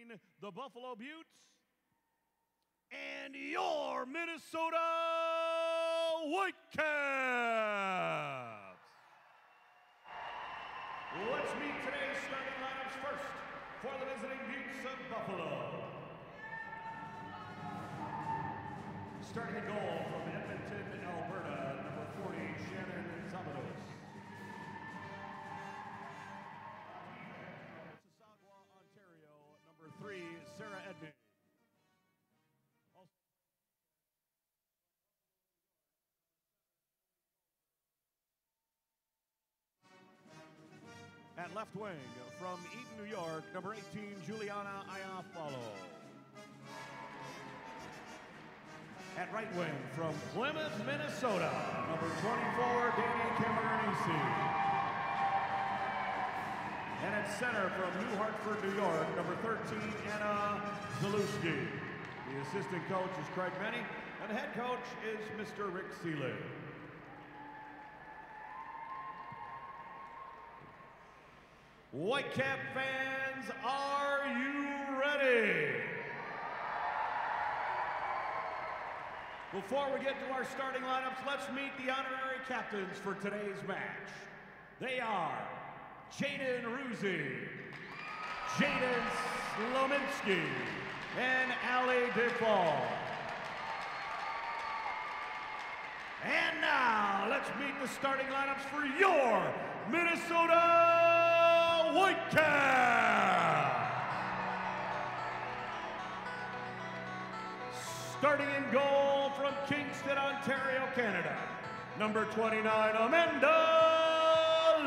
between the Buffalo Beauts and your Minnesota Whitecaps. Let's meet today's starting lineups first for the visiting Beauts of Buffalo. Starting a goal from Edmonton, Alberta, number 40, Shannon Zabados. Mississauga, Ontario, number 3, Sarah Edney. At left wing, from Eaton, New York, number 18, Juliana Iafalo. At right wing, from Plymouth, Minnesota, number 24, Danny Cameronese. And at center, from New Hartford, New York, number 13, Anna Zalewski. The assistant coach is Craig Menny, and the head coach is Mr. Rick Seeley. Whitecap fans, are you ready? Before we get to our starting lineups, let's meet the honorary captains for today's match. They are Jaden Ruzi, Jaden Slominski, and Ali DeFall. And now, let's meet the starting lineups for your Minnesota Whitecaps. Starting in goal from Kingston, Ontario, Canada, number 29, Amanda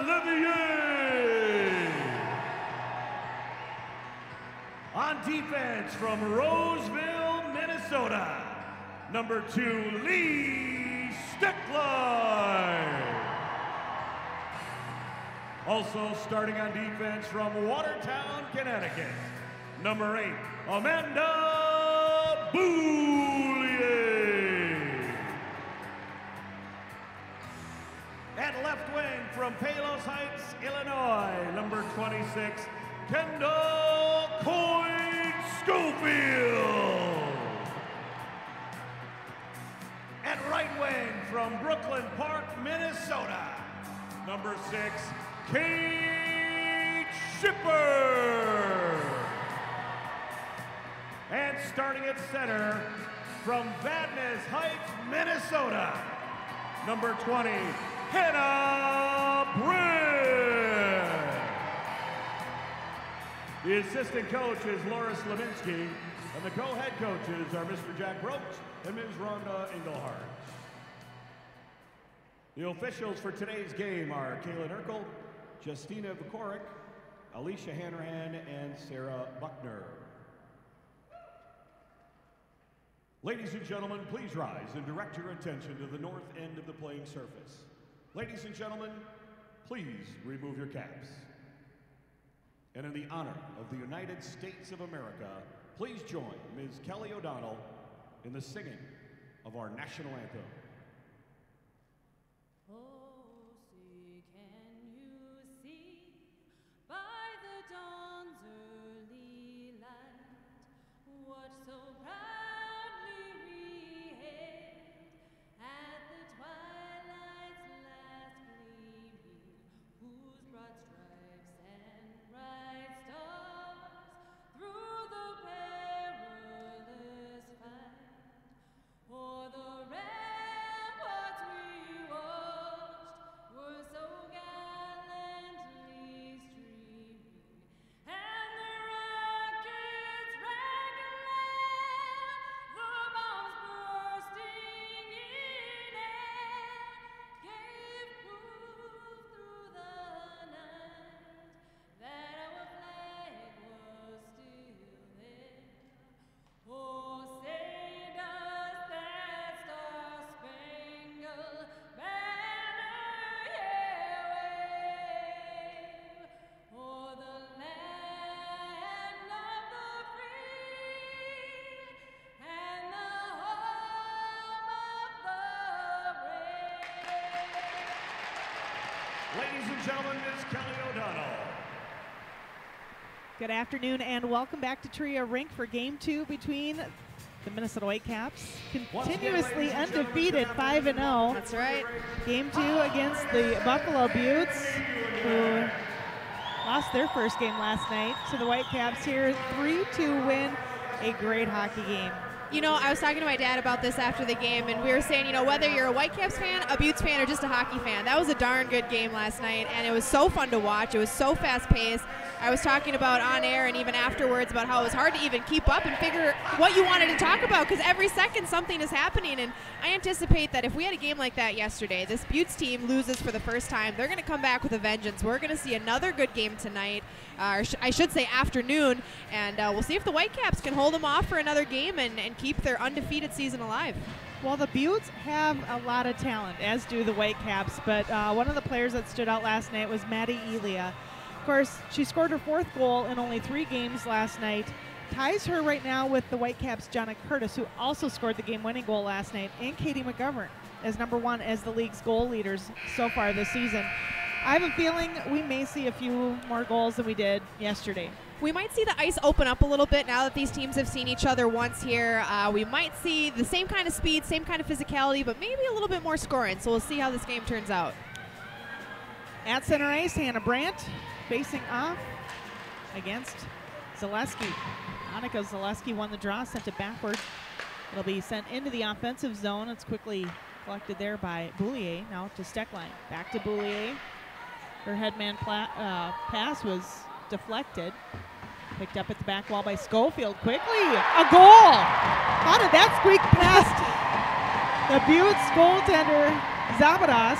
Levier. On defense from Roseville, Minnesota, number 2, Lee Stecklein. Also starting on defense from Watertown, Connecticut, number 8, Amanda Boulier. At left wing from Palos Heights, Illinois, number 26, Kendall Coyne Schofield. At right wing from Brooklyn Park, Minnesota, number 6, Kate Schipper. And starting at center from Vadnais Heights, Minnesota, number 20, Hannah Britt. The assistant coach is Laura Slavinsky, and the co-head coaches are Mr. Jack Brooks and Ms. Rhonda Engelhardt. The officials for today's game are Kaylin Urkel, Justina Vukorik, Alicia Hanrahan, and Sarah Buckner. Ladies and gentlemen, please rise and direct your attention to the north end of the playing surface. Ladies and gentlemen, please remove your caps. And in the honor of the United States of America, please join Ms. Kelly O'Donnell in the singing of our national anthem. Oh, see, can you see by the dawn's early light what so proudly we hailed at the twilight's last gleaming, whose broad stripes and bright stars through the perilous fight o'er the ramparts we watched were so gallantly streaming, and the rockets rang loud, the bombs bursting in air gave proof through the night that our flag was still there. Oh, say does that star-spangled banner yet wave o'er the land of the free and the home of the brave? Ladies and gentlemen, Ms. Kelly O'Donnell. Good afternoon and welcome back to Tria Rink for Game 2 between the Minnesota Whitecaps, continuously undefeated 5-0. That's right. Game 2 against the Buffalo Beauts, who lost their first game last night to the Whitecaps here. 3-2 win, a great hockey game. You know, I was talking to my dad about this after the game, and we were saying, you know, whether you're a Whitecaps fan, a Beauts fan, or just a hockey fan, that was a darn good game last night, and it was so fun to watch. It was so fast-paced. I was talking about on air and even afterwards about how it was hard to even keep up and figure what you wanted to talk about, because every second something is happening, and I anticipate that if we had a game like that yesterday, this Beauts team loses for the first time, they're going to come back with a vengeance. We're going to see another good game tonight, I should say afternoon, and we'll see if the Whitecaps can hold them off for another game and keep their undefeated season alive. Well, the Beauts have a lot of talent, as do the Whitecaps, but one of the players that stood out last night was Maddie Elia. Of course, she scored her 4th goal in only 3 games last night. Ties her right now with the Whitecaps' Jonna Curtis, who also scored the game-winning goal last night, and Katie McGovern as #1 as the league's goal leaders so far this season. I have a feeling we may see a few more goals than we did yesterday. We might see the ice open up a little bit now that these teams have seen each other once here. We might see the same kind of speed, same kind of physicality, but maybe a little bit more scoring. So we'll see how this game turns out. At center ice, Hannah Brandt facing off against Zaleski. Annika Zaleski won the draw, sent it backward. It'll be sent into the offensive zone. It's quickly collected there by Boulier. Now to Steckline. Back to Boulier. Her headman pass was deflected. Picked up at the back wall by Schofield. Quickly, a goal! How did that squeak past the Beauts goaltender, Zabadas?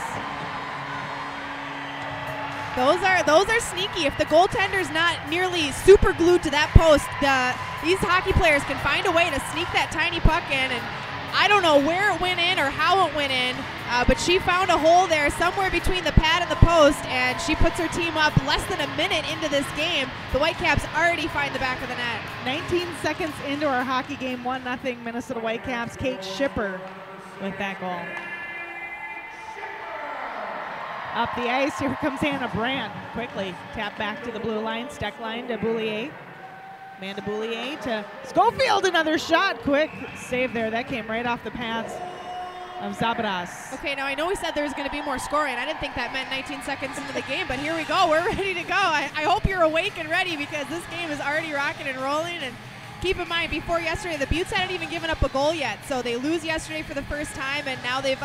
Those are sneaky. If the goaltender's not nearly super glued to that post, these hockey players can find a way to sneak that tiny puck in, and I don't know where it went in or how it went in, but she found a hole there somewhere between the pad and the post, and she puts her team up less than a minute into this game. The Whitecaps already find the back of the net. 19 seconds into our hockey game, 1-0 Minnesota Whitecaps. Kate Schipper with that goal. Up the ice, here comes Hannah Brandt. Quickly tap back to the blue line, Steckline to Boulier. Amanda Boulier to Schofield, another shot. Quick save there. That came right off the pads of Zabadas. Okay, now I know we said there was going to be more scoring. I didn't think that meant 19 seconds into the game, but here we go. We're ready to go. I hope you're awake and ready, because this game is already rocking and rolling. And keep in mind, before yesterday, the Beauts hadn't even given up a goal yet. So they lose yesterday for the first time, and now they've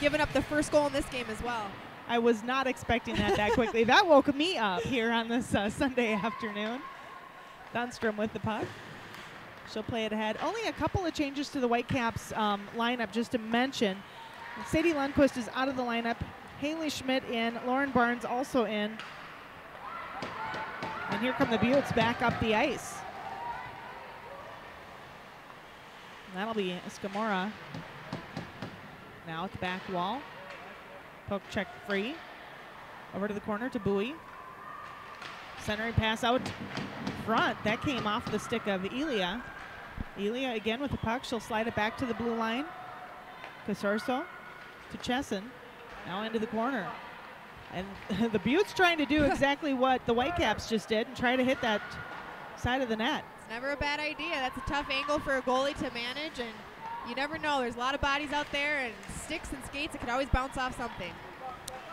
given up the first goal in this game as well. I was not expecting that quickly. That woke me up here on this Sunday afternoon. Dunstrom with the puck. She'll play it ahead. Only a couple of changes to the Whitecaps lineup, just to mention. Sadie Lundquist is out of the lineup. Haley Schmidt in. Lauren Barnes also in. And here come the Beauts back up the ice. And that'll be Escamora. Now at the back wall. Poke check free. Over to the corner to Bowie. Centering pass out front. That came off the stick of Elia. Elia again with the puck. She'll slide it back to the blue line. Casorso to Chesson. Now into the corner. And the Beauts trying to do exactly what the Whitecaps just did and try to hit that side of the net. It's never a bad idea. That's a tough angle for a goalie to manage, and you never know. There's a lot of bodies out there, and sticks and skates, it could always bounce off something.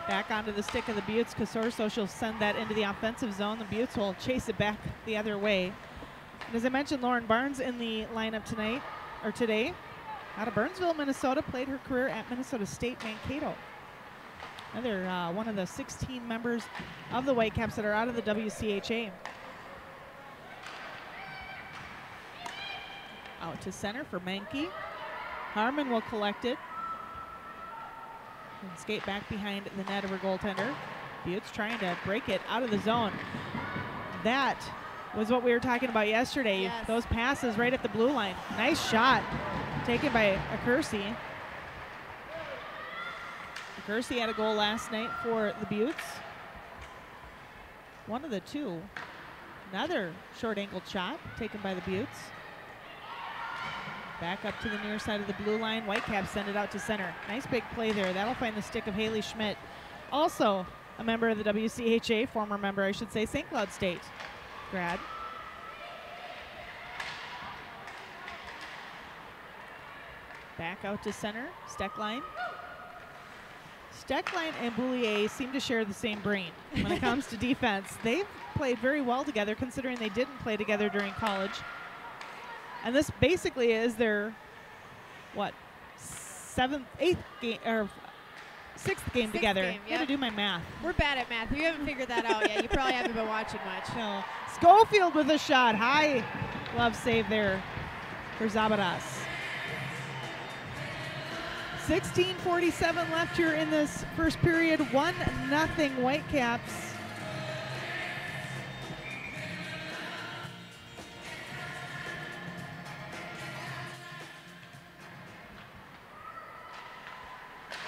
Back onto the stick of the Beauts. Casorso, she'll send that into the offensive zone. The Beauts will chase it back the other way. And as I mentioned, Lauren Barnes in the lineup today. Out of Burnsville, Minnesota, played her career at Minnesota State Mankato. Another one of the 16 members of the Whitecaps that are out of the WCHA. Out to center for Mankey. Harmon will collect it and skate back behind the net of her goaltender. Beauts trying to break it out of the zone. That was what we were talking about yesterday. Yes. Those passes right at the blue line. Nice shot taken by Accursi. Accursi had a goal last night for the Beauts. One of the two. Another short angled shot taken by the Beauts. Back up to the near side of the blue line. Whitecaps send it out to center. Nice big play there. That'll find the stick of Haley Schmidt. Also a member of the WCHA, former member, I should say, St. Cloud State. grad. Back out to center, Steckline. Steckline and Boulier seem to share the same brain when it comes to defense. They've played very well together considering they didn't play together during college. And this basically is their, what, eighth game, or sixth game together. Game, I gotta do my math. We're bad at math. You haven't figured that out yet. You probably haven't been watching much. No. Schofield with a shot. High glove save there for Zabadas. 16:47 left here in this first period. 1-0 Whitecaps.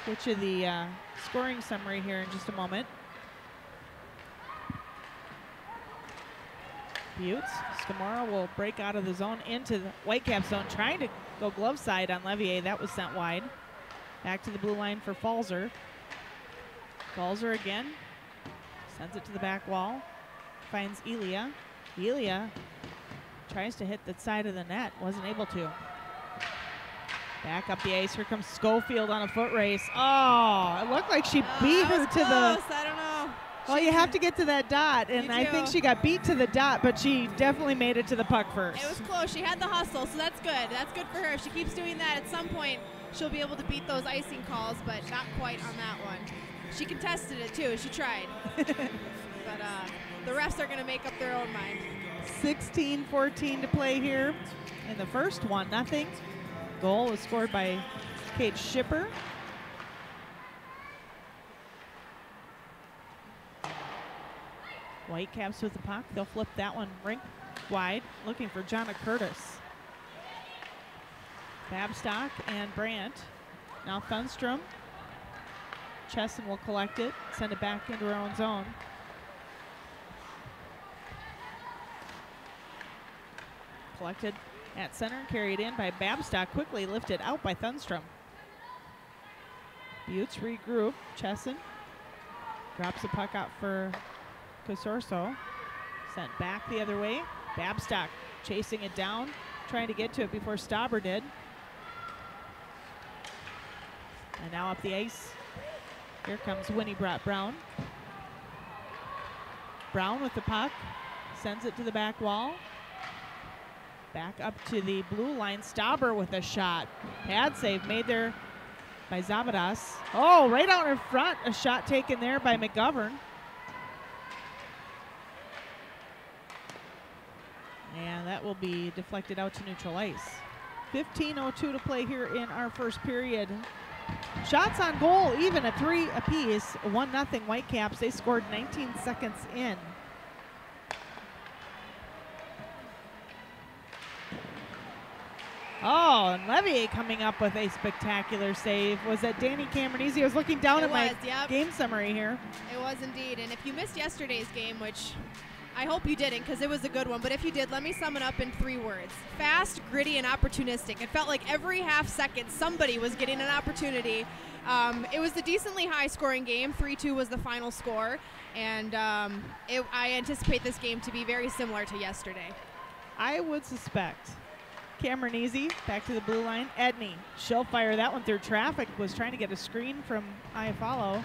Get you the scoring summary here in just a moment. Beauts, Scamora will break out of the zone into the Whitecaps zone, trying to go glove side on Levier. That was sent wide. Back to the blue line for Falzer. Falzer again, sends it to the back wall, finds Elia. Elia tries to hit the side of the net, wasn't able to. Back up the ice, here comes Schofield on a foot race. Oh, it looked like she beat her to close. the... I don't know. Well, you have to get to that dot, and I think she got beat to the dot, but she definitely made it to the puck first. It was close. She had the hustle, so that's good. That's good for her. If she keeps doing that, at some point she'll be able to beat those icing calls, but not quite on that one. She contested it, too. She tried. But the refs are going to make up their own mind. 16:14 to play here in the first 1-0. Goal was scored by Kate Schipper. Whitecaps with the puck. They'll flip that one rink wide, looking for Jonna Curtis. Babstock and Brandt. Now Thunstrom. Chesson will collect it, send it back into her own zone. Collected at center, carried in by Babstock, quickly lifted out by Thunstrom. Beauts regroup. Chesson drops the puck out for Casorso. Sent back the other way. Babstock chasing it down, trying to get to it before Stauber did. And now up the ice. Here comes Winnie Brown. Brown with the puck, sends it to the back wall. Back up to the blue line. Stauber with a shot. Pad save made there by Zabadas. Oh, right out in front. A shot taken there by McGovern. And that will be deflected out to neutral ice. 15:02 to play here in our first period. Shots on goal, even at 3 apiece. 1-0 Whitecaps. They scored 19 seconds in. Oh, and Levier coming up with a spectacular save. Was that Danny Cameronese? I was looking down at my game summary here. It was indeed. And if you missed yesterday's game, which I hope you didn't because it was a good one, but if you did, let me sum it up in 3 words. Fast, gritty, and opportunistic. It felt like every half second somebody was getting an opportunity. It was a decently high-scoring game. 3-2 was the final score, and I anticipate this game to be very similar to yesterday. I would suspect. Cameronese back to the blue line. Edney, she'll fire that one through traffic. Was trying to get a screen from Iafallo.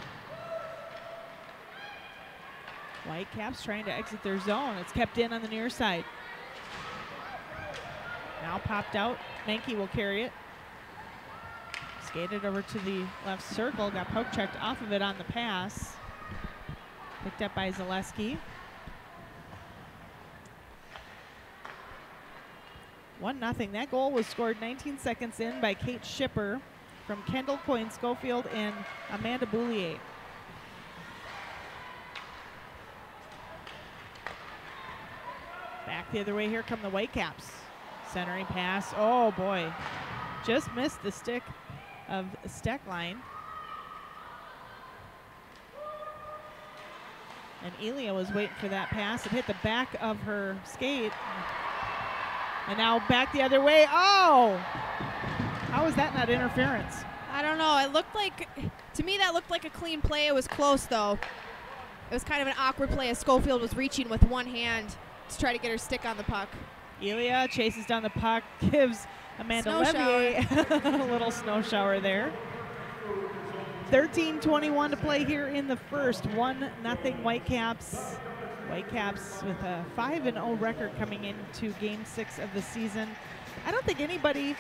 Whitecaps trying to exit their zone. It's kept in on the near side. Now popped out. Menke will carry it. Skated over to the left circle. Got poke checked off of it on the pass. Picked up by Zaleski. 1-0. That goal was scored 19 seconds in by Kate Schipper from Kendall Coyne Schofield and Amanda Boulier. Back the other way, here come the Whitecaps. Centering pass, oh boy. Just missed the stick of Steckline. And Elia was waiting for that pass. It hit the back of her skate. And now back the other way. Oh! How is that not interference? I don't know. It looked like, to me, that looked like a clean play. It was close, though. It was kind of an awkward play as Schofield was reaching with one hand to try to get her stick on the puck. Elia chases down the puck, gives Amanda Snow Levier a little snow shower there. 13:21 to play here in the first. 1-0 Whitecaps. Whitecaps with a 5-0 record coming into Game 6 of the season. I don't think anybody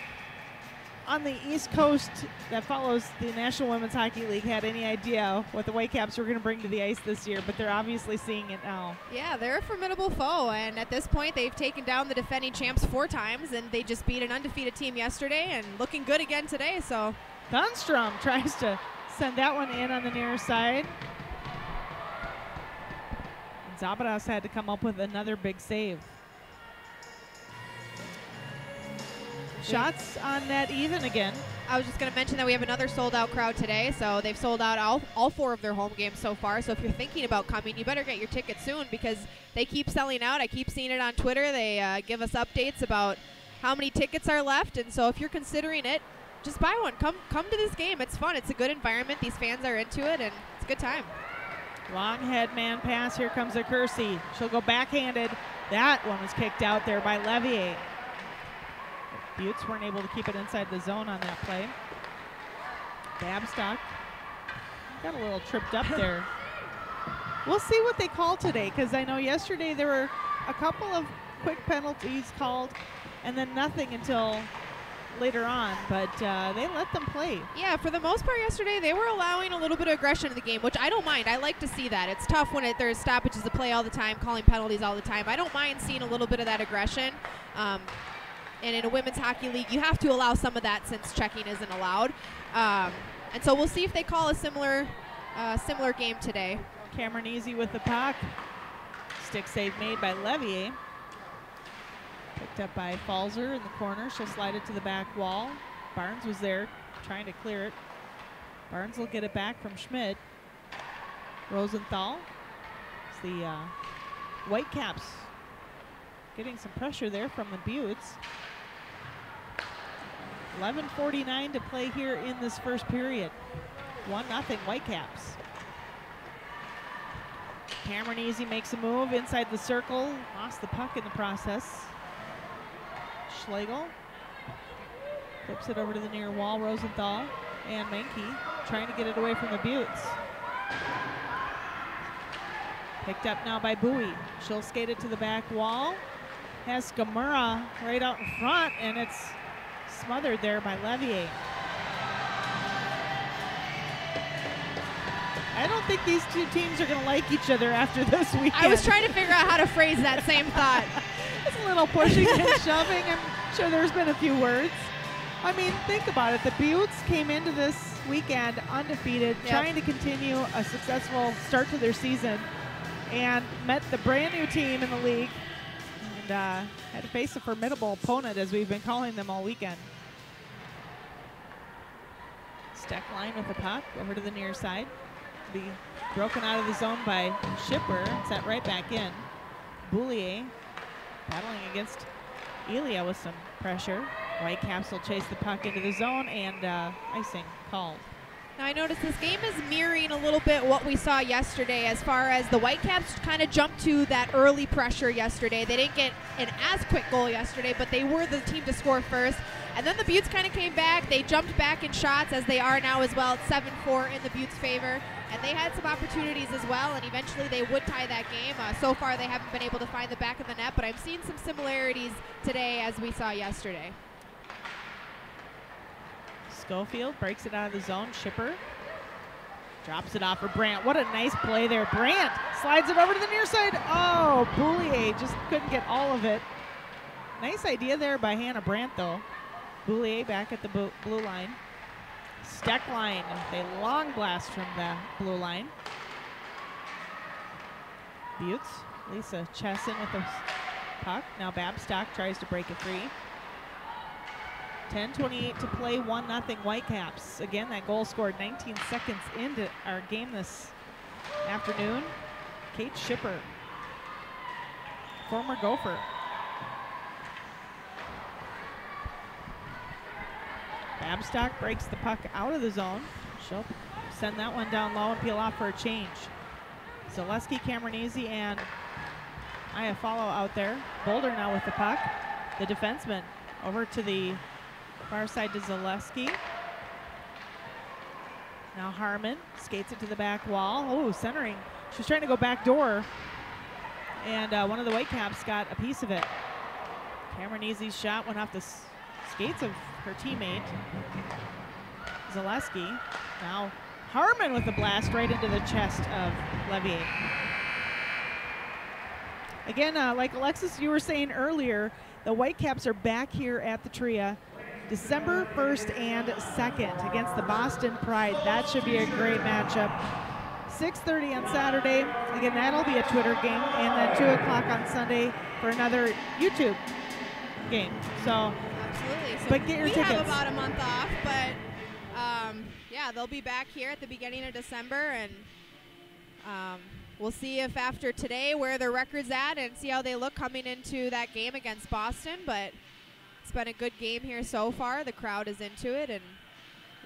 on the East Coast that follows the National Women's Hockey League had any idea what the Whitecaps were going to bring to the ice this year, but they're obviously seeing it now. Yeah, they're a formidable foe, and at this point they've taken down the defending champs 4 times, and they just beat an undefeated team yesterday and looking good again today. So Thunstrom tries to send that one in on the near side. And Zabadas had to come up with another big save. Shots on net even again. I was just going to mention that we have another sold-out crowd today, so they've sold out all 4 of their home games so far. So if you're thinking about coming, you better get your tickets soon because they keep selling out. I keep seeing it on Twitter. They give us updates about how many tickets are left, and so if you're considering it, just buy one. Come to this game. It's fun. It's a good environment. These fans are into it, and it's a good time. Long head man pass. Here comes a Kersey. She'll go backhanded. That one was kicked out there by Levier. Beauts weren't able to keep it inside the zone on that play. Babstock got a little tripped up there. We'll see what they call today, because I know yesterday there were a couple of quick penalties called and then nothing until later on, but they let them play. Yeah, for the most part yesterday, they were allowing a little bit of aggression in the game, which I don't mind. I like to see that. It's tough when there's stoppages of play all the time, calling penalties all the time. I don't mind seeing a little bit of that aggression. And in a women's hockey league, you have to allow some of that since checking isn't allowed. And so we'll see if they call a similar game today. Cameron Easy with the puck. Stick save made by Levier. Picked up by Falzer in the corner. She'll slide it to the back wall. Barnes was there trying to clear it. Barnes will get it back from Schmidt. Rosenthal. It's the Whitecaps getting some pressure there from the Beauts. 11:49 to play here in this first period. 1-0 Whitecaps. Cameron Easy makes a move inside the circle. Lost the puck in the process. Schlegel flips it over to the near wall. Rosenthal and Menke trying to get it away from the Beauts. Picked up now by Bowie. She'll skate it to the back wall. Has Gamura right out in front, and it's smothered there by Levier. I don't think these two teams are going to like each other after this weekend. I was trying to figure out how to phrase that same thought. It's a little pushing and shoving. I'm sure there's been a few words. I mean, think about it. The Beauts came into this weekend undefeated, trying to continue a successful start to their season, and met the brand new team in the league, and had to face a formidable opponent, as we've been calling them all weekend. Steckline with the puck over to the near side. Be broken out of the zone by Schipper, sent right back in. Boulier battling against Elia with some pressure. Whitecaps will chase the puck into the zone, and icing called. Now I noticed this game is mirroring a little bit what we saw yesterday as far as the Whitecaps kind of jumped to that early pressure yesterday. They didn't get an as quick goal yesterday, but they were the team to score first. And then the Beauts kind of came back. They jumped back in shots, as they are now as well. It's 7-4 in the Beauts' favor. And they had some opportunities as well, and eventually they would tie that game. So far they haven't been able to find the back of the net, but I'm seeing some similarities today as we saw yesterday. Schofield breaks it out of the zone. Schipper drops it off for Brandt. What a nice play there. Brandt slides it over to the near side. Oh, Boulier just couldn't get all of it. Nice idea there by Hannah Brandt, though. Boulier back at the blue line. Steckline with a long blast from the blue line. Beauts, Lisa Chesson with the puck. Now Babstock tries to break it free. 10:28 to play, 1-0 Whitecaps. Again, that goal scored 19 seconds into our game this afternoon. Kate Schipper, former Gopher. Babstock breaks the puck out of the zone. She'll send that one down low and peel off for a change. Zaleski, Cameronese, and Iafallo out there. Boulder now with the puck. The defenseman over to the far side to Zaleski. Now Harmon skates it to the back wall. Oh, centering. She's trying to go back door. And one of the Whitecaps got a piece of it. Cameron Easy's shot went off the skates of her teammate, Zaleski. Now Harmon with the blast right into the chest of Levier. Again, like Alexis, you were saying earlier, the Whitecaps are back here at the Tria December 1st and 2nd against the Boston Pride. That should be a great matchup. 6:30 on Saturday. Again, that'll be a Twitter game. And then 2 o'clock on Sunday for another YouTube game. So, Absolutely. So but get your tickets. We have about a month off, but yeah, they'll be back here at the beginning of December, and we'll see if after today where their record's at and see how they look coming into that game against Boston. But it's been a good game here so far. The crowd is into it, and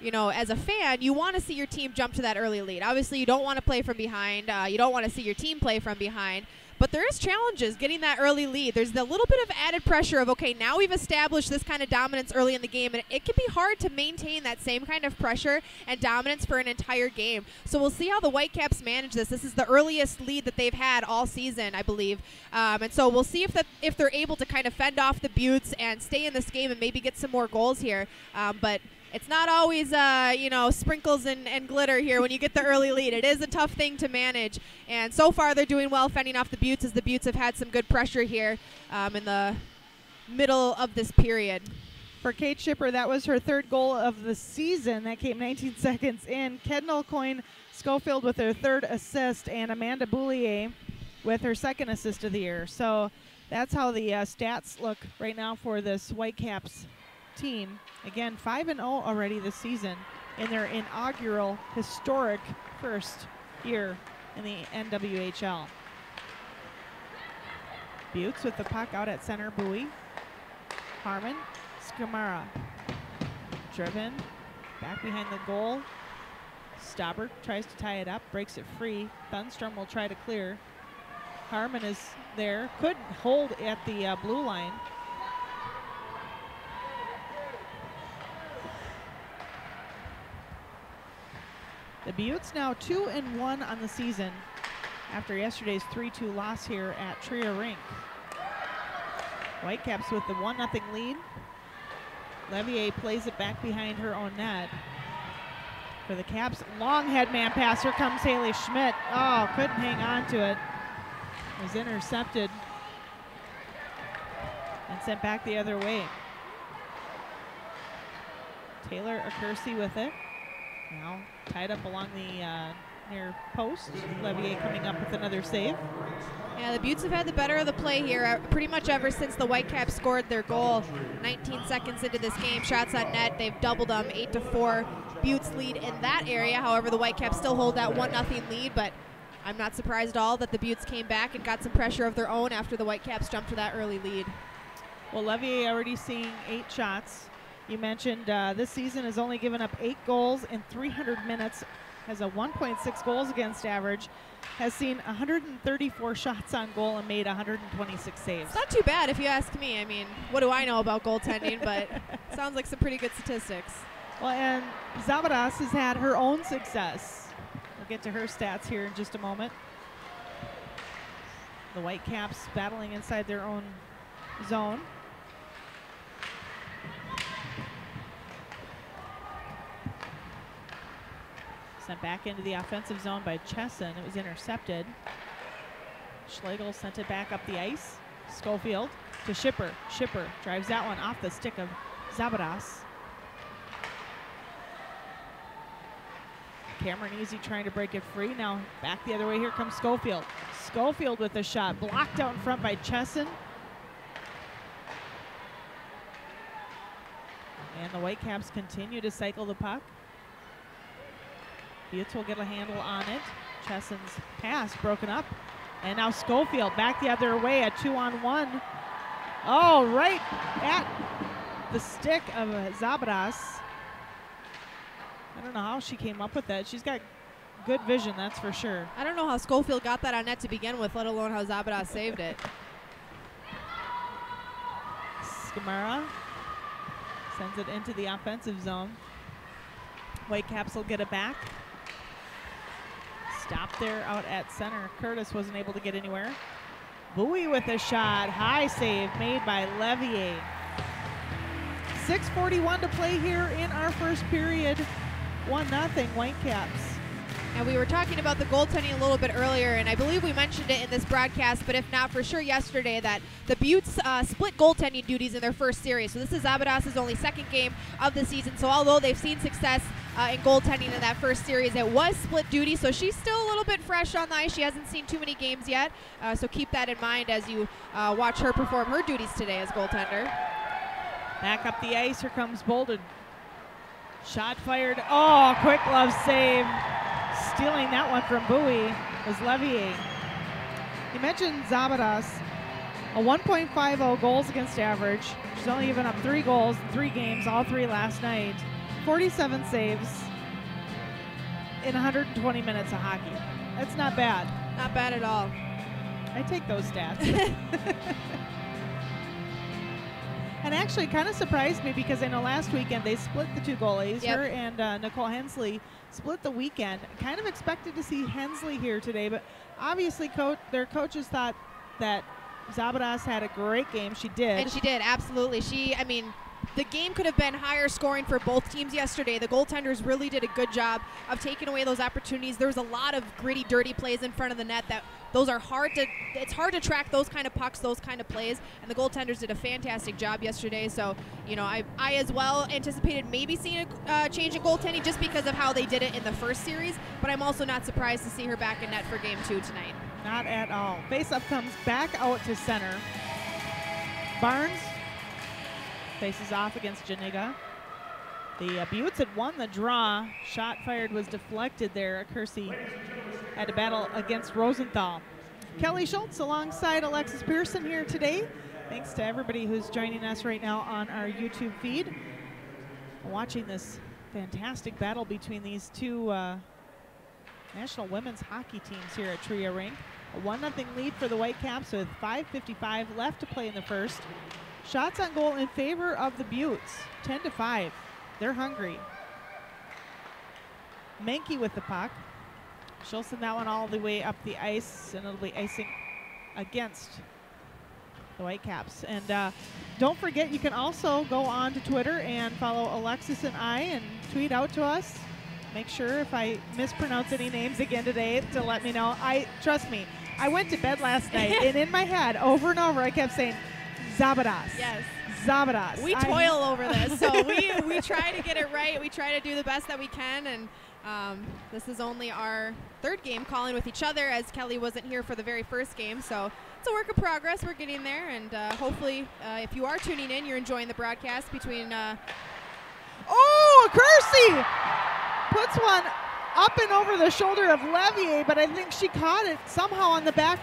you know, as a fan, you want to see your team jump to that early lead. Obviously, you don't want to play from behind. You don't want to see your team play from behind. But there is challenges getting that early lead. There's the little bit of added pressure of, okay, now we've established this kind of dominance early in the game, and it can be hard to maintain that same kind of pressure and dominance for an entire game. So we'll see how the Whitecaps manage this. This is the earliest lead that they've had all season, I believe. And so we'll see if they're able to kind of fend off the Beauts and stay in this game and maybe get some more goals here. But it's not always, you know, sprinkles and glitter here when you get the early lead. It is a tough thing to manage. And so far they're doing well fending off the Beauts, as the Beauts have had some good pressure here in the middle of this period. For Kate Schipper, that was her 3rd goal of the season. That came 19 seconds in. Kendall Coyne-Schofield with her 3rd assist, and Amanda Boulier with her 2nd assist of the year. So that's how the stats look right now for this Whitecaps team. Again, 5-0 already this season in their inaugural historic first year in the NWHL. Beauts with the puck out at center, Bowie. Harmon, Skamara. Driven, back behind the goal. Stauber tries to tie it up, breaks it free. Thunstrom will try to clear. Harmon is there, couldn't hold at the blue line. The Beauts now 2-1 on the season after yesterday's 3-2 loss here at Tria Rink. Whitecaps with the 1-0 lead. Levier plays it back behind her own net. For the Caps, long head man pass. Here comes Haley Schmidt. Oh, couldn't hang on to it. It was intercepted and sent back the other way. Taylor Acursi with it. Now tied up along the near post. Levier coming up with another save. Yeah, the Beauts have had the better of the play here pretty much ever since the Whitecaps scored their goal 19 seconds into this game. Shots on net, they've doubled them, 8-4. Beauts lead in that area. However, the Whitecaps still hold that 1-0 lead, but I'm not surprised at all that the Beauts came back and got some pressure of their own after the Whitecaps jumped to that early lead. Well, Levier already seeing 8 shots. You mentioned this season has only given up 8 goals in 300 minutes, has a 1.6 goals against average, has seen 134 shots on goal and made 126 saves. It's not too bad if you ask me. I mean, what do I know about goaltending, but sounds like some pretty good statistics. Well, and Zavadas has had her own success. We'll get to her stats here in just a moment. The Whitecaps battling inside their own zone. Sent back into the offensive zone by Chesson. It was intercepted. Schlegel sent it back up the ice. Schofield to Schipper. Schipper drives that one off the stick of Zavadas. Cameron Easy trying to break it free. Now back the other way. Here comes Schofield. Schofield with a shot. Blocked out in front by Chesson. And the Whitecaps continue to cycle the puck. Beauts will get a handle on it. Chesson's pass broken up. And now Schofield back the other way, a 2-on-1. Oh, right at the stick of Zabadas. I don't know how she came up with that. She's got good vision, that's for sure. I don't know how Schofield got that on net to begin with, let alone how Zabadas saved it. Skamara sends it into the offensive zone. Whitecaps will get it back. Stop there out at center. Curtis wasn't able to get anywhere. Bowie with a shot. High save made by Levier. 6:41 to play here in our first period. 1-0 Whitecaps. And we were talking about the goaltending a little bit earlier, and I believe we mentioned it in this broadcast, but if not, for sure yesterday, that the Beauts split goaltending duties in their first series. So this is Zabadas' only second game of the season. So although they've seen success in goaltending in that first series, it was split duty. So she's still a little bit fresh on the ice. She hasn't seen too many games yet. So keep that in mind as you watch her perform her duties today as goaltender. Back up the ice. Here comes Bolden. Shot fired. Oh, quick glove save. Stealing that one from Bowie was Levier. You mentioned Zabadas, a 1.50 goals against average. She's only given up 3 goals in 3 games, all 3 last night. 47 saves in 120 minutes of hockey. That's not bad. Not bad at all. I take those stats. And actually kind of surprised me because I know last weekend they split the 2 goalies. Yep. Her and Nicole Hensley split the weekend. Kind of expected to see Hensley here today, but obviously their coaches thought that Zabadas had a great game. She did. And she did, absolutely. The game could have been higher scoring for both teams yesterday. The goaltenders really did a good job of taking away those opportunities. There was a lot of gritty, dirty plays in front of the net those are it's hard to track those kind of pucks, those kind of plays, and the goaltenders did a fantastic job yesterday. So, I as well anticipated maybe seeing a change in goaltending just because of how they did it in the first series, but I'm also not surprised to see her back in net for game 2 tonight. Not at all. Faceoff comes back out to center. Barnes faces off against Janiga. The Beauts had won the draw. Shot fired was deflected there. Kersey had to battle against Rosenthal. Kelly Schultz alongside Alexis Pearson here today. Thanks to everybody who's joining us right now on our YouTube feed. Watching this fantastic battle between these 2 National Women's Hockey teams here at Tria Rink. A 1-0 lead for the Whitecaps with 5:55 left to play in the first. Shots on goal in favor of the Beauts, 10-5. They're hungry. Menke with the puck. She'll send that one all the way up the ice, and it'll be icing against the Whitecaps. And don't forget, you can also go on to Twitter and follow Alexis and I and tweet out to us. Make sure if I mispronounce any names again today to let me know. Trust me, I went to bed last night, and in my head, over and over, I kept saying, Zabadas. Yes. Zabadas. We toil over this, so we try to get it right. We try to do the best that we can, and this is only our 3rd game calling with each other, as Kelly wasn't here for the very first game, so it's a work of progress. We're getting there, and hopefully, if you are tuning in, you're enjoying the broadcast between... Oh, Kersey puts one up and over the shoulder of Levier, but I think she caught it somehow on the back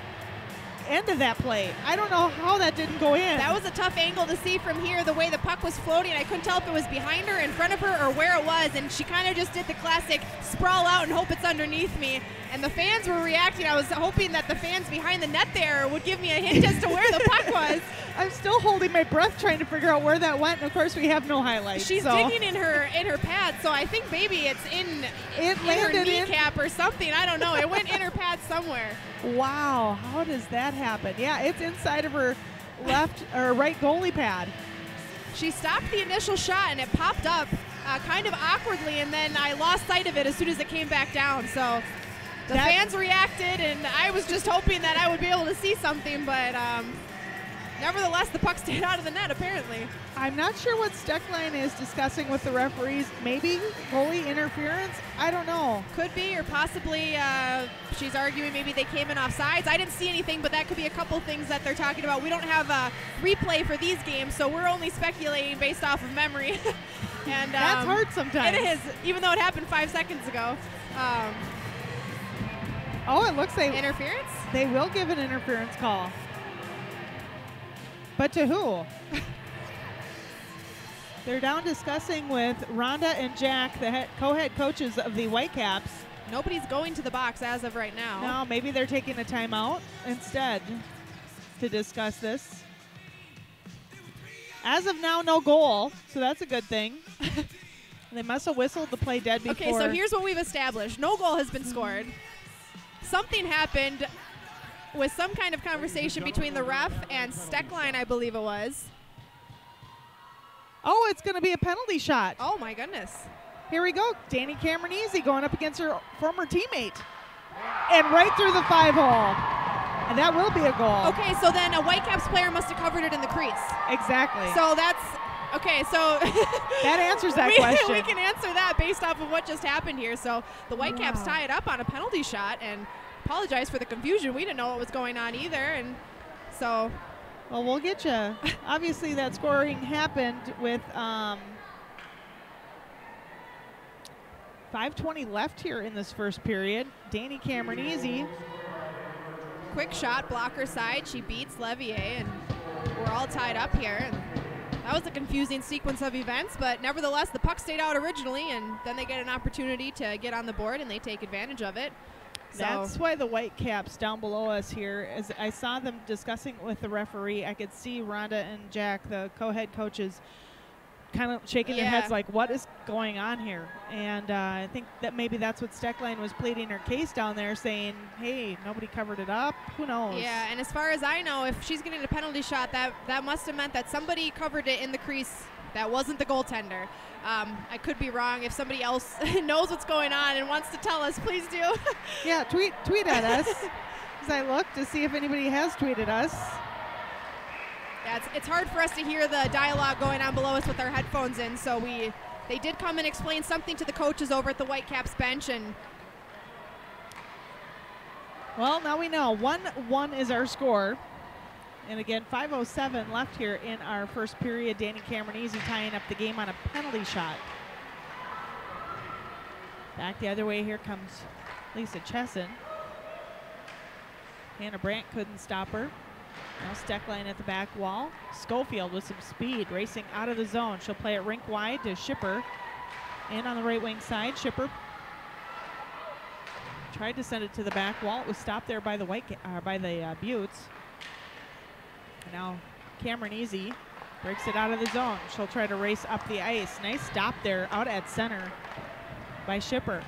end of that play. I don't know how that didn't go in. That was a tough angle to see from here, the way the puck was floating. I couldn't tell if it was behind her, in front of her, or where it was, and she kind of just did the classic sprawl out and hope it's underneath me. And the fans were reacting. I was hoping that the fans behind the net there would give me a hint as to where the puck was. I'm still holding my breath trying to figure out where that went, and of course we have no highlights. She's digging in her pad, so I think maybe it's in her kneecap or something. I don't know. It went in her pad somewhere. Wow, how does that happen? Yeah, it's inside of her left or right goalie pad. She stopped the initial shot and it popped up kind of awkwardly, and then I lost sight of it as soon as it came back down. So the fans reacted, and I was just hoping that I would be able to see something, but nevertheless, the puck stayed out of the net, apparently. I'm not sure what Steckline is discussing with the referees. Maybe goalie interference? I don't know. Could be, or possibly she's arguing maybe they came in off sides. I didn't see anything, but that could be a couple things that they're talking about. We don't have a replay for these games, so we're only speculating based off of memory. And that's hard sometimes. It is, even though it happened 5 seconds ago. Oh, it looks like interference? They will give an interference call. But to who? They're down discussing with Rhonda and Jack, the co-head coaches of the Whitecaps. Nobody's going to the box as of right now. No, maybe they're taking a timeout instead to discuss this. As of now, no goal, so that's a good thing. They must have whistled the play dead before. Okay, so here's what we've established. No goal has been scored. Something happened with some kind of conversation between the ref and Steckline, I believe it was. Oh, it's going to be a penalty shot. Oh, my goodness. Here we go. Danny Cameronese going up against her former teammate. And right through the 5-hole. And that will be a goal. Okay, so then a Whitecaps player must have covered it in the crease. Exactly. So that's, okay, so. That answers that question. We can answer that based off of what just happened here. So the Whitecaps tie it up on a penalty shot, and apologize for the confusion. We didn't know what was going on either, and so. Well, we'll get you. Obviously, that scoring happened with 5:20 left here in this first period. Danny Cameronese. Quick shot, blocker side. She beats Levier, and we're all tied up here. And that was a confusing sequence of events, but nevertheless, the puck stayed out originally, and then they get an opportunity to get on the board, and they take advantage of it. So That's why the Whitecaps down below us here, as I saw them discussing with the referee, I could see Rhonda and Jack, the co-head coaches, kind of shaking their heads like, what is going on here? And I think that maybe that's what Steckline was pleading her case down there, saying, hey, nobody covered it up. Who knows? Yeah, and as far as I know, if she's getting a penalty shot, that must have meant that somebody covered it in the crease. That wasn't the goaltender. I could be wrong. If somebody else knows what's going on and wants to tell us, please do. Yeah, tweet at us. As I look to see if anybody has tweeted us. Yeah, it's hard for us to hear the dialogue going on below us with our headphones in, so they did come and explain something to the coaches over at the Whitecaps bench, and well, now we know 1-1 is our score. And again, 5:07 left here in our first period. Danny Cameronese tying up the game on a penalty shot. Back the other way, here comes Lisa Chesson. Hannah Brandt couldn't stop her. Now Steckline at the back wall. Schofield with some speed, racing out of the zone. She'll play it rink wide to Schipper. And on the right wing side, Schipper tried to send it to the back wall. It was stopped there by the Beauts. Now Cameronese breaks it out of the zone. She'll try to race up the ice. Nice stop there out at center by Schipper.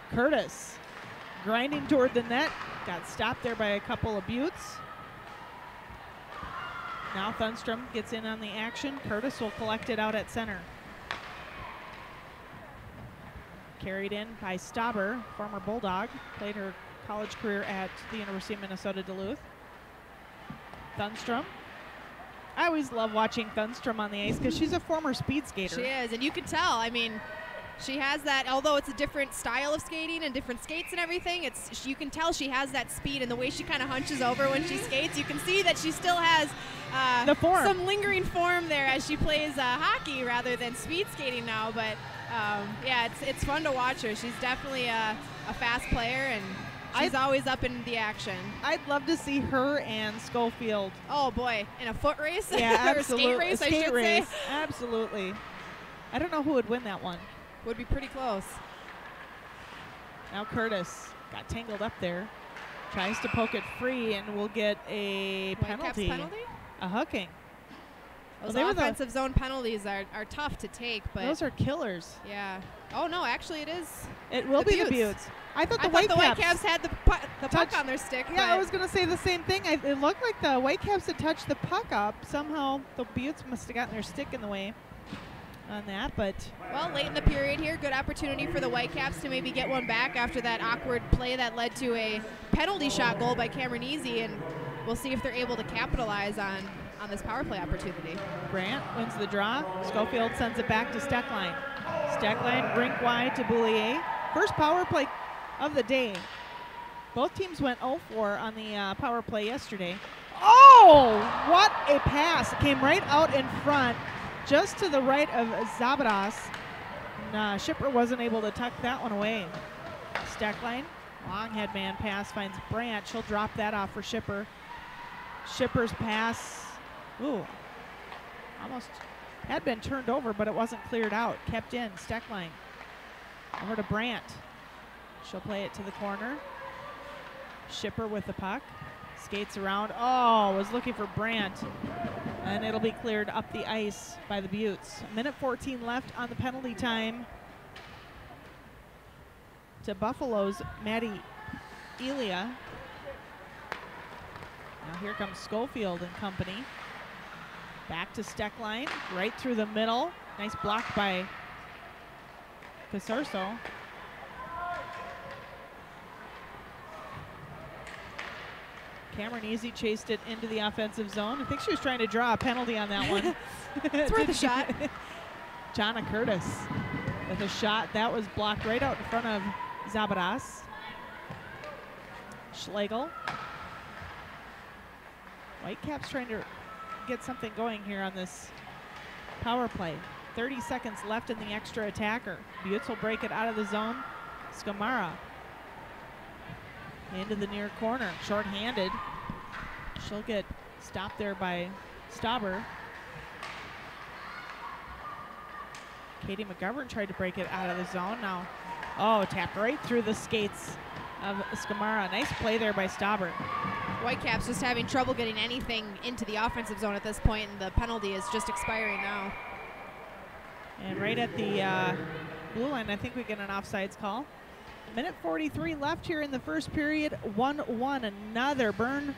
Curtis grinding toward the net. Got stopped there by a couple of Beauts. Now Thunstrom gets in on the action. Curtis will collect it out at center. Carried in by Stauber, former Bulldog. Played her college career at the University of Minnesota Duluth. Thunstrom. I always love watching Thunstrom on the ice because she's a former speed skater. she is, and you can tell. I mean, she has that, although it's a different style of skating and different skates and everything, you can tell she has that speed, and the way she kind of hunches over when she skates, you can see that she still has the form. Some lingering form there as she plays hockey rather than speed skating now. But yeah, it's fun to watch her. She's definitely a fast player, and she's always up in the action. I'd love to see her and Schofield. Oh boy, in a foot race? Yeah, or absolutely. a skate race, I should race. say. Absolutely. I don't know who would win that one. Would be pretty close. Now Curtis got tangled up there. Tries to poke it free and will get a penalty. Penalty? A hooking. Those Well, offensive zone penalties are tough to take, but those are killers. yeah. Oh no, actually it is. It will The be the Beauts. Beauts. I thought the the Whitecaps Whitecaps had the puck touched- on their stick. Yeah, I but was going to say the same thing. It looked like the Whitecaps had touched the puck up. Somehow the Beauts must have gotten their stick in the way on that, but well, late in the period here, good opportunity for the Whitecaps to maybe get one back after that awkward play that led to a penalty shot goal by Cameronese, and we'll see if they're able to capitalize on this power play opportunity. Brandt wins the draw. Schofield sends it back to Steckline. Steckline rink wide to Boulier. First power play of the day. Both teams went 0-4 on the power play yesterday. Oh, what a pass. It came right out in front, just to the right of Zabadas. And, Schipper wasn't able to tuck that one away. Steckline, long head man pass, finds Brandt. She'll drop that off for Schipper. Schipper's pass, ooh, almost had been turned over, but it wasn't cleared out. Kept in, Steckline. Over to Brandt. She'll play it to the corner. Shipper with the puck. Skates around. Oh, was looking for Brandt. And it'll be cleared up the ice by the Beauts. 1:14 left on the penalty time. To Buffalo's Maddie Elia. Now here comes Schofield and company. Back to Steckline, right through the middle. Nice block by Casorso. Cameron Easy chased it into the offensive zone. I think she was trying to draw a penalty on that one. It's worth a shot. Jonna Curtis with a shot. That was blocked right out in front of Zabaras. Schlegel. Whitecaps trying to get something going here on this power play. 30 seconds left in the extra attacker. Beauts will break it out of the zone. Skamara into the near corner, short-handed. She'll get stopped there by Stauber. Katie McGovern tried to break it out of the zone. Now, tapped right through the skates of Skamara. Nice play there by Stauber. Whitecaps just having trouble getting anything into the offensive zone at this point, and the penalty is just expiring now. And right at the blue line, I think we get an offsides call. 1:43 left here in the first period. 1-1. Another barn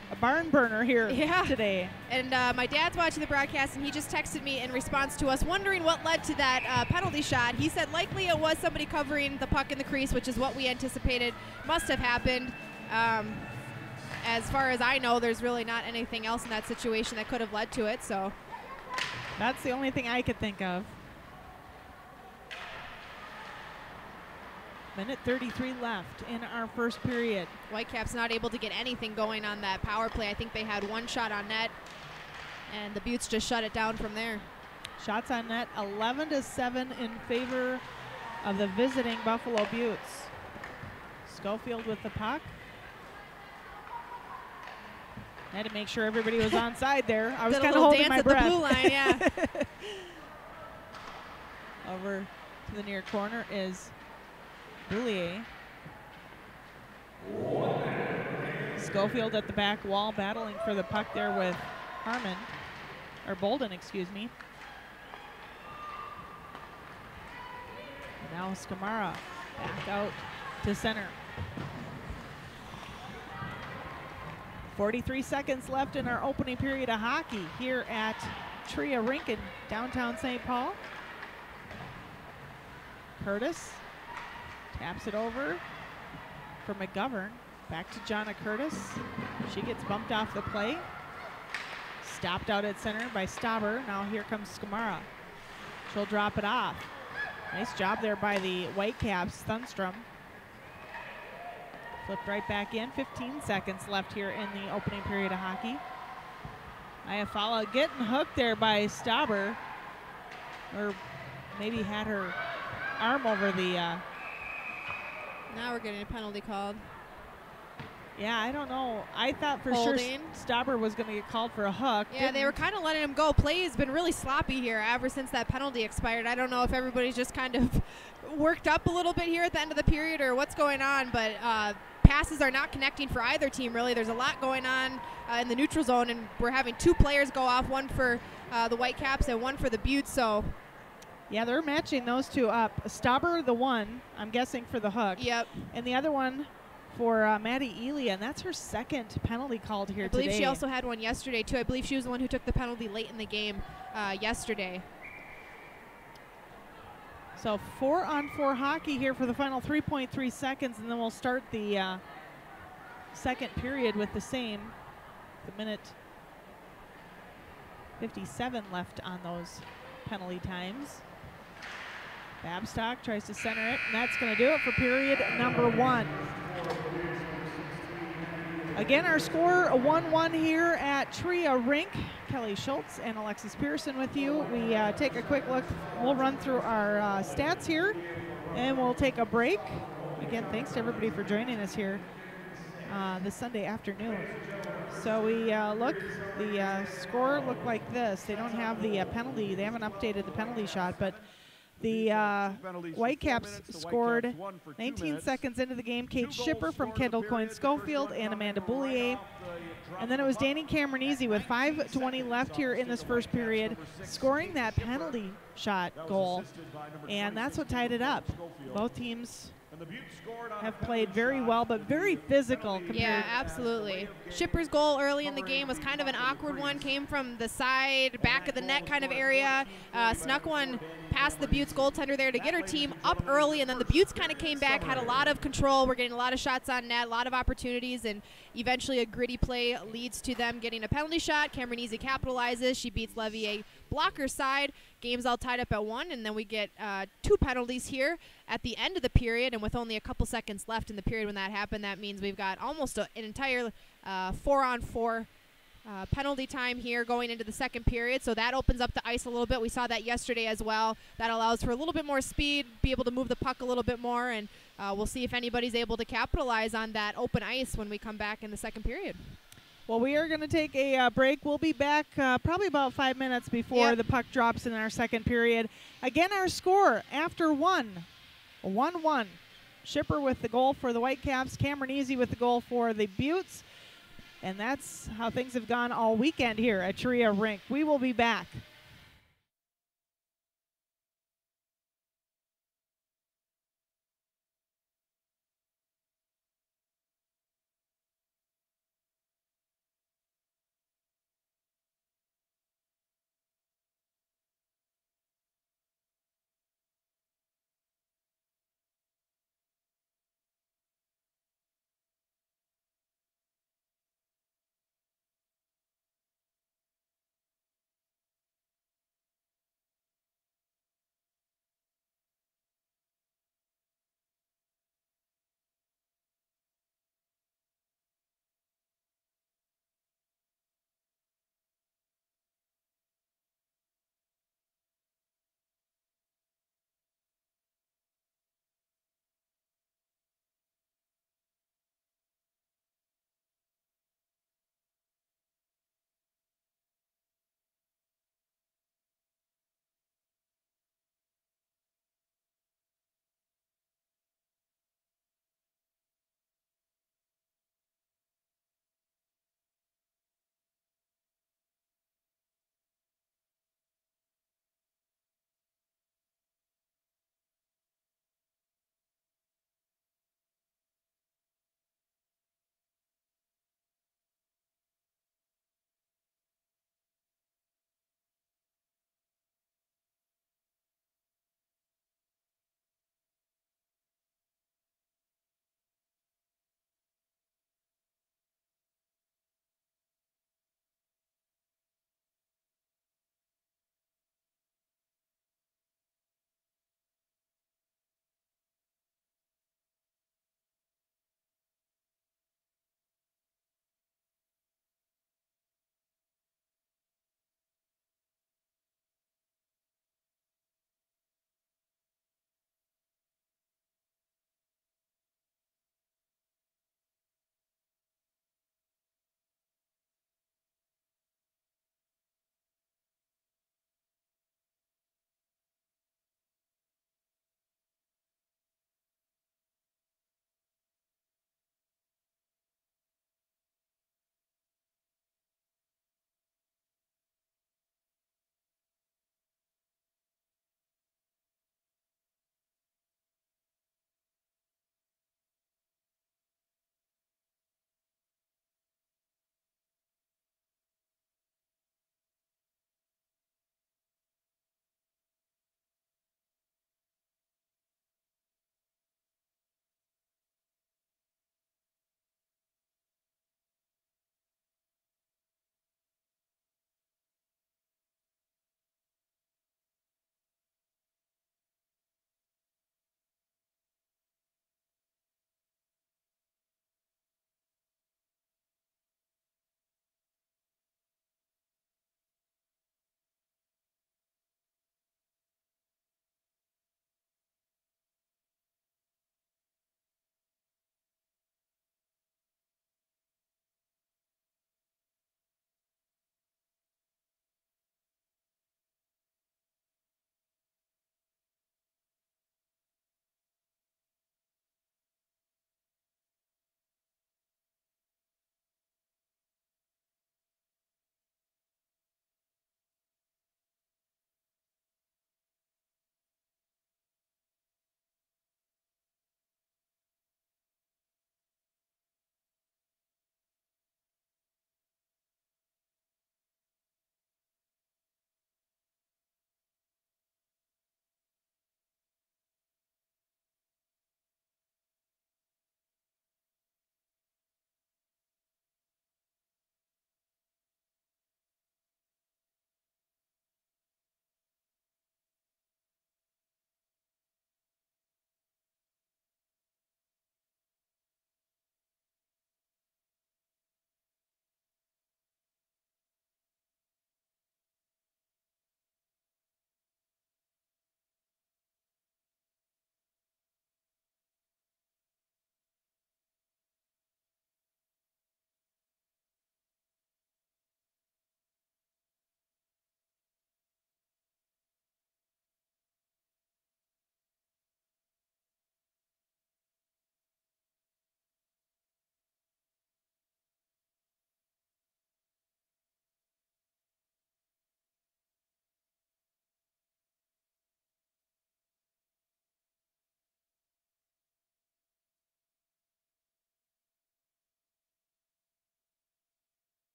burner here today. And my dad's watching the broadcast, and he just texted me in response to us wondering what led to that penalty shot. He said likely it was somebody covering the puck in the crease, which is what we anticipated must have happened. As far as I know, there's really not anything else in that situation that could have led to it. So that's the only thing I could think of. 1:33 left in our first period. Whitecaps not able to get anything going on that power play. I think they had one shot on net, and the Beauts just shut it down from there. Shots on net, 11-7 in favor of the visiting Buffalo Beauts. Schofield with the puck. Had to make sure everybody was onside there. I was kind of holding my breath. The blue line, yeah. Over to the near corner is Boulier. Schofield at the back wall battling for the puck there with Harmon, or Bolden, excuse me. And now Skamara back out to center. 43 seconds left in our opening period of hockey here at Tria Rink in downtown St. Paul. Curtis taps it over for McGovern. Back to Jonna Curtis. She gets bumped off the play. Stopped out at center by Stauber. Now here comes Skamara. She'll drop it off. Nice job there by the Whitecaps. Thunstrom flipped right back in. 15 seconds left here in the opening period of hockey. Iafala getting hooked there by Stauber. Or maybe had her arm over the... Now we're getting a penalty called. Yeah, I don't know. I thought for Holding. sure Stauber was going to get called for a hook. Yeah, they were kind of letting him go. Play has been really sloppy here ever since that penalty expired. I don't know if everybody's just kind of worked up a little bit here at the end of the period or what's going on, but passes are not connecting for either team, really. There's a lot going on in the neutral zone, and we're having two players go off, one for the Whitecaps and one for the Beauts, so... Yeah, they're matching those two up. Stauber, the one, I'm guessing, for the hook. Yep. And the other one for Maddie Elia, and that's her second penalty called here today. I believe she also had one yesterday, too. I believe she was the one who took the penalty late in the game yesterday. So 4-on-4 hockey here for the final 3.3 seconds, and then we'll start the second period with the same. The minute 57 left on those penalty times. Babstock tries to center it, and that's going to do it for period number 1. Again, our score, a 1-1 here at Tria Rink. Kelly Schultz and Alexis Pearson with you. We take a quick look. We'll run through our stats here, and we'll take a break. Again, thanks to everybody for joining us here this Sunday afternoon. So we look, the score looked like this. They don't have the penalty. They haven't updated the penalty shot, but The Penalties for 4 Whitecaps minutes, the scored Whitecaps won for 2 19 minutes. seconds into the game. Kate 2 goals Schipper from scored in the Kendall period. Coyne The first Schofield one and coming Amanda right Boulier. off the drop And then of it was the puck. Danny Cameronese with At 19 5:20 left here in this seconds first off stick of period, Whitecaps number 6, scoring Kate that Schipper. penalty shot That was goal. assisted by number And that's 26, what tied it Kendall up. Schofield. Both teams And the Beauts scored on a have penalty played very shot. well, but very physical Penalty compared. Yeah, absolutely. Schipper's goal early in the game was kind of an awkward one. Came from the side, back of the net kind of area. Snuck one past the Beauts goaltender there to get her team up early, and then the Beauts kind of came back, had a lot of control. We're getting a lot of shots on net, a lot of opportunities, and eventually a gritty play leads to them getting a penalty shot. Cameronese capitalizes. She beats Levier blocker side. Game's all tied up at 1, and then we get 2 penalties here at the end of the period, and with only a couple seconds left in the period when that happened, that means we've got almost an entire 4-on-4 penalty time here going into the second period, so that opens up the ice a little bit. We saw that yesterday as well. That allows for a little bit more speed, be able to move the puck a little bit more, and we'll see if anybody's able to capitalize on that open ice when we come back in the second period. Well, we are going to take a break. We'll be back probably about 5 minutes before the puck drops in our second period. Again, our score after 1-1. Schipper with the goal for the Whitecaps, Cameronese with the goal for the Beauts. And that's how things have gone all weekend here at Chiria Rink. We will be back.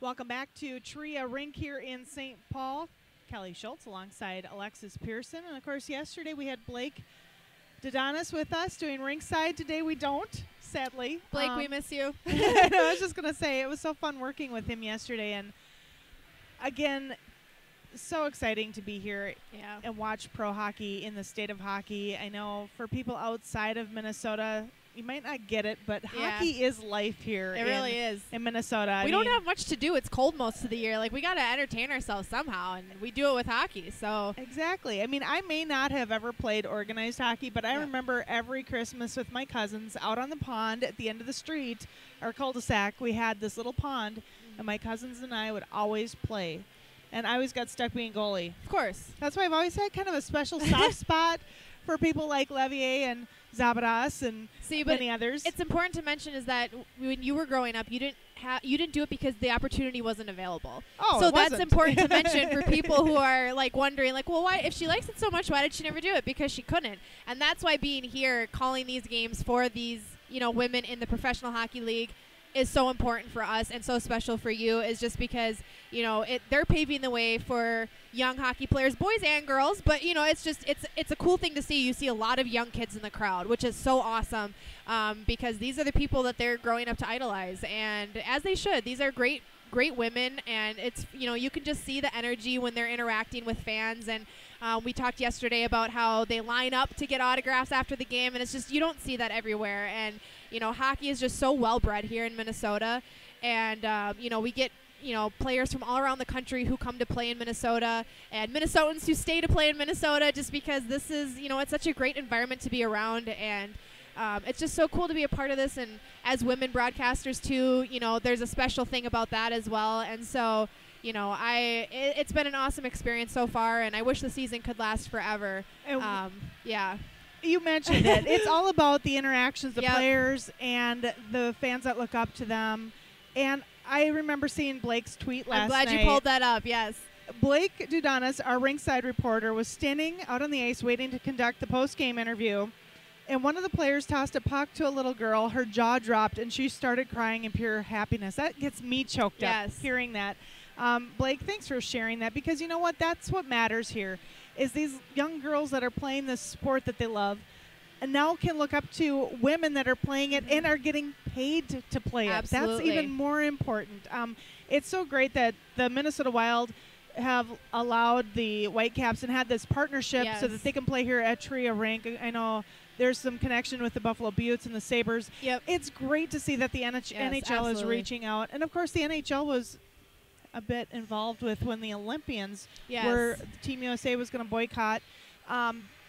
Welcome back to Tria Rink here in St. Paul. Kelly Schultz alongside Alexis Pearson. And, of course, yesterday we had Blake Dodonis with us doing rinkside. Today we don't, sadly. Blake, we miss you. I was just going to say, it was so fun working with him yesterday. And, again, so exciting to be here and watch pro hockey in the state of hockey. I know for people outside of Minnesota, you might not get it, but hockey is life here. It really is. In Minnesota. We don't have much to do. It's cold most of the year. Like, we got to entertain ourselves somehow, and we do it with hockey. So exactly. I mean, I may not have ever played organized hockey, but I remember every Christmas with my cousins out on the pond at the end of the street, our cul-de-sac, we had this little pond, and my cousins and I would always play. And I always got stuck being goalie. Of course. That's why I've always had kind of a special soft spot for people like Levier and Zabadas and many others. It's important to mention is that when you were growing up, you didn't do it because the opportunity wasn't available. Oh, so it that's wasn't. important to mention for people who are like wondering, like, well, why if she likes it so much, why did she never do it? Because she couldn't. And that's why being here, calling these games for these, women in the Professional Hockey League is so important for us and so special for you, is just because they're paving the way for young hockey players, boys and girls. But it's a cool thing to see. You see a lot of young kids in the crowd, which is so awesome, because these are the people that they're growing up to idolize, and as they should. These are great women, and it's you can just see the energy when they're interacting with fans. And we talked yesterday about how they line up to get autographs after the game, and it's just you don't see that everywhere. And hockey is just so well bred here in Minnesota, and we get players from all around the country who come to play in Minnesota, and Minnesotans who stay to play in Minnesota, just because this is it's such a great environment to be around. And it's just so cool to be a part of this. And as women broadcasters too, there's a special thing about that as well. And so it's been an awesome experience so far, and I wish the season could last forever. You mentioned it. It's all about the interactions, the players and the fans that look up to them. And I remember seeing Blake's tweet last night. I'm glad you pulled that up, yes. Blake Dudanis, our rinkside reporter, was standing out on the ice waiting to conduct the post-game interview. And one of the players tossed a puck to a little girl. Her jaw dropped, and she started crying in pure happiness. That gets me choked up hearing that. Blake, thanks for sharing that, because you know what? That's what matters here, is these young girls that are playing this sport that they love and now can look up to women that are playing it and are getting paid to play it. That's even more important. It's so great that the Minnesota Wild have allowed the Whitecaps and had this partnership so that they can play here at Tria Rink. I know there's some connection with the Buffalo Beauts and the Sabres. It's great to see that the NHL is reaching out. And, of course, the NHL was a bit involved with when the Olympians were Team USA was going to boycott.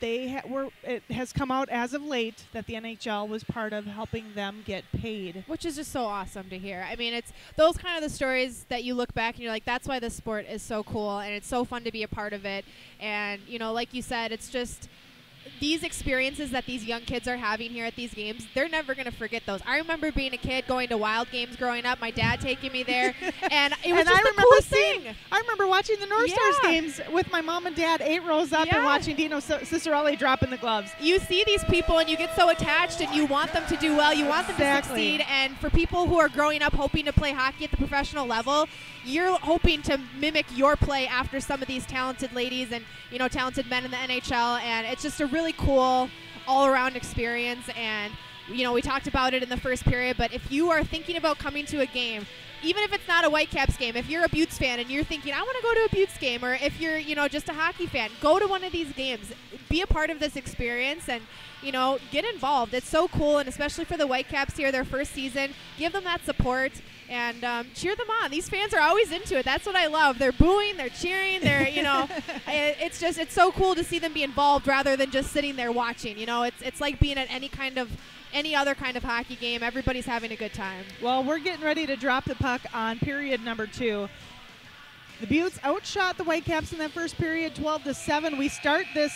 It has come out as of late that the NHL was part of helping them get paid, which is just so awesome to hear. I mean, it's those kind of the stories that you look back and you're like, that's why this sport is so cool, and it's so fun to be a part of it. And like you said, it's just these experiences that these young kids are having here at these games, they're never going to forget those. I remember being a kid going to Wild games growing up, my dad taking me there, and it was just the coolest thing. I remember watching the North Stars games with my mom and dad 8 rows up and watching Dino Cicerelli dropping the gloves. You see these people and you get so attached, and you want them to do well, you want them to succeed. And for people who are growing up hoping to play hockey at the professional level, you're hoping to mimic your play after some of these talented ladies and talented men in the NHL, and it's just a really cool all-around experience. And we talked about it in the first period, but if you are thinking about coming to a game, even if it's not a Whitecaps game, if you're a Beauts fan and you're thinking, I want to go to a Beauts game, or if you're just a hockey fan, go to one of these games, be a part of this experience, and get involved. It's so cool, and especially for the Whitecaps here, their first season, give them that support and cheer them on. These fans are always into it. That's what I love. They're booing, they're cheering, they're it's so cool to see them be involved rather than just sitting there watching. It's like being at any other kind of hockey game. Everybody's having a good time. Well, we're getting ready to drop the puck on period number 2. The Beauts outshot the Whitecaps in that first period 12-7. We start this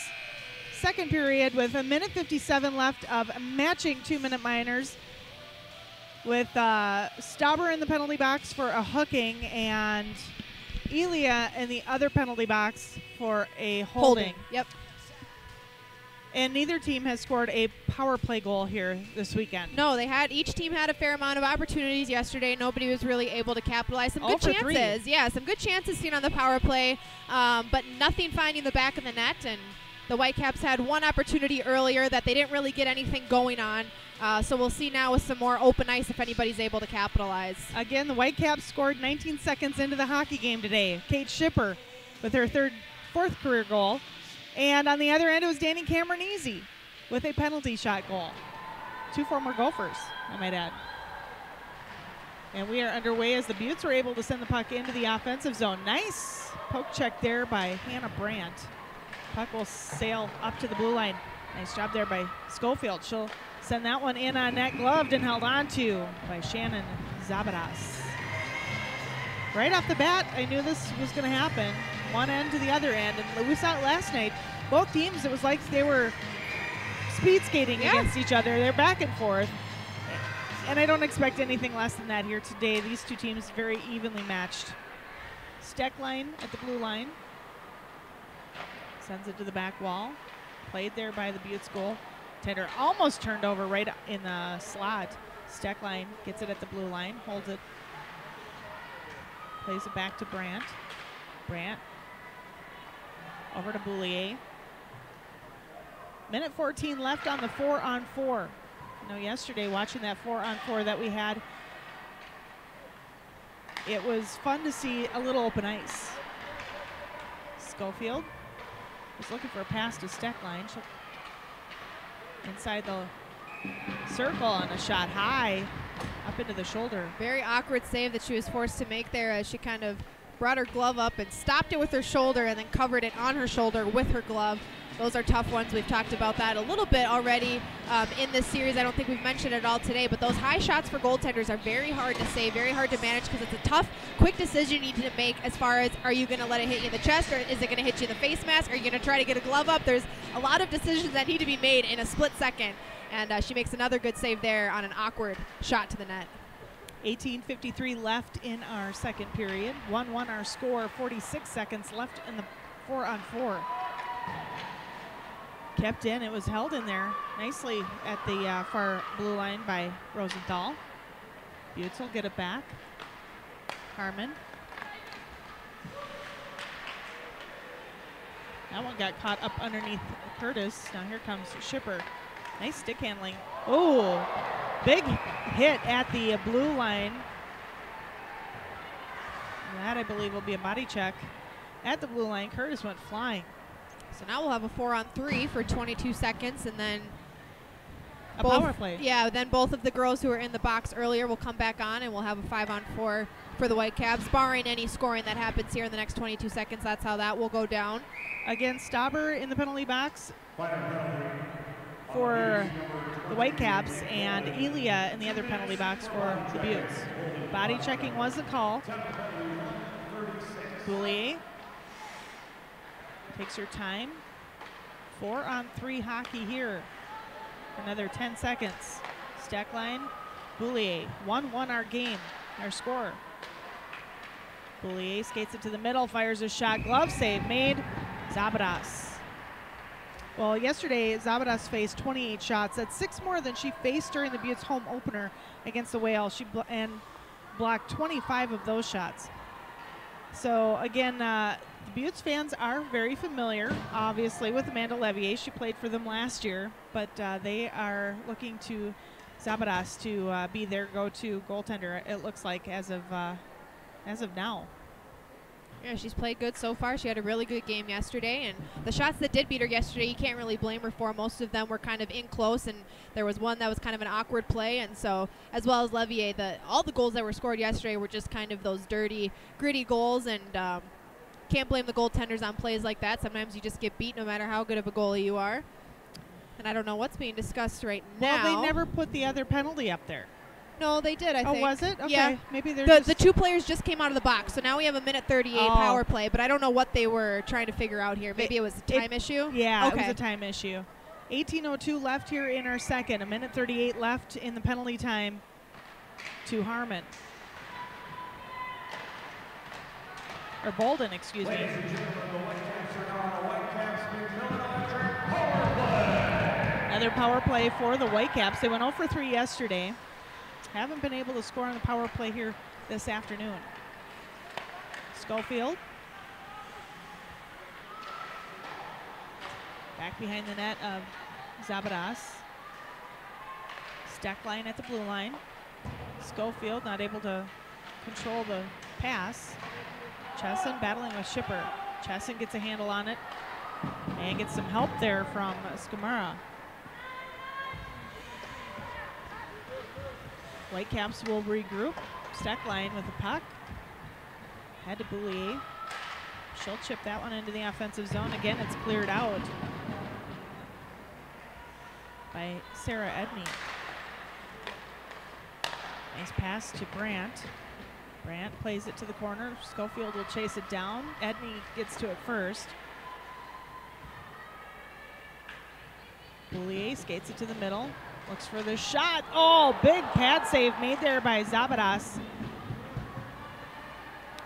second period with 1:57 left of matching 2-minute minors, with Stauber in the penalty box for a hooking and Elia in the other penalty box for a holding. Yep. And neither team has scored a power play goal here this weekend. No, each team had a fair amount of opportunities yesterday. Nobody was really able to capitalize. Some good chances. 3. Yeah, some good chances seen on the power play, but nothing finding the back of the net. And the Whitecaps had one opportunity earlier that they didn't really get anything going on. So we'll see now with some more open ice if anybody's able to capitalize. Again, the Whitecaps scored 19 seconds into the hockey game today. Kate Schipper with her fourth career goal. And on the other end, it was Danny Cameronese with a penalty shot goal. 2 former Gophers, I might add. And we are underway as the Beauts were able to send the puck into the offensive zone. Nice poke check there by Hannah Brandt. Puck will sail up to the blue line. Nice job there by Schofield. She'll send that one in on net, gloved and held on to by Shannon Zabadas. Right off the bat, I knew this was going to happen. One end to the other end, and we saw it last night. Both teams, it was like they were speed skating against each other. They're back and forth, and I don't expect anything less than that here today. These two teams very evenly matched. Steckline at the blue line. Sends it to the back wall. Played there by the Beauts goal. Tender almost turned over right in the slot. Steckline gets it at the blue line, holds it. Plays it back to Brandt. Brandt over to Boulier. Minute 14 left on the 4-on-4. You know, yesterday watching that 4-on-4 that we had, it was fun to see a little open ice. Schofield was looking for a pass to Steckline. Inside the circle and a shot high up into the shoulder. Very awkward save that she was forced to make there as she kind of brought her glove up and stopped it with her shoulder and then covered it on her shoulder with her glove. Those are tough ones. We've talked about that a little bit already in this series. I don't think we've mentioned it all today, but those high shots for goaltenders are very hard to save, very hard to manage, because it's a tough, quick decision you need to make as far as, are you going to let it hit you in the chest, or is it going to hit you in the face mask? Are you going to try to get a glove up? There's a lot of decisions that need to be made in a split second, and she makes another good save there on an awkward shot to the net. 18:53 left in our second period. 1-1 our score, 46 seconds left in the 4-on-4. Kept in, it was held in there nicely at the far blue line by Rosenthal. Beauts will get it back. Harmon. That one got caught up underneath Curtis. Now here comes Schipper. Nice stick handling. Oh, big hit at the blue line. That, I believe, will be a body check at the blue line. Curtis went flying. So now we'll have a 4-on-3 for 22 seconds, and then a power play. Yeah, then both of the girls who were in the box earlier will come back on, and we'll have a 5-on-4 for the Whitecaps, barring any scoring that happens here in the next 22 seconds. That's how that will go down. Again, Stauber in the penalty box for the Whitecaps, and Elia in the other penalty box for the Beauts. Body checking wasn't called. Boulier takes your time. 4-on-3 hockey here. Another 10 seconds. Steckline, Boulier. 1-1 our game, our score. Boulier skates it to the middle, fires a shot. Glove save made. Zabadas. Well, yesterday, Zabadas faced 28 shots. That's 6 more than she faced during the Beauts home opener against the Whale. She blocked 25 of those shots. So, again, the Beauts fans are very familiar, obviously, with Amanda Levier. She played for them last year, but they are looking to Zabadas to be their go-to goaltender, it looks like, as of now. Yeah, she's played good so far. She had a really good game yesterday, and the shots that did beat her yesterday, you can't really blame her for. Most of them were kind of in close, and there was one that was kind of an awkward play, and so, as well as Levier, all the goals that were scored yesterday were just kind of those dirty, gritty goals, and can't blame the goaltenders on plays like that. Sometimes you just get beat no matter how good of a goalie you are. And I don't know what's being discussed right now. Well, they never put the other penalty up there. No, they did, I think. Oh, was it? Okay. Yeah. Maybe they're the 2 players just came out of the box, so now we have a minute 38 power play, but I don't know what they were trying to figure out here. Maybe it was a time issue? Yeah, okay. It was a time issue. 18:02 left here in our second. A minute 38 left in the penalty time to Harmon. Or Bolden, excuse me. Ladies and gentlemen, the Whitecaps are now on the Whitecaps Big Mill Electric Power Play. Another power play for the Whitecaps. They went 0 for 3 yesterday. Haven't been able to score on the power play here this afternoon. Schofield. Back behind the net of Zabadas. Steckline at the blue line. Schofield not able to control the pass. Chesson battling with Schipper. Chesson gets a handle on it and gets some help there from Skamara. Whitecaps will regroup. Steckline with the puck. Head to Boulier. She'll chip that one into the offensive zone. Again, it's cleared out by Sarah Edney. Nice pass to Brandt. Brandt plays it to the corner. Schofield will chase it down. Edney gets to it first. Boulier skates it to the middle. Looks for the shot. Oh, big pad save made there by Zabadas.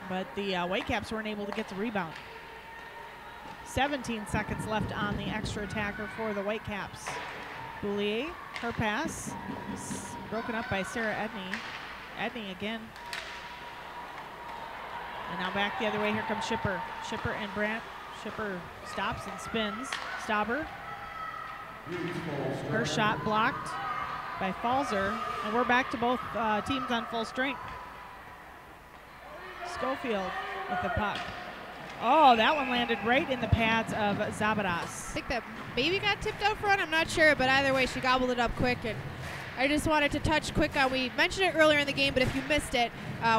But the Whitecaps weren't able to get the rebound. 17 seconds left on the extra attacker for the Whitecaps. Boulier, her pass, broken up by Sarah Edney. Edney again. And now back the other way, here comes Schipper. Schipper and Brandt. Schipper stops and spins. Stauber. Her shot blocked by Falzer. And we're back to both teams on full strength. Schofield with the puck. Oh, that one landed right in the pads of Zabadas. I think that maybe got tipped out front. I'm not sure, but either way, she gobbled it up quick. And I just wanted to touch quick on, we mentioned it earlier in the game, but if you missed it,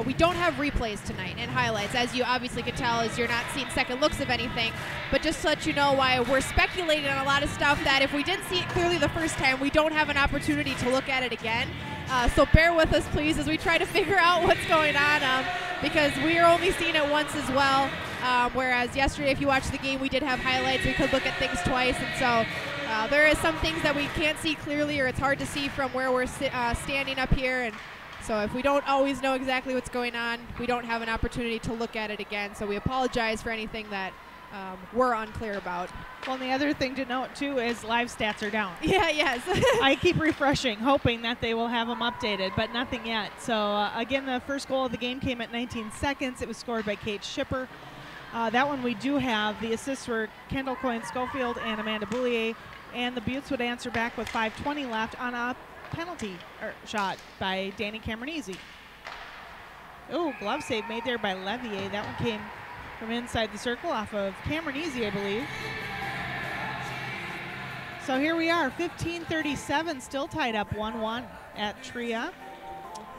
we don't have replays tonight and highlights. As you obviously could tell, as you're not seeing second looks of anything. But just to let you know why we're speculating on a lot of stuff that if we didn't see it clearly the first time, we don't have an opportunity to look at it again. So bear with us, please, as we try to figure out what's going on, because we are only seeing it once as well. Whereas yesterday, if you watched the game, we did have highlights. We could look at things twice. And so there is some things that we can't see clearly, or it's hard to see from where we're standing up here. And so if we don't always know exactly what's going on, we don't have an opportunity to look at it again. So we apologize for anything that we're unclear about. Well, and the other thing to note, too, is live stats are down. Yeah, yes. I keep refreshing, hoping that they will have them updated, but nothing yet. So, again, the first goal of the game came at 19 seconds. It was scored by Kate Schipper. That one we do have. The assists were Kendall Coyne-Schofield and Amanda Boulier, and the Beauts would answer back with 5:20 left on a penalty shot by Danny Cameronese. Oh, glove save made there by Levier. That one came from inside the circle off of Cameronese, I believe. So here we are, 15:37, still tied up 1-1 at Tria.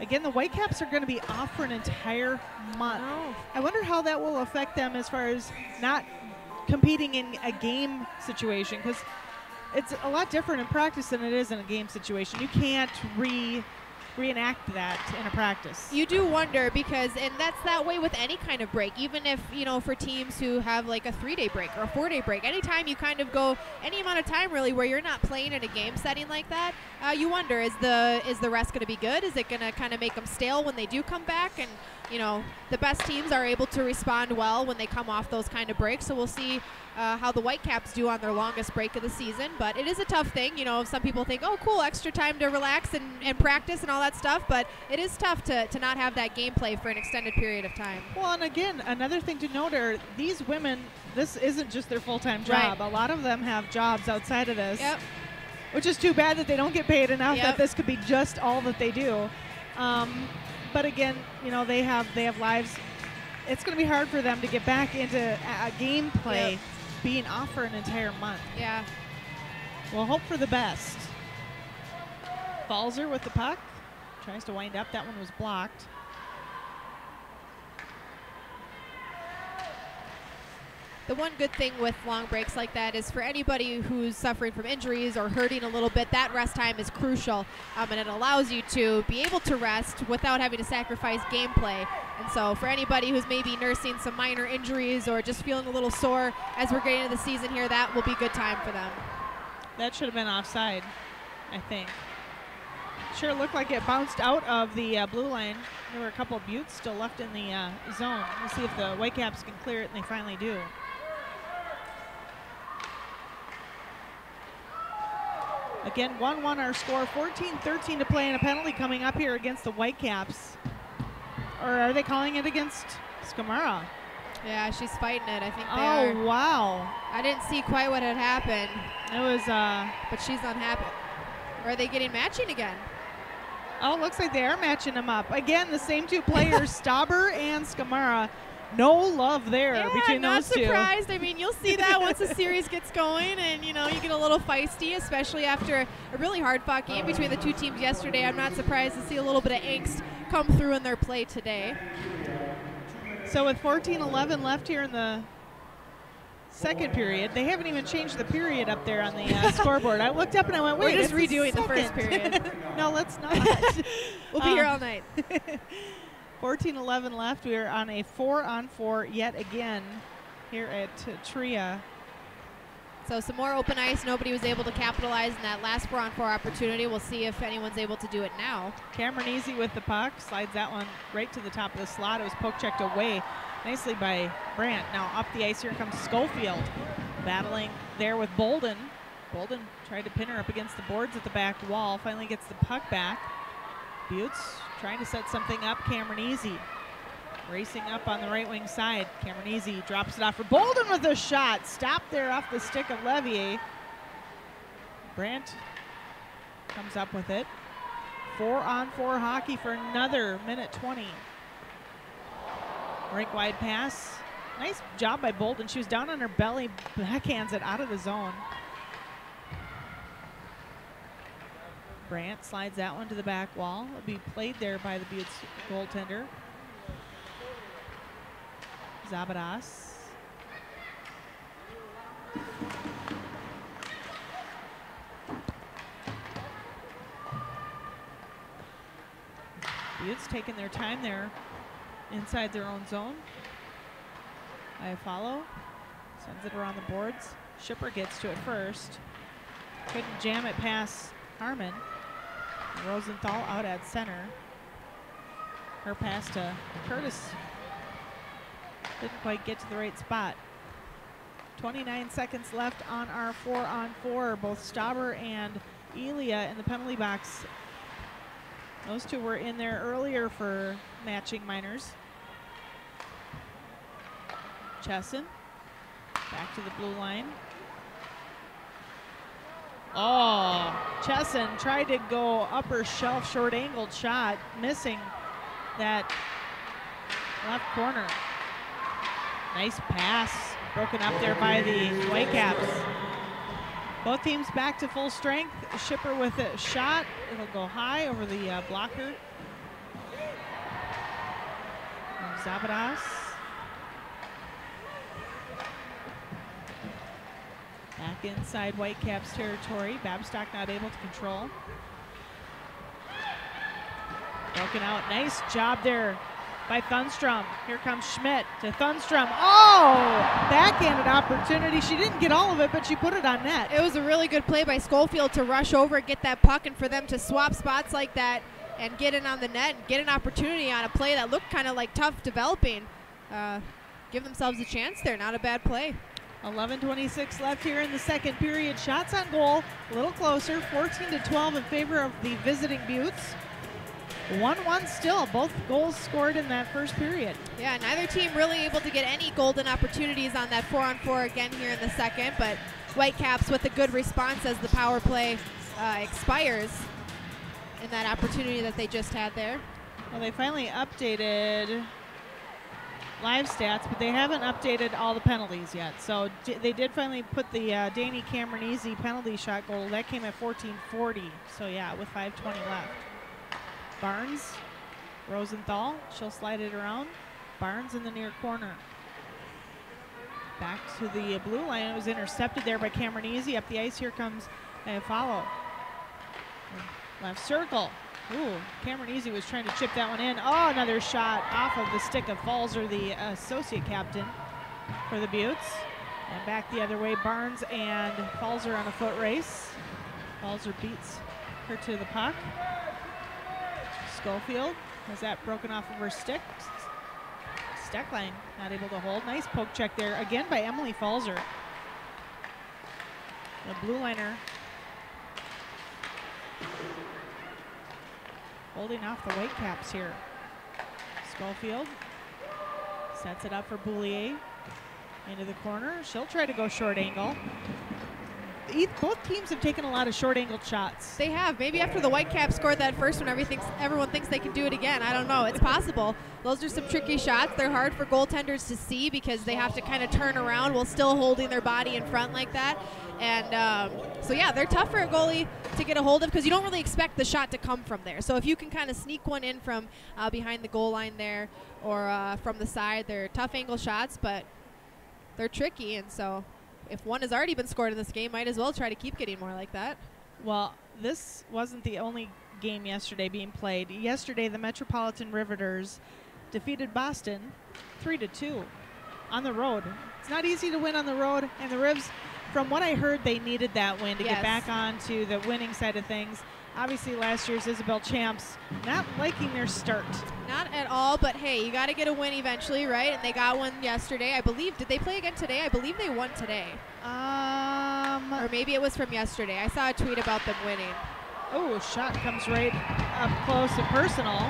Again, the Whitecaps are going to be off for an entire month. Oh. I wonder how that will affect them as far as not competing in a game situation, because it's a lot different in practice than it is in a game situation. You can't reenact that in a practice. You do wonder, because, and that's that way with any kind of break, even if, you know, for teams who have like a 3-day break or a 4-day break, anytime you kind of go any amount of time really where you're not playing in a game setting like that, you wonder, is the rest going to be good? Is it going to kind of make them stale when they do come back? And, you know, the best teams are able to respond well when they come off those kind of breaks. So we'll see how the Whitecaps do on their longest break of the season. But it is a tough thing. You know, some people think, oh, cool, extra time to relax and practice and all that stuff. But it is tough to not have that gameplay for an extended period of time. Well, and again, another thing to note are these women, this isn't just their full-time job. Right. A lot of them have jobs outside of this. Yep. Which is too bad that they don't get paid enough Yep. that this could be just all that they do. But again, you know, they have lives. It's going to be hard for them to get back into a gameplay. Yep. Being off for an entire month. Yeah. We'll hope for the best. Falzer with the puck. Tries to wind up. That one was blocked. The one good thing with long breaks like that is for anybody who's suffering from injuries or hurting a little bit, that rest time is crucial, and it allows you to be able to rest without having to sacrifice gameplay. And so for anybody who's maybe nursing some minor injuries or just feeling a little sore as we're getting into the season here, that will be a good time for them. That should have been offside, I think. Sure looked like it bounced out of the blue line. There were a couple of Beauts still left in the zone. We'll see if the Whitecaps can clear it, and they finally do. Again, 1-1 our score, 14-13 to play, and a penalty coming up here against the Whitecaps. Or are they calling it against Skamara? Yeah, she's fighting it. I think they Oh, are. wow. I didn't see quite what had happened, It was, but she's unhappy. Or are they getting matching again? oh, it looks like they are matching them up. Again, the same two players, Stauber and Skamara. No love there Yeah, between not those two. surprised. I mean, you'll see that once the series gets going, and you know you get a little feisty, especially after a really hard-fought game between the two teams yesterday. I'm not surprised to see a little bit of angst come through in their play today. So with 14-11 left here in the second period, they haven't even changed the period up there on the scoreboard. I looked up and I went, wait, We're just it's redoing the first second. period. No, let's not. We'll be here all night. 14-11 left. We are on a 4-on-4 yet again here at Tria. So some more open ice. Nobody was able to capitalize in that last 4-on-4 opportunity. We'll see if anyone's able to do it now. Cameron Easy with the puck. Slides that one right to the top of the slot. It was poke checked away nicely by Brandt. Now up the ice here comes Schofield. Battling there with Bolden. Bolden tried to pin her up against the boards at the back wall. Finally gets the puck back. Beauts trying to set something up. Cameron Easy racing up on the right wing side. Cameron Easy drops it off for Bolden with a shot. Stopped there off the stick of Levier. Brandt comes up with it. 4-on-4 hockey for another minute 20. Rink wide pass. Nice job by Bolden. She was down on her belly, backhands it out of the zone. Brandt slides that one to the back wall. It'll be played there by the Beauts goaltender. Zabadas. Beauts taking their time there inside their own zone. Iafallo sends it around the boards. Shipper gets to it first. Couldn't jam it past Harmon. Rosenthal out at center. Her pass to Curtis didn't quite get to the right spot. 29 seconds left on our 4-on-4. Both Stauber and Elia in the penalty box. Those two were in there earlier for matching minors. Chesson back to the blue line. Oh, Chesson tried to go upper shelf, short angled shot, missing that left corner. Nice pass, broken up there by the Whitecaps. Both teams back to full strength. Shipper with a shot. It'll go high over the blocker. Zabadas. Back inside Whitecaps territory. Babstock not able to control. Broken out. Nice job there by Thunstrom. Here comes Schmidt to Thunstrom. Oh, backhanded opportunity. She didn't get all of it, but she put it on net. It was a really good play by Schofield to rush over, get that puck, and for them to swap spots like that and get in on the net and get an opportunity on a play that looked kind of like tough developing. Give themselves a chance there. Not a bad play. 11:26 left here in the second period. Shots on goal, a little closer, 14-12 in favor of the visiting Beauts. 1-1 still, both goals scored in that first period. Yeah, neither team really able to get any golden opportunities on that 4-on-4 again here in the second, but Whitecaps with a good response as the power play expires in that opportunity that they just had there. Well, they finally updated live stats, but they haven't updated all the penalties yet. So they did finally put the Danny Cameron Easy penalty shot goal. That came at 14:40. So yeah, with 5:20 left. Barnes, Rosenthal, she'll slide it around. Barnes in the near corner. Back to the blue line. It was intercepted there by Cameron Easy. Up the ice, here comes Iafallo. Left circle. Ooh, Cameron Easy was trying to chip that one in. Oh, another shot off of the stick of Falzer, the associate captain for the Beauts. And back the other way, Barnes and Falzer on a foot race. Falzer beats her to the puck. Schofield has that broken off of her stick. Steckline not able to hold. Nice poke check there again by Emily Falzer. The blue liner Holding off the Whitecaps here. Schofield sets it up for Boulier into the corner. She'll try to go short angle. Both teams have taken a lot of short angled shots. They have. Maybe after the Whitecaps scored that first one, everyone thinks they can do it again. I don't know. It's possible. Those are some tricky shots. They're hard for goaltenders to see because they have to kind of turn around while still holding their body in front like that. And so, yeah, they're tough for a goalie to get a hold of because you don't really expect the shot to come from there. So if you can kind of sneak one in from behind the goal line there or from the side, they're tough angle shots, but they're tricky. And so if one has already been scored in this game, might as well try to keep getting more like that. Well, this wasn't the only game yesterday being played. Yesterday, the Metropolitan Riveters defeated Boston 3-2 on the road. It's not easy to win on the road, and the Rivs, from what I heard, they needed that win to get back onto the winning side of things. Obviously, last year's Isabel champs not liking their start. Not at all, but hey, you got to get a win eventually, right? And they got one yesterday, I believe. Did they play again today? I believe they won today. Or maybe it was from yesterday. I saw a tweet about them winning. Oh, shot comes right up close and personal.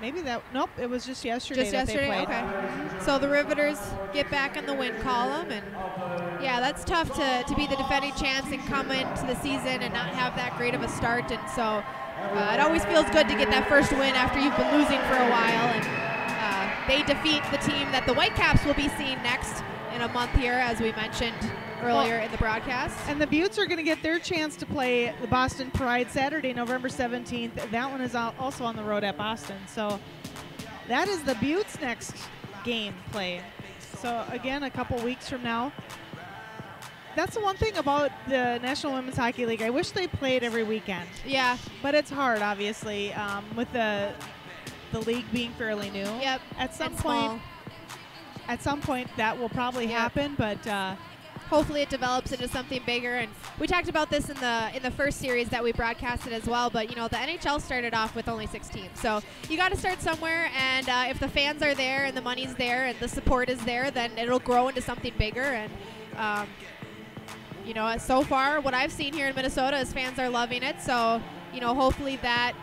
Maybe that, nope, it was just yesterday. Just yesterday, they played. Okay. So the Riveters get back in the win column, and yeah, that's tough to be the defending champs and come into the season and not have that great of a start. And so it always feels good to get that first win after you've been losing for a while. And they defeat the team that the Whitecaps will be seeing next in a month here, as we mentioned earlier in the broadcast. And the Beauts are going to get their chance to play the Boston Pride Saturday, November 17th. That one is also on the road at Boston. So that is the Beauts' next game play. So again, a couple weeks from now. That's the one thing about the National Women's Hockey League. I wish they played every weekend. Yeah. But it's hard, obviously, with the league being fairly new. Yep. At some point that will probably happen, but hopefully it develops into something bigger. And we talked about this in the first series that we broadcasted as well, but you know, the NHL started off with only 6 teams, so you got to start somewhere. And if the fans are there and the money's there and the support is there, then it'll grow into something bigger. And you know, so far what I've seen here in Minnesota is fans are loving it, so you know, hopefully that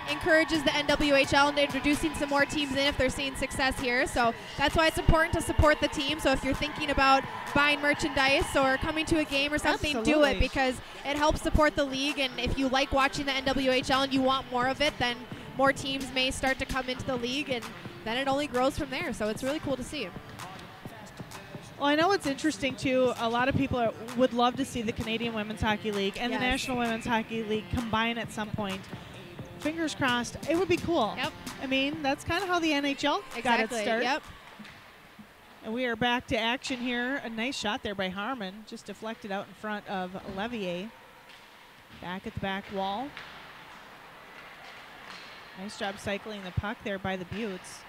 encourages the NWHL into introducing some more teams in if they're seeing success here. So that's why it's important to support the team. So if you're thinking about buying merchandise or coming to a game or something, do it, because it helps support the league. And if you like watching the NWHL and you want more of it, then more teams may start to come into the league, and then it only grows from there. So it's really cool to see. Well, I know it's interesting, too. A lot of people would love to see the Canadian Women's Hockey League and the National Women's Hockey League combine at some point. Fingers crossed. It would be cool. Yep. I mean, that's kind of how the NHL got its start. Yep. And we are back to action here. A nice shot there by Harmon. Just deflected out in front of Levier. Back at the back wall. Nice job cycling the puck there by the Beauts.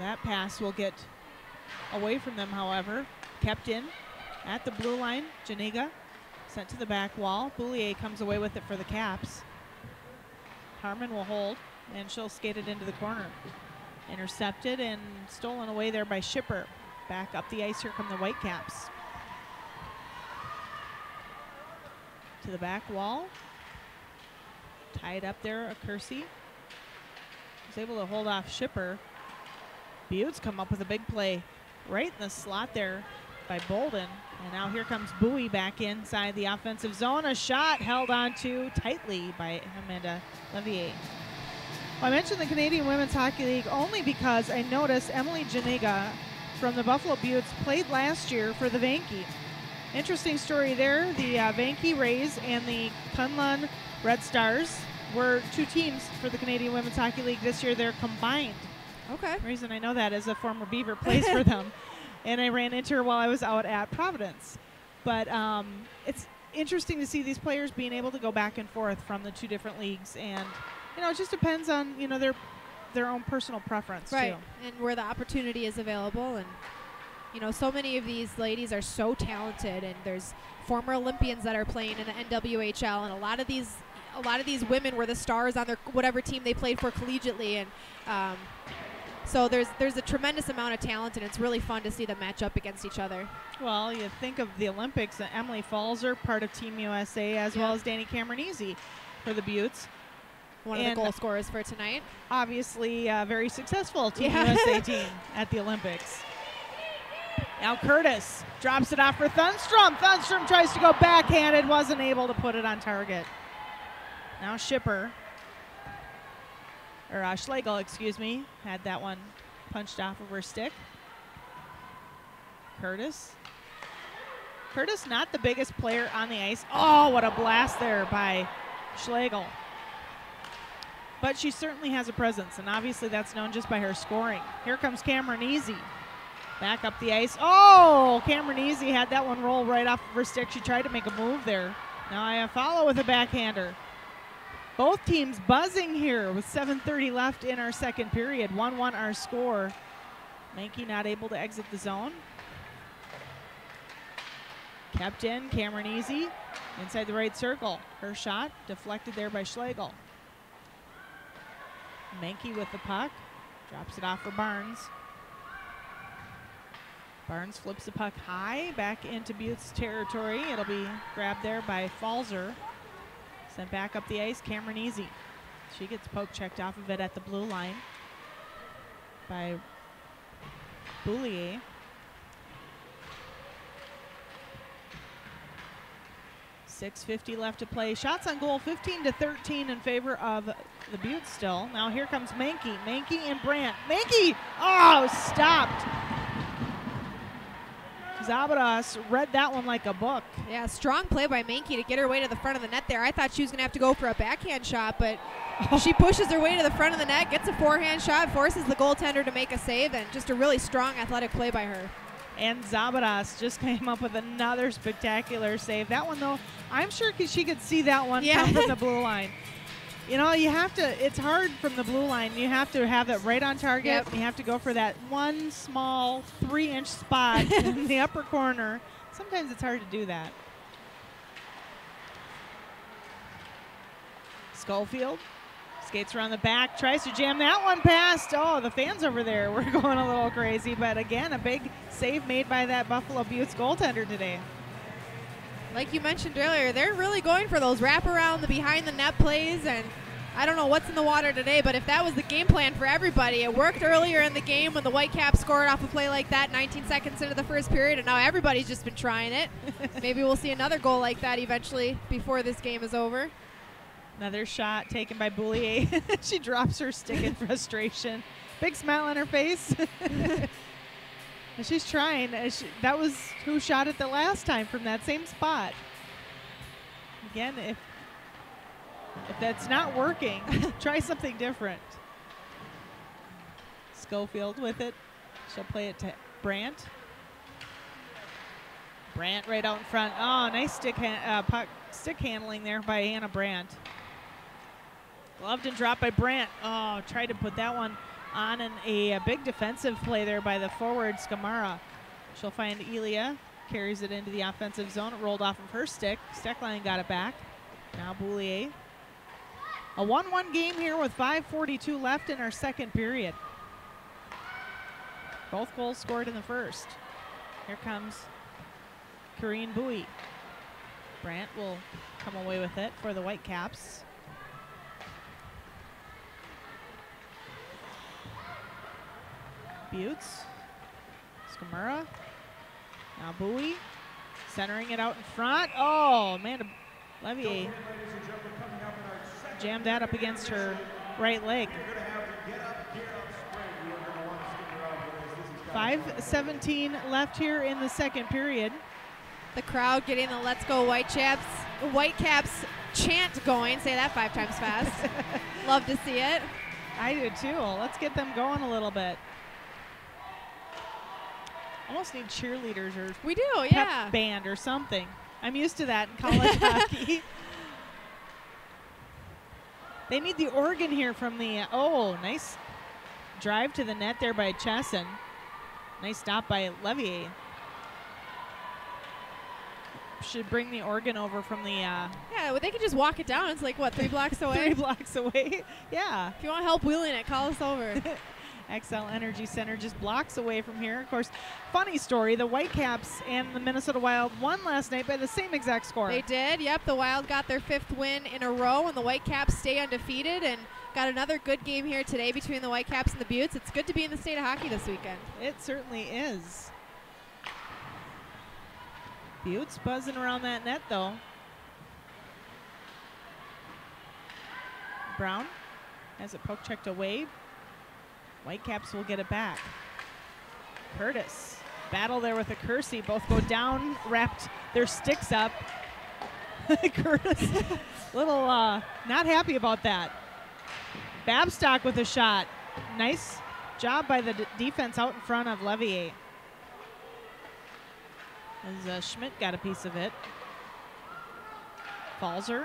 That pass will get away from them, however. Kept in at the blue line. Janiga sent to the back wall. Boulier comes away with it for the Caps. Harmon will hold, and she'll skate it into the corner. Intercepted and stolen away there by Schipper. Back up the ice, here come the Whitecaps. To the back wall. Tied up there, Kersey was able to hold off Schipper. Beauts come up with a big play right in the slot there by Bolden. And now here comes Bowie back inside the offensive zone. A shot held on to tightly by Amanda Levier. Well, I mentioned the Canadian Women's Hockey League only because I noticed Emily Janiga from the Buffalo Beauts played last year for the Vanke. Interesting story there. The Vanke Rays and the Kunlun Red Stars were 2 teams for the Canadian Women's Hockey League this year. They're combined. Okay. The reason I know that is a former Beaver plays for them. And I ran into her while I was out at Providence. But it's interesting to see these players being able to go back and forth from the 2 different leagues. And, you know, it just depends on, you know, their own personal preference, right, too. And where the opportunity is available. And, you know, so many of these ladies are so talented. And there's former Olympians that are playing in the NWHL. And a lot of these women were the stars on their whatever team they played for collegiately. And So there's a tremendous amount of talent, and it's really fun to see them match up against each other. Well, you think of the Olympics, Emily Falzer, part of Team USA, as well as Danny Cameronese for the Beauts. One of the goal scorers for tonight. Obviously, a very successful Team USA team at the Olympics. Now Curtis drops it off for Thunstrom. Thunstrom tries to go backhanded, wasn't able to put it on target. Now Schipper, or Schlegel, excuse me, had that one punched off of her stick. Curtis. Curtis, not the biggest player on the ice. Oh, what a blast there by Schlegel. But she certainly has a presence, and obviously that's known just by her scoring. Here comes Cameronese. Back up the ice. Oh, Cameronese had that one roll right off of her stick. She tried to make a move there. Now I follow with a backhander. Both teams buzzing here with 7:30 left in our second period. 1-1 our score. Mankey not able to exit the zone. Kept in, Cameronese inside the right circle. Her shot deflected there by Schlegel. Mankey with the puck. Drops it off for Barnes. Barnes flips the puck high back into Beauts territory. It'll be grabbed there by Falzer. Sent back up the ice, Cameronese. She gets poke checked off of it at the blue line by Boulier. 6:50 left to play. Shots on goal, 15-13 in favor of the Beauts still. Now here comes Mankey. Mankey and Brandt. Mankey! Oh, stopped. Zabadas read that one like a book. Yeah, strong play by Mankey to get her way to the front of the net there. I thought she was going to have to go for a backhand shot, but she pushes her way to the front of the net, gets a forehand shot, forces the goaltender to make a save, and just a really strong athletic play by her. And Zabadas just came up with another spectacular save. That one, though, I'm sure she could see that one come from the blue line. You know, you have to, it's hard from the blue line. You have to have it right on target. Yep. You have to go for that one small 3-inch spot in the upper corner. Sometimes it's hard to do that. Schofield skates around the back, tries to jam that one past. Oh, the fans over there were going a little crazy. But again, a big save made by that Buffalo Beauts goaltender today. Like you mentioned earlier, they're really going for those wraparound, the behind-the-net plays, and I don't know what's in the water today, but if that was the game plan for everybody, it worked earlier in the game when the Whitecaps scored off a play like that 19 seconds into the first period, and now everybody's just been trying it. Maybe we'll see another goal like that eventually before this game is over. Another shot taken by Boulier. She drops her stick in frustration. Big smile on her face. And she's trying. That was who shot it the last time from that same spot. Again, if that's not working, try something different. Schofield with it. She'll play it to Brandt. Brandt right out in front. Oh, nice stick handling there by Anna Brandt. Gloved and dropped by Brandt. Oh, tried to put that one on a big defensive play there by the forward, Skamara. She'll find Elia, carries it into the offensive zone. It rolled off of her stick. Steckline got it back. Now Boulier. A 1-1 game here with 5:42 left in our second period. Both goals scored in the first. Here comes Karine Bowie. Brandt will come away with it for the Whitecaps. Beauts, Skamura, now Bowie, centering it out in front. Oh, Amanda Levier jammed that up against her right leg. 5:17 left here in the second period. The crowd getting the Let's Go Whitecaps chant going. Say that 5 times fast. Love to see it. I do too. Let's get them going a little bit. Almost need cheerleaders or we do, pep band or something. I'm used to that in college hockey. They need the organ here from the, oh, nice drive to the net there by Chesson. Nice stop by Levier. Should bring the organ over from the... yeah, well, they could just walk it down. It's like, what, 3 blocks away? 3 blocks away, yeah. If you want help wheeling it, call us over. XL Energy Center just blocks away from here. Of course, funny story, the Whitecaps and the Minnesota Wild won last night by the same exact score. They did, yep. The Wild got their 5th win in a row, and the Whitecaps stay undefeated and got another good game here today between the Whitecaps and the Beauts. It's good to be in the state of hockey this weekend. It certainly is. Beauts buzzing around that net, though. Brown has it poke checked away. Whitecaps will get it back. Curtis, battle there with a Kersey. Both go down, wrapped their sticks up. Curtis, little not happy about that. Babstock with a shot. Nice job by the defense out in front of Levier. As Schmidt got a piece of it. Falzer.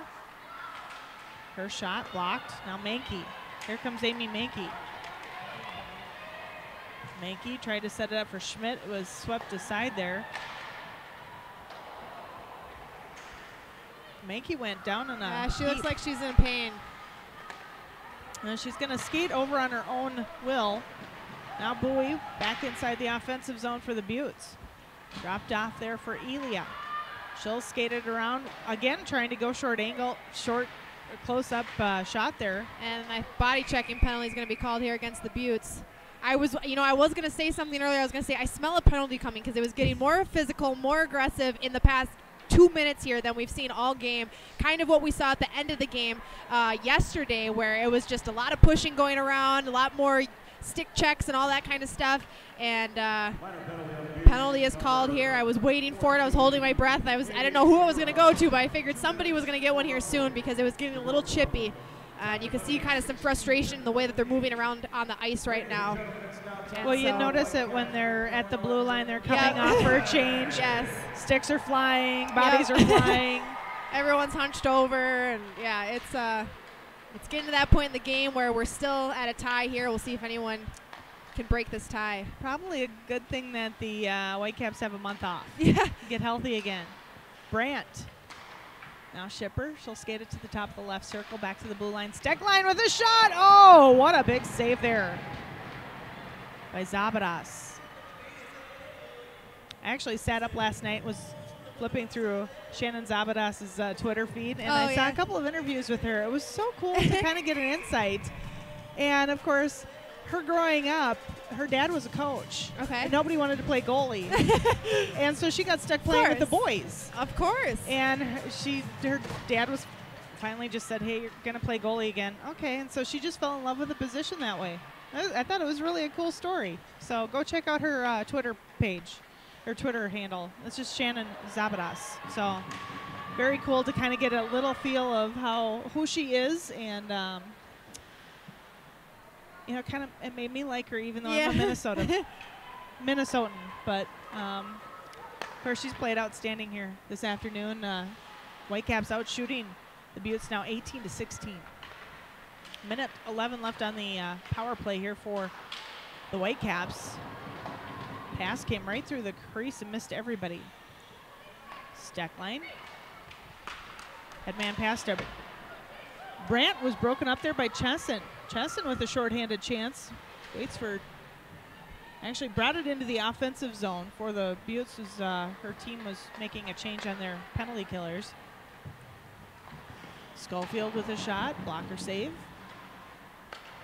Her shot blocked. Now Mankey. Here comes Amy Mankey. Mankey tried to set it up for Schmidt. It was swept aside there. Mankey went down on a Yeah, she looks heap. like she's in pain. And she's going to skate over on her own will. Now Bowie back inside the offensive zone for the Beauts. Dropped off there for Elia. She'll skate it around again, trying to go short angle, short close-up shot there. And a body checking penalty is going to be called here against the Beauts. I was going to say something earlier. I was going to say I smell a penalty coming because it was getting more physical, more aggressive in the past 2 minutes here than we've seen all game. Kind of what we saw at the end of the game yesterday, where it was just a lot of pushing going around, a lot more stick checks and all that kind of stuff. And penalty is called here. I was waiting for it. I was holding my breath. I didn't know who I was going to go to, but I figured somebody was going to get one here soon because it was getting a little chippy. And you can see kind of some frustration in the way that they're moving around on the ice right now. And well, you so- notice it when they're at the blue line, they're coming off for a change. Yes. Sticks are flying, bodies Yep. are flying. Everyone's hunched over, and yeah, it's getting to that point in the game where we're still at a tie here. We'll see if anyone can break this tie. Probably a good thing that the Whitecaps have a month off. Yeah. Get healthy again. Brandt. Now Shipper, she'll skate it to the top of the left circle, back to the blue line. Steckline with a shot. Oh, what a big save there by Zabadas. I actually sat up last night, was flipping through Shannon Zabadas' Twitter feed, and I saw a couple of interviews with her. It was so cool to kind of get an insight. And, of course, her growing up, her dad was a coach. Okay. And nobody wanted to play goalie. And so she got stuck playing with the boys. Of course. And her dad was finally just said, hey, you're going to play goalie again. Okay, and so she just fell in love with the position that way. I thought it was really a cool story. So go check out her Twitter page, her Twitter handle. It's just Shannon Zabadas. So very cool to kind of get a little feel of who she is, and kind of it made me like her, even though I'm a Minnesotan. But of course, she's played outstanding here this afternoon. Whitecaps out shooting the Beauts now 18-16. Minute 11 left on the power play here for the Whitecaps. Pass came right through the crease and missed everybody. Steckline. Headman pass to Brandt, was broken up there by Chesson. Chesson with a shorthanded chance. Waits for, actually brought it into the offensive zone for the Beauts as her team was making a change on their penalty killers. Schofield with a shot, blocker save.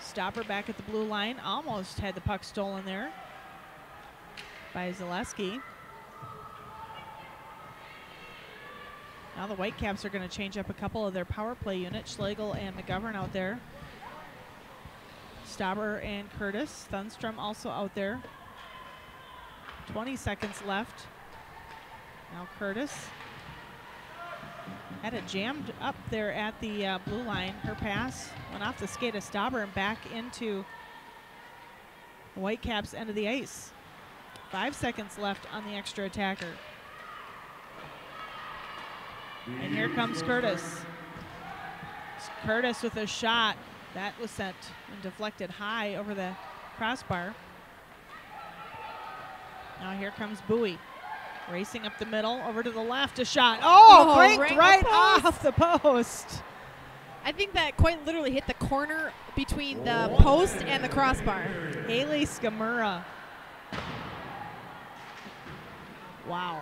Stopper back at the blue line, almost had the puck stolen there by Zaleski. Now the Whitecaps are going to change up a couple of their power play units. Schlegel and McGovern out there. Stauber and Curtis. Thunstrom also out there. 20 seconds left. Now Curtis had it jammed up there at the blue line. Her pass went off the skate of Stauber and back into the Whitecaps' end of the ice. 5 seconds left on the extra attacker. And here comes Curtis. Curtis with a shot. That was sent and deflected high over the crossbar. Now here comes Bowie. Racing up the middle, over to the left, a shot. Oh, cranked right off the post. I think that quite literally hit the corner between the post and the crossbar. Haley Skamura. Wow.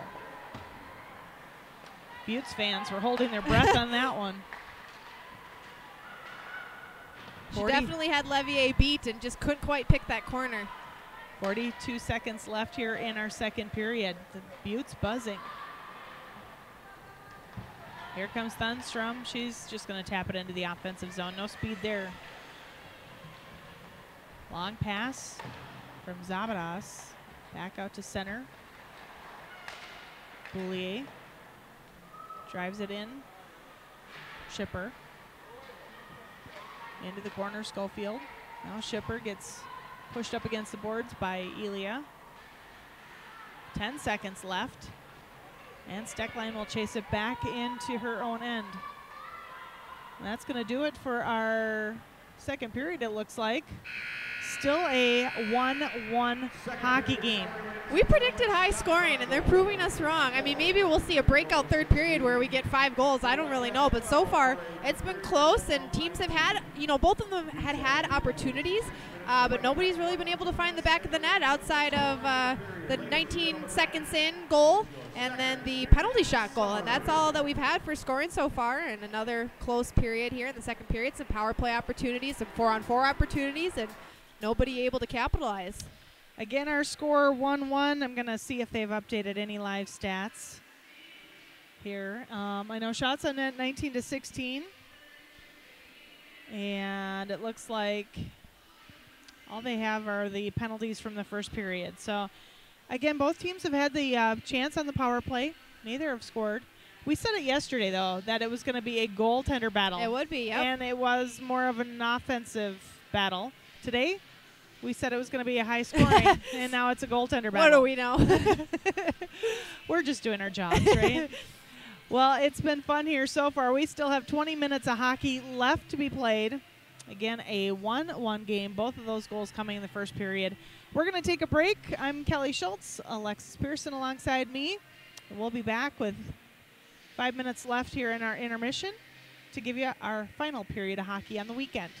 Beauts fans were holding their breath on that one. She definitely had Levier beat and just couldn't quite pick that corner. 42 seconds left here in our second period. The Beauts buzzing. Here comes Thunstrom. She's just going to tap it into the offensive zone. No speed there. Long pass from Zabadas. Back out to center. Boulier drives it in. Shipper. Into the corner, Schofield. Now Shipper gets pushed up against the boards by Elia. 10 seconds left. And Stecklein will chase it back into her own end. And that's going to do it for our second period, it looks like. Still a 1-1 hockey game. We predicted high scoring, and they're proving us wrong. I mean, maybe we'll see a breakout third period where we get 5 goals. I don't really know. But so far, it's been close, and teams have had, both of them had opportunities, but nobody's really been able to find the back of the net outside of the 19 seconds in goal and then the penalty shot goal. And that's all that we've had for scoring so far. And another close period here in the second period. Some power play opportunities, some 4-on-4 opportunities, and nobody able to capitalize. Again, our score 1-1. I'm going to see if they've updated any live stats here. I know shots on net 19-16. And it looks like all they have are the penalties from the first period. So, again, both teams have had the chance on the power play. Neither have scored. We said it yesterday, though, that it was going to be a goaltender battle. It would be, yep. And it was more of an offensive battle. Today, we said it was going to be a high scoring, and now it's a goaltender battle. What do we know? We're just doing our jobs, right? Well, it's been fun here so far. We still have 20 minutes of hockey left to be played. Again, a 1-1 game. Both of those goals coming in the first period. We're going to take a break. I'm Kelly Schultz, Alexis Pearson alongside me. We'll be back with 5 minutes left here in our intermission to give you our final period of hockey on the weekend.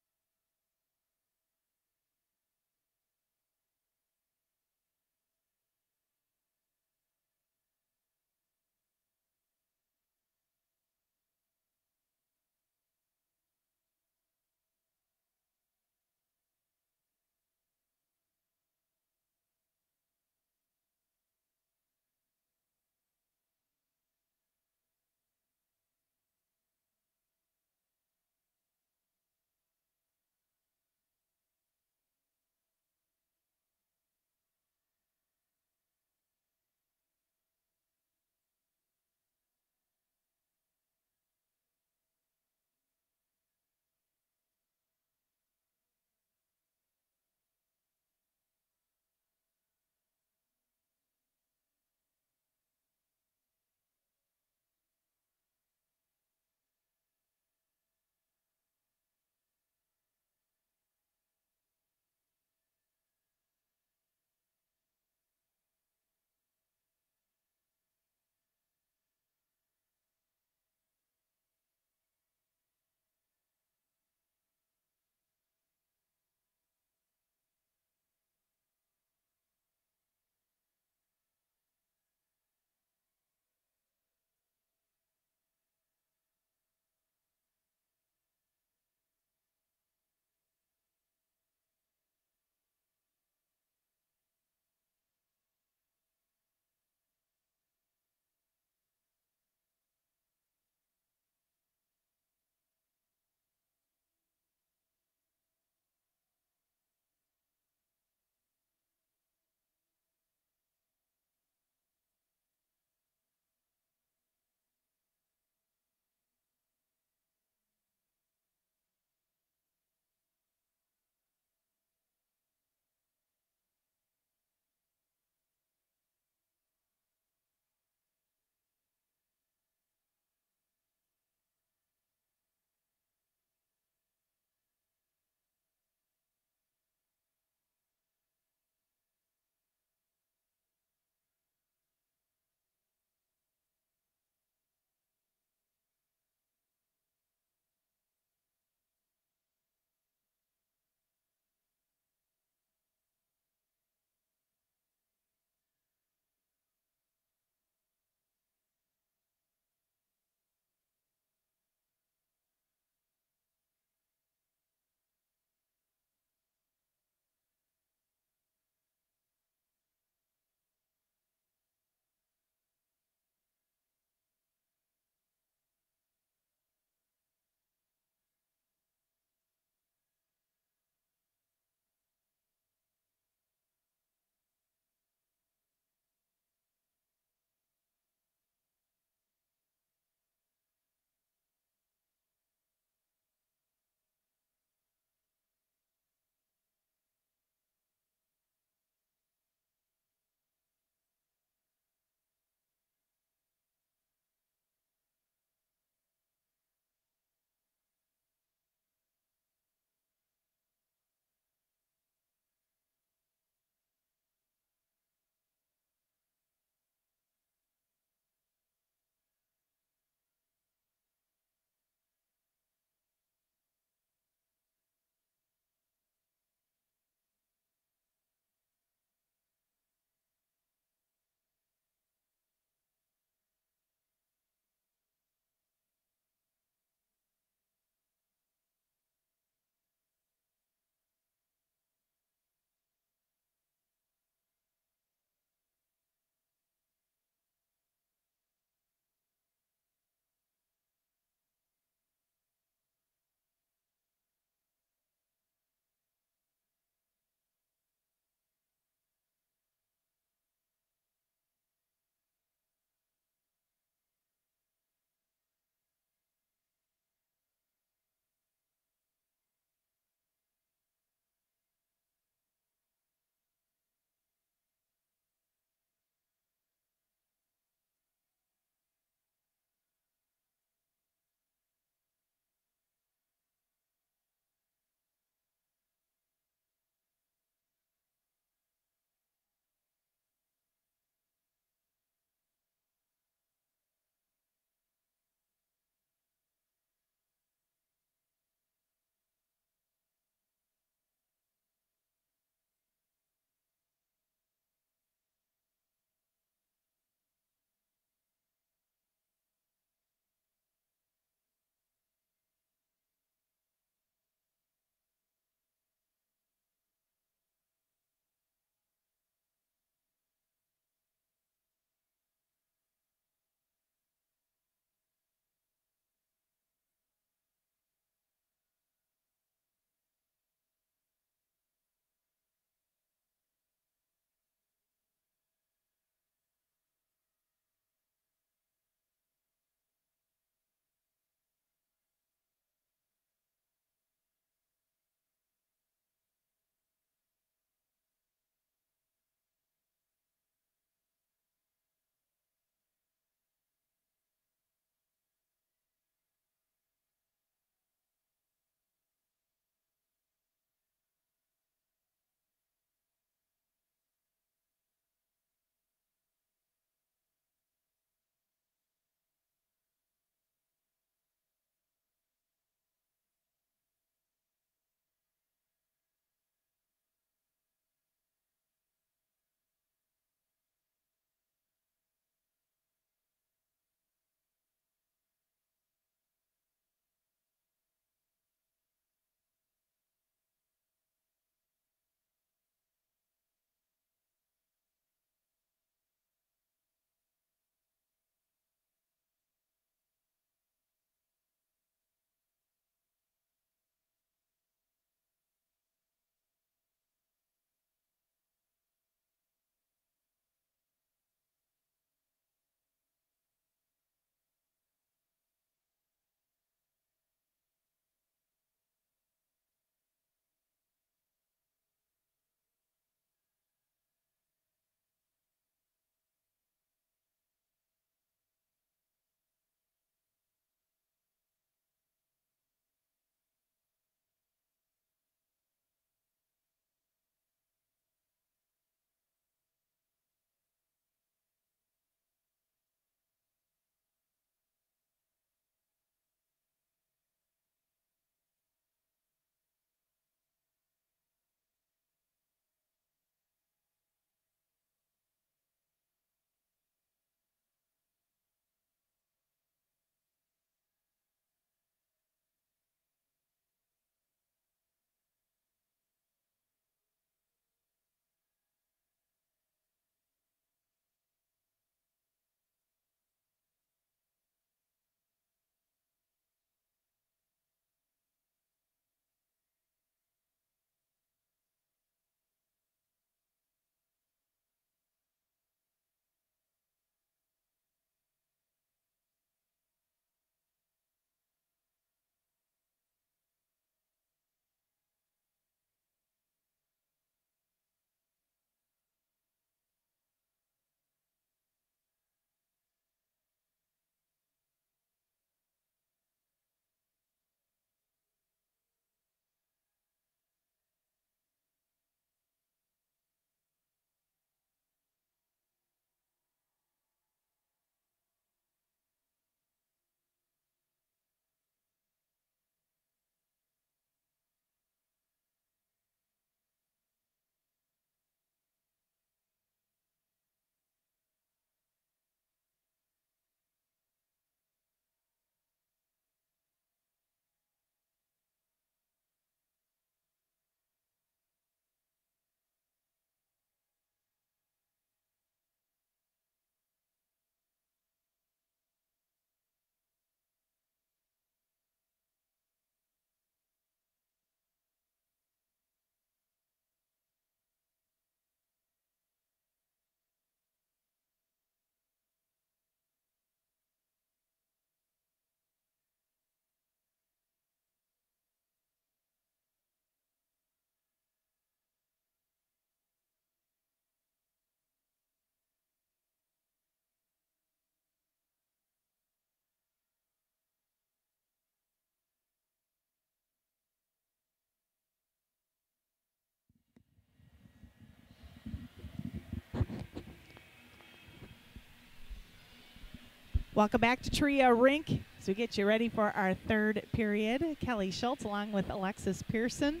Welcome back to Tria Rink as we get you ready for our third period. Kelly Schultz along with Alexis Pearson.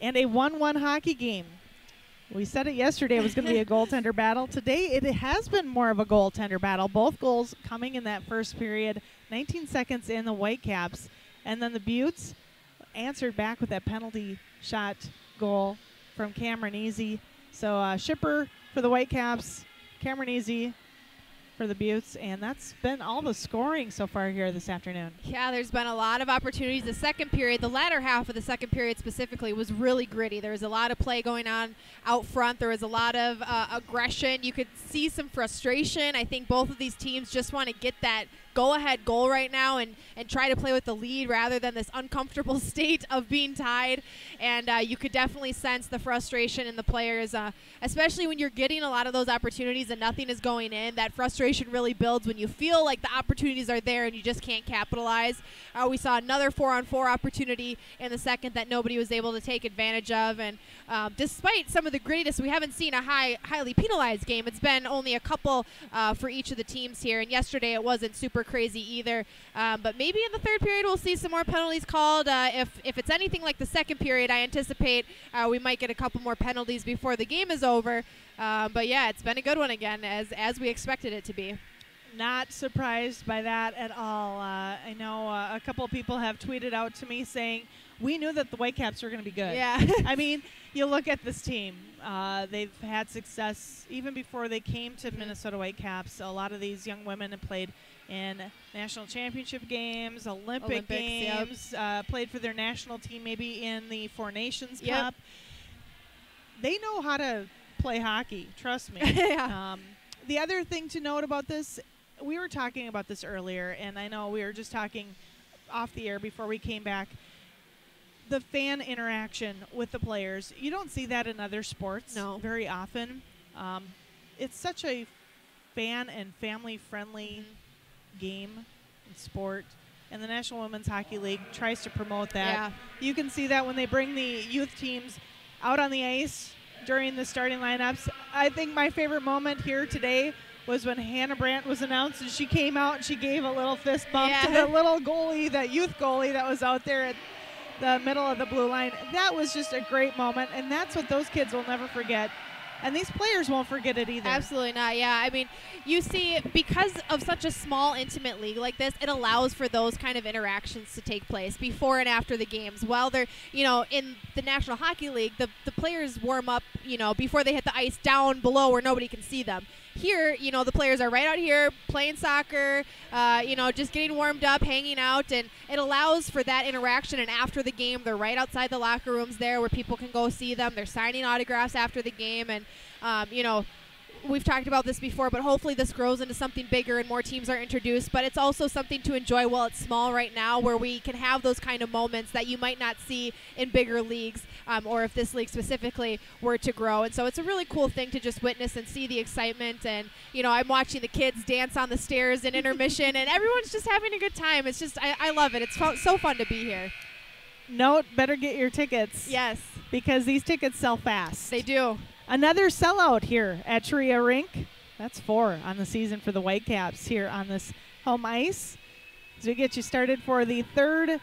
And a 1-1 hockey game. We said it yesterday it was going to be a goaltender battle. Today it has been more of a goaltender battle. Both goals coming in that first period. 19 seconds in the Whitecaps. And then the Beauts answered back with that penalty shot goal from Cameron Easy. So Shipper for the Whitecaps, Cameron Easy for the Beauts, and that's been all the scoring so far here this afternoon. Yeah, there's been a lot of opportunities. The second period, the latter half of the second period specifically, was really gritty. There was a lot of play going on out front. There was a lot of aggression. You could see some frustration. I think both of these teams just want to get that go-ahead goal right now and try to play with the lead rather than this uncomfortable state of being tied. And you could definitely sense the frustration in the players, especially when you're getting a lot of those opportunities and nothing is going in. That frustration really builds when you feel like the opportunities are there and you just can't capitalize. We saw another 4-on-4 opportunity in the second that nobody was able to take advantage of. And despite some of the grittiness, we haven't seen a highly penalized game. It's been only a couple for each of the teams here. And yesterday it wasn't super crazy either. But maybe in the third period we'll see some more penalties called. If it's anything like the second period, I anticipate we might get a couple more penalties before the game is over. But yeah, it's been a good one again, as we expected it to be. Not surprised by that at all. I know a couple of people have tweeted out to me saying, we knew that the Whitecaps were going to be good. Yeah. I mean, you look at this team. They've had success even before they came to Minnesota Whitecaps. A lot of these young women have played in national championship games, Olympic games, played for their national team maybe in the Four Nations Cup. They know how to play hockey, trust me. Yeah. The other thing to note about this, we were talking about this earlier, and I know we were just talking off the air before we came back. The fan interaction with the players, you don't see that in other sports very often. It's such a fan and family-friendly game and sport, and the National Women's Hockey League tries to promote that. Yeah. You can see that when they bring the youth teams out on the ice during the starting lineups. I think my favorite moment here today was when Hannah Brandt was announced, and she came out and she gave a little fist bump to the little goalie, that youth goalie that was out there at the middle of the blue line. That was just a great moment, and that's what those kids will never forget. And these players won't forget it either. Absolutely not. Yeah, I mean, you see, because of such a small, intimate league like this, it allows for those kind of interactions to take place before and after the games. While they're, in the National Hockey League, the players warm up, before they hit the ice down below where nobody can see them. Here, the players are right out here playing soccer, just getting warmed up, hanging out, and it allows for that interaction. And after the game, they're right outside the locker rooms there where people can go see them. They're signing autographs after the game, and we've talked about this before, but hopefully this grows into something bigger and more teams are introduced. But it's also something to enjoy while it's small right now, where we can have those kind of moments that you might not see in bigger leagues, or if this league specifically were to grow. And so it's a really cool thing to just witness and see the excitement. And, I'm watching the kids dance on the stairs in intermission, and everyone's just having a good time. It's just, I love it. It's so fun to be here. Note, better get your tickets. Yes. Because these tickets sell fast. They do. Another sellout here at Tria Rink. That's 4 on the season for the Whitecaps here on this home ice. As we get you started for the third,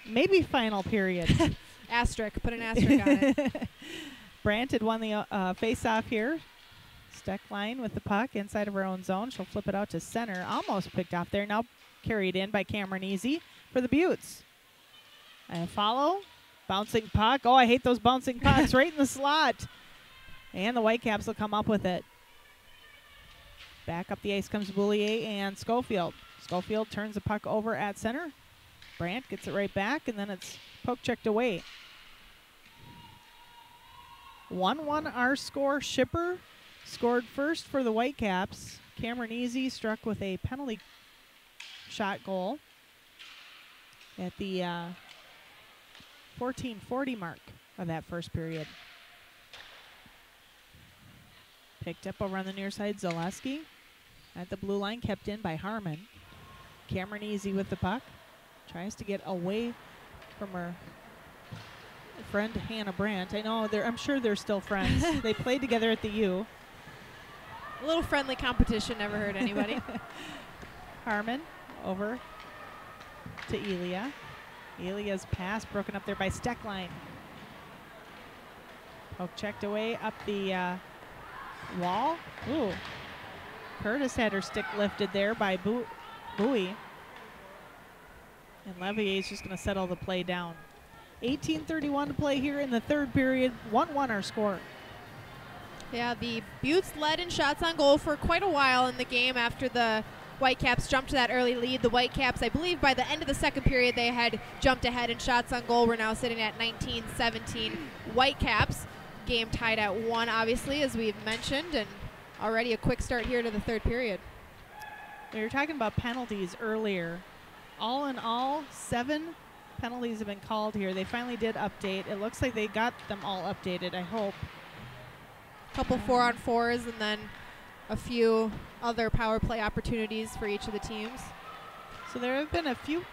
maybe final period. Asterisk. Put an asterisk on it. Brandt had won the face-off here. Steck line with the puck inside of her own zone. She'll flip it out to center. Almost picked off there. Now carried in by Cameron Easy for the Beauts. And follow. Bouncing puck. Oh, I hate those bouncing pucks right in the slot. And the Whitecaps will come up with it. Back up the ice comes Boulier and Schofield. Schofield turns the puck over at center. Brandt gets it right back, and then it's poke checked away. 1-1 our score. Shipper scored first for the Whitecaps. Cameron Easy struck with a penalty shot goal at the 14:40 mark of that first period. Picked up over on the near side, Zaleski at the blue line, kept in by Harmon. Cameron Easy with the puck. Tries to get away from her friend Hannah Brandt. I'm sure they're still friends. They played together at the U. A little friendly competition never hurt anybody. Harmon over to Elia. Elia's pass broken up there by Steckline. Poke checked away up the wall. Ooh. Curtis had her stick lifted there by Bowie. And Levier's just going to settle the play down. 18:31 to play here in the third period. 1-1 our score. Yeah, the Beauts led in shots on goal for quite a while in the game after the Whitecaps jumped to that early lead. The Whitecaps, I believe by the end of the second period, they had jumped ahead in shots on goal. We're now sitting at 19-17 Whitecaps. Game tied at 1, obviously, as we've mentioned, and already a quick start here to the third period. We were talking about penalties earlier. All in all, 7 penalties have been called here. They finally did update. It looks like they got them all updated, I hope. Couple 4-on-4s and then a few other power play opportunities for each of the teams. So there have been a few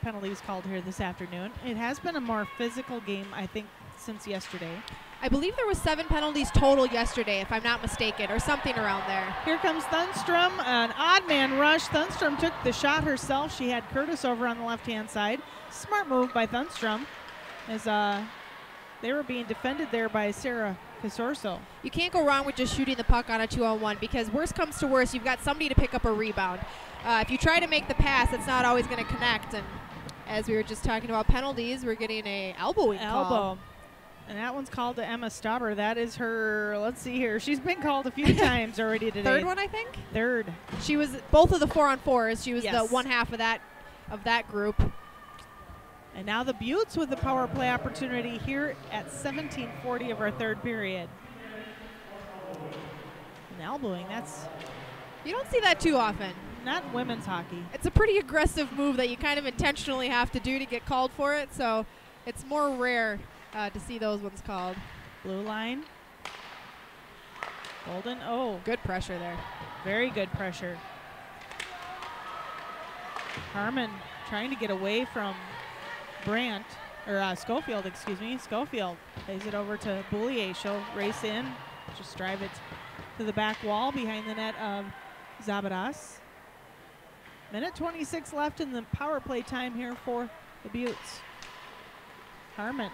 penalties called here this afternoon. It has been a more physical game, I think, since yesterday. I believe there was 7 penalties total yesterday, if I'm not mistaken, or something around there. Here comes Thunstrom, an odd man rush. Thunstrom took the shot herself. She had Curtis over on the left-hand side. Smart move by Thunstrom as they were being defended there by Sarah Casorso. You can't go wrong with just shooting the puck on a 2-on-1 because worst comes to worst, you've got somebody to pick up a rebound. If you try to make the pass, it's not always going to connect. And as we were just talking about penalties, we're getting a elbowing call. And that one's called to Emma Stauber. That is her, let's see here. She's been called a few times already today. Third one, I think? Third. She was both of the 4-on-4s. She was Yes. the one half of that group. And now the Beauts with the power play opportunity here at 17:40 of our third period. An elbowing, that's You don't see that too often. not in women's hockey. It's a pretty aggressive move that you kind of intentionally have to do to get called for it, so it's more rare to see those ones called. Blue line. Golden, oh, Good pressure there. very good pressure. Harmon trying to get away from Brandt, or Schofield, excuse me. Schofield plays it over to Boulier. She'll race in, just drive it to the back wall behind the net of Zabadas. Minute 26 left in the power play time here for the Beauts. Harmon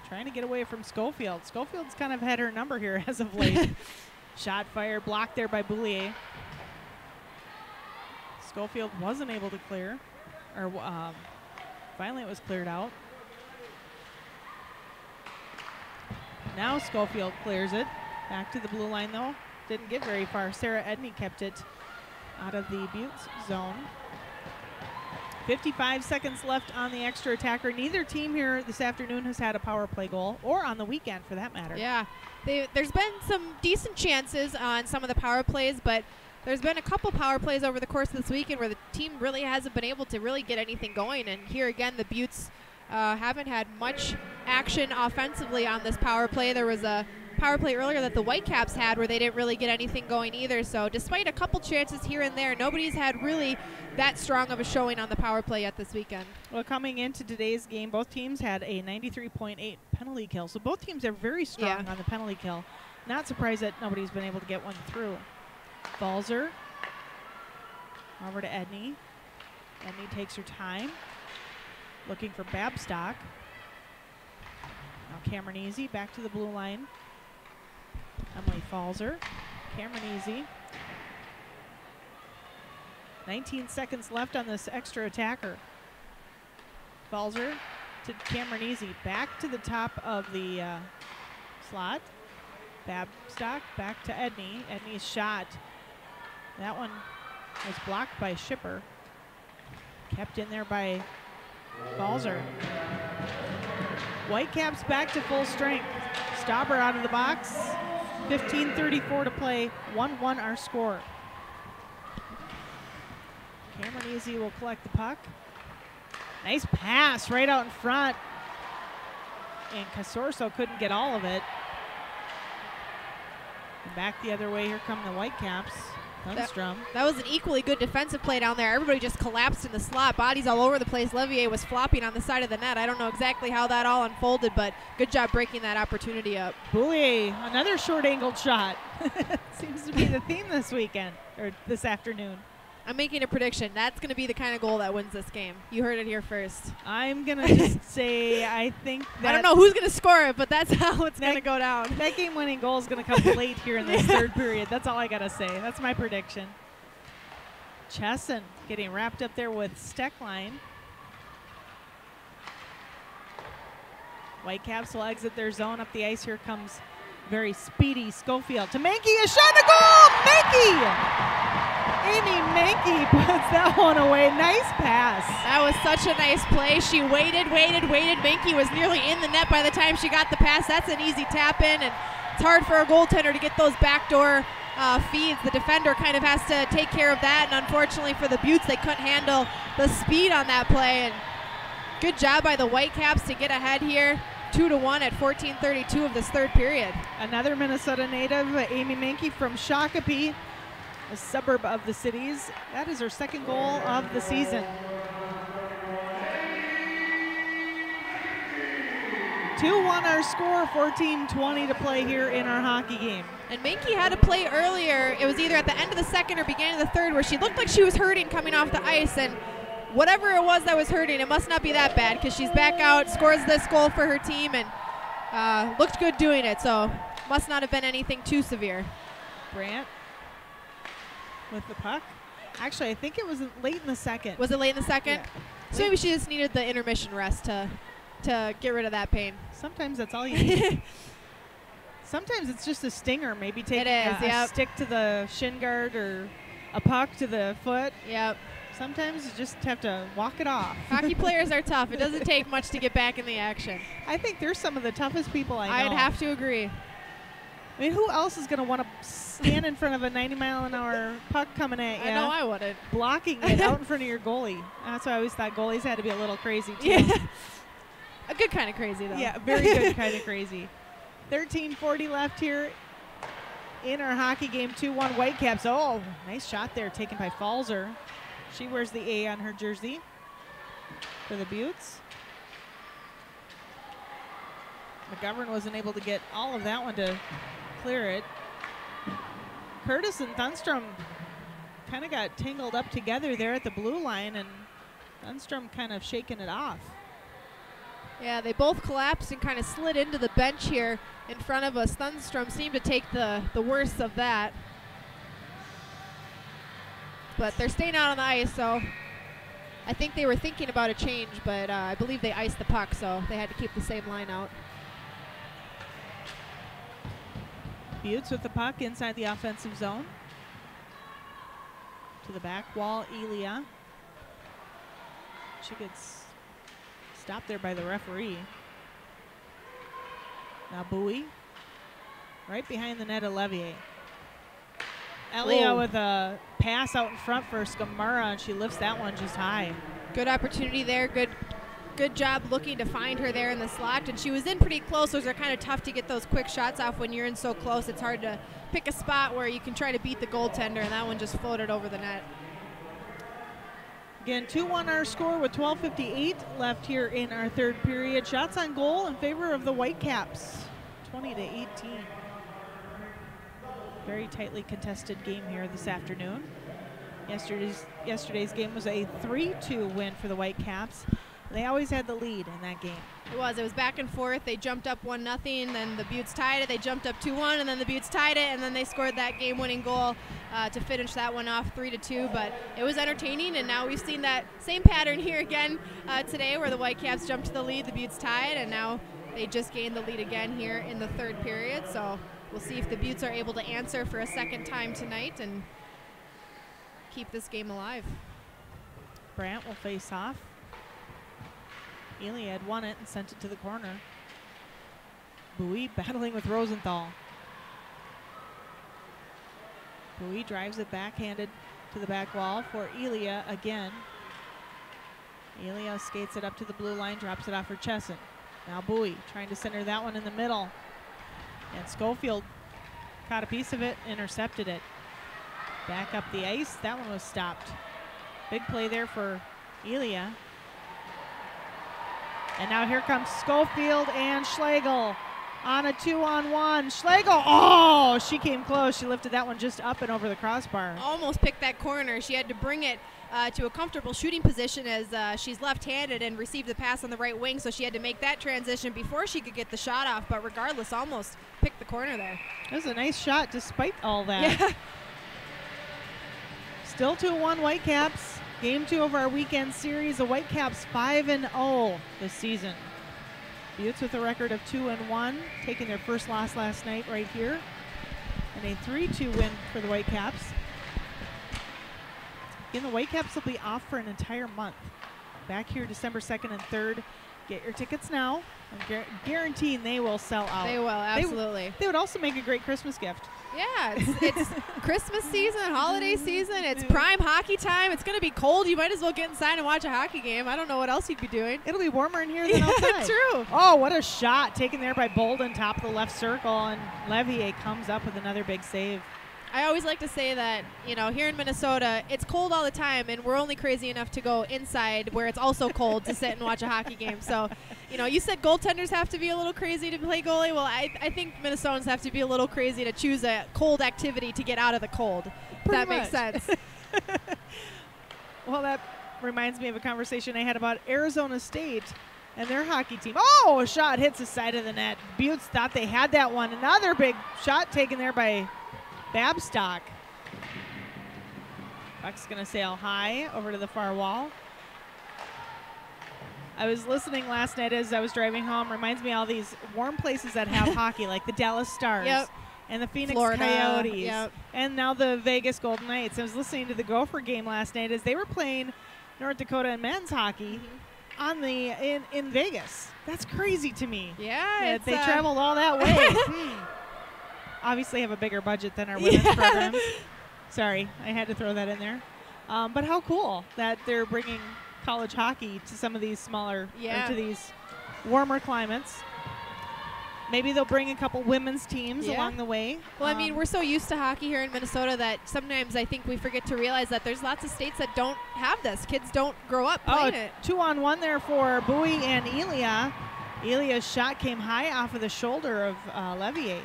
trying to get away from Schofield. Schofield's kind of had her number here as of late. Shot fired, blocked there by Boulier. Schofield wasn't able to clear, or finally it was cleared out. Now Schofield clears it. Back to the blue line though. Didn't get very far. Sarah Edney kept it out of the Beauts zone. 55 seconds left on the extra attacker. Neither team here this afternoon has had a power play goal, or on the weekend for that matter. Yeah, there's been some decent chances on some of the power plays, but there's been a couple power plays over the course of this weekend where the team really hasn't been able to really get anything going. And here again, the Beauts haven't had much action offensively on this power play. There was a power play earlier that the Whitecaps had where they didn't really get anything going either. So despite a couple chances here and there, nobody's had really that strong of a showing on the power play yet this weekend. Well, coming into today's game, both teams had a 93.8 penalty kill. So both teams are very strong on the penalty kill. Not surprised that nobody's been able to get one through. Balzer over to Edney. Edney takes her time, looking for Babstock. Now Cameron Easy back to the blue line. Emily Falzer, Cameron Easy. 19 seconds left on this extra attacker. Falzer to Cameron Easy, back to the top of the slot. Babstock back to Edney. Edney's shot. That one was blocked by Schipper. Kept in there by Balzer. Whitecaps back to full strength. Stauber out of the box. 15:34 to play. 1-1 our score. Cameron Easy will collect the puck. Nice pass right out in front. And Casorso couldn't get all of it. And back the other way, here come the Whitecaps. Lundstrom. That was an equally good defensive play down there. Everybody just collapsed in the slot. Bodies all over the place. Levier was flopping on the side of the net. I don't know exactly how that all unfolded, but good job breaking that opportunity up. Boulier, another short-angled shot. Seems to be the theme this weekend, or this afternoon. I'm making a prediction. That's going to be the kind of goal that wins this game. You heard it here first. I'm going to just say I think that I don't know who's going to score it, but that's how it's going to go down. that game-winning goal is going to come late here in this third period. That's all I got to say. That's my prediction. Chesson getting wrapped up there with Steckline. Whitecaps will exit their zone. Up the ice, here comes very speedy Schofield to Mankey, a shot, a goal! Mankey! Amy Mankey puts that one away. Nice pass. That was such a nice play. She waited. Mankey was nearly in the net by the time she got the pass. That's an easy tap in, and it's hard for a goaltender to get those backdoor feeds. The defender kind of has to take care of that, and unfortunately for the Beauts, they couldn't handle the speed on that play. And good job by the Whitecaps to get ahead here. 2-1 at 14:32 of this third period. Another Minnesota native, Amy Mankey from Shakopee, a suburb of the cities. That is her second goal of the season. 2-1 our score, 14:20 to play here in our hockey game. And Mankey had a play earlier. It was either at the end of the second or beginning of the third where she looked like she was hurting coming off the ice, and whatever it was that was hurting, it must not be that bad because she's back out, scores this goal for her team, and looked good doing it, so must not have been anything too severe. Brandt with the puck. Actually, I think it was late in the second. Was it late in the second? Yeah. So maybe she just needed the intermission rest to get rid of that pain. Sometimes that's all you need. Sometimes it's just a stinger, maybe taking a stick to the shin guard or a puck to the foot. Yep. Sometimes you just have to walk it off. Hockey players are tough. It doesn't take much to get back in the action. I think they're some of the toughest people I know. I'd have to agree. I mean, who else is going to want to stand in front of a 90-mile-an-hour puck coming at you? I know I wouldn't. Blocking it out in front of your goalie. That's why I always thought goalies had to be a little crazy, too. Yeah. A good kind of crazy, though. Yeah, very good kind of crazy. 13:40 left here in our hockey game. 2-1 Whitecaps. Oh, nice shot there taken by Falzer. She wears the A on her jersey for the Beauts. McGovern wasn't able to get all of that one to clear it. Curtis and Thunstrom kind of got tangled up together there at the blue line, and Thunstrom kind of shaking it off. Yeah, they both collapsed and kind of slid into the bench here in front of us. Thunstrom seemed to take the worst of that. But they're staying out on the ice, so I think they were thinking about a change, but I believe they iced the puck, so they had to keep the same line out. Beauts with the puck inside the offensive zone. To the back wall, Elia. She gets stopped there by the referee. Now Bowie. Right behind the net of Levier. Elia with a pass out in front for Skamara, and she lifts that one just high. Good opportunity there. Good job looking to find her there in the slot, and she was in pretty close. Those are kind of tough to get those quick shots off when you're in so close. It's hard to pick a spot where you can try to beat the goaltender, and that one just floated over the net. Again, 2-1 our score with 12:58 left here in our third period. Shots on goal in favor of the Whitecaps, 20-18. Very tightly contested game here this afternoon. Yesterday's game was a 3-2 win for the Whitecaps. They always had the lead in that game. It was back and forth. They jumped up 1-0, then the Beauts tied it. They jumped up 2-1, and then the Beauts tied it, and then they scored that game-winning goal to finish that one off 3-2. But it was entertaining, and now we've seen that same pattern here again today, where the Whitecaps jumped to the lead, the Beauts tied, and now they just gained the lead again here in the third period. So we'll see if the Beauts are able to answer for a second time tonight and keep this game alive. Brandt will face off. Elia had won it and sent it to the corner. Bowie battling with Rosenthal. Bowie drives it backhanded to the back wall for Elia again. Elia skates it up to the blue line, drops it off for Chesson. Now Bowie trying to center that one in the middle. And Schofield caught a piece of it, intercepted it. Back up the ice, that one was stopped. Big play there for Elia. And now here comes Schofield and Schlegel. on a 2-on-1. Schlegel, oh, she came close. She lifted that one just up and over the crossbar. Almost picked that corner. She had to bring it to a comfortable shooting position as she's left-handed and received the pass on the right wing, so she had to make that transition before she could get the shot off, but regardless, almost picked the corner there. It was a nice shot despite all that. Yeah. Still 2-1 Whitecaps. Game 2 of our weekend series. The Whitecaps 5-0 this season. Beauts with a record of 2-1, taking their first loss last night right here. And a 3-2 win for the Whitecaps. Again, the Whitecaps will be off for an entire month. Back here December 2nd and 3rd. Get your tickets now. I'm guaranteeing they will sell out. They will, absolutely. They would also make a great Christmas gift. Yeah, it's Christmas season, holiday season. It's prime hockey time. It's going to be cold. You might as well get inside and watch a hockey game. I don't know what else you'd be doing. It'll be warmer in here than outside. True. Oh, what a shot taken there by Bolden, top of the left circle, and Levier comes up with another big save. I always like to say that, you know, here in Minnesota, it's cold all the time, and we're only crazy enough to go inside where it's also cold to sit and watch a hockey game. So, you know, you said goaltenders have to be a little crazy to play goalie. Well, I think Minnesotans have to be a little crazy to choose a cold activity to get out of the cold. If that makes sense. Well, that reminds me of a conversation I had about Arizona State and their hockey team. Oh, a shot hits the side of the net. Beauts thought they had that one. Another big shot taken there by Babstock. Puck's going to sail high over to the far wall. I was listening last night as I was driving home. Reminds me of all these warm places that have hockey, like the Dallas Stars and the Phoenix Florida, Coyotes, and now the Vegas Golden Knights. I was listening to the Gopher game last night as they were playing North Dakota and men's hockey on the in Vegas. That's crazy to me. Yeah, that they traveled all that way. Obviously have a bigger budget than our women's programs. Sorry, I had to throw that in there. But how cool that they're bringing college hockey to some of these smaller, or to these warmer climates. Maybe they'll bring a couple women's teams along the way. Well, I mean, we're so used to hockey here in Minnesota that sometimes I think we forget to realize that there's lots of states that don't have this. Kids don't grow up playing it. 2-on-1 there for Bowie and Elia. Elia's shot came high off of the shoulder of Levier.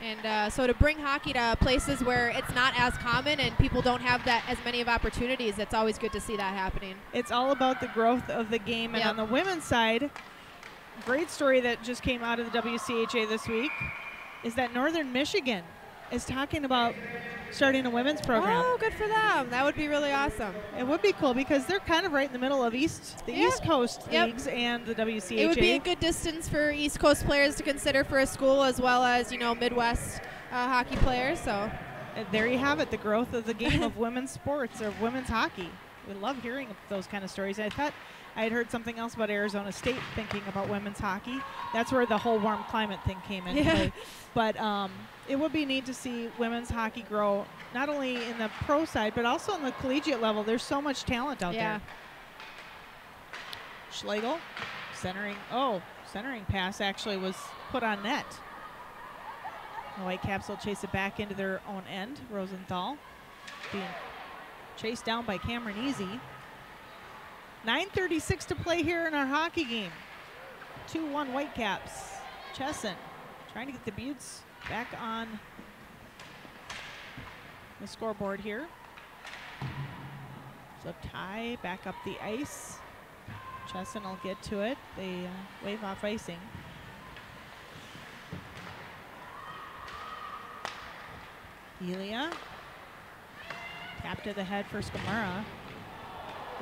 And so to bring hockey to places where it's not as common and people don't have that as many of opportunities, it's always good to see that happening. It's all about the growth of the game. And on the women's side, great story that just came out of the WCHA this week is that Northern Michigan is talking about starting a women's program. Oh, good for them. That would be really awesome. It would be cool because they're kind of right in the middle of the East Coast leagues and the WCHA. It would be a good distance for East Coast players to consider for a school, as well as, you know, Midwest hockey players. So there you have it, the growth of the game of women's sports, or women's hockey. We love hearing those kind of stories. I thought I had heard something else about Arizona State thinking about women's hockey. That's where the whole warm climate thing came into play. But it would be neat to see women's hockey grow, not only in the pro side, but also on the collegiate level. There's so much talent out there. Schlegel, centering pass actually was put on net. The Whitecaps will chase it back into their own end. Rosenthal being chased down by Cameron Easy. 9:36 to play here in our hockey game. 2-1 Whitecaps. Chesson trying to get the Beauts back on the scoreboard here. So tie back up the ice. Chesson will get to it. They wave off icing. Elia. Tap to the head for Skamara.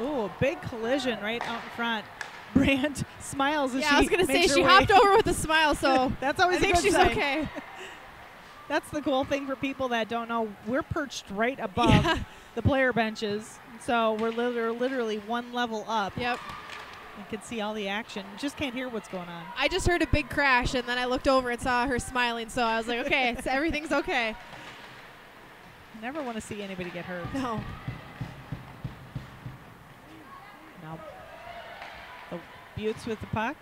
Ooh, big collision right out in front. Brandt smiles as she I was going to say, she way. hopped over with a smile, so that's always I think a good she's sign. okay. That's the cool thing for people that don't know. We're perched right above the player benches, so we're literally one level up. Yep. You can see all the action. You just can't hear what's going on. I just heard a big crash, and then I looked over and saw her smiling, so I was like, okay, so everything's okay. Never want to see anybody get hurt. No. Now, the Beauts with the puck.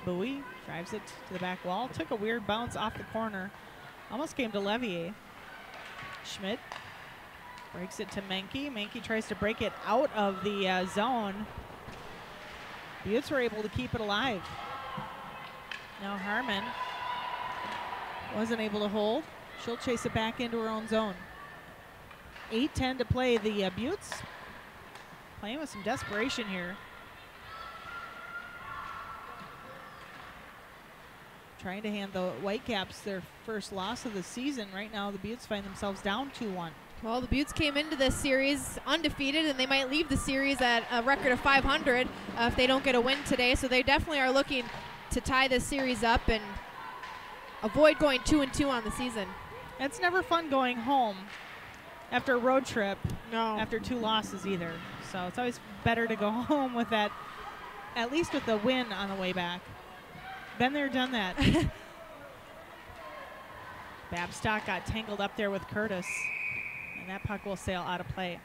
Bowie drives it to the back wall. Took a weird bounce off the corner. Almost came to Levier. Schmidt breaks it to Menke. Menke tries to break it out of the zone. Beauts were able to keep it alive. Now Harmon wasn't able to hold. She'll chase it back into her own zone. 8:10 to play. The Beauts playing with some desperation here. Trying to hand the Whitecaps their first loss of the season. Right now the Beauts find themselves down 2-1. Well, the Beauts came into this series undefeated, and they might leave the series at a record of 500 if they don't get a win today. So they definitely are looking to tie this series up and avoid going 2-2 on the season. It's never fun going home after a road trip. No. After 2 losses either. So it's always better to go home with that, at least with a win on the way back. Been there, done that. Babstock got tangled up there with Curtis, and that puck will sail out of play.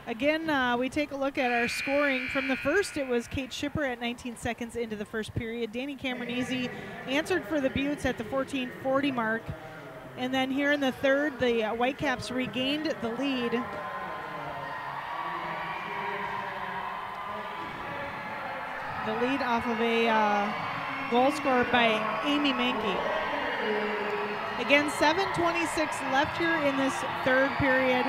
Again, we take a look at our scoring. From the first, it was Kate Schipper at 19 seconds into the first period. Danny Cameronese answered for the Beauts at the 14:40 mark. And then here in the third, the Whitecaps regained the lead. The lead off of a goal scored by Amy Mankey. Again, 7:26 left here in this third period.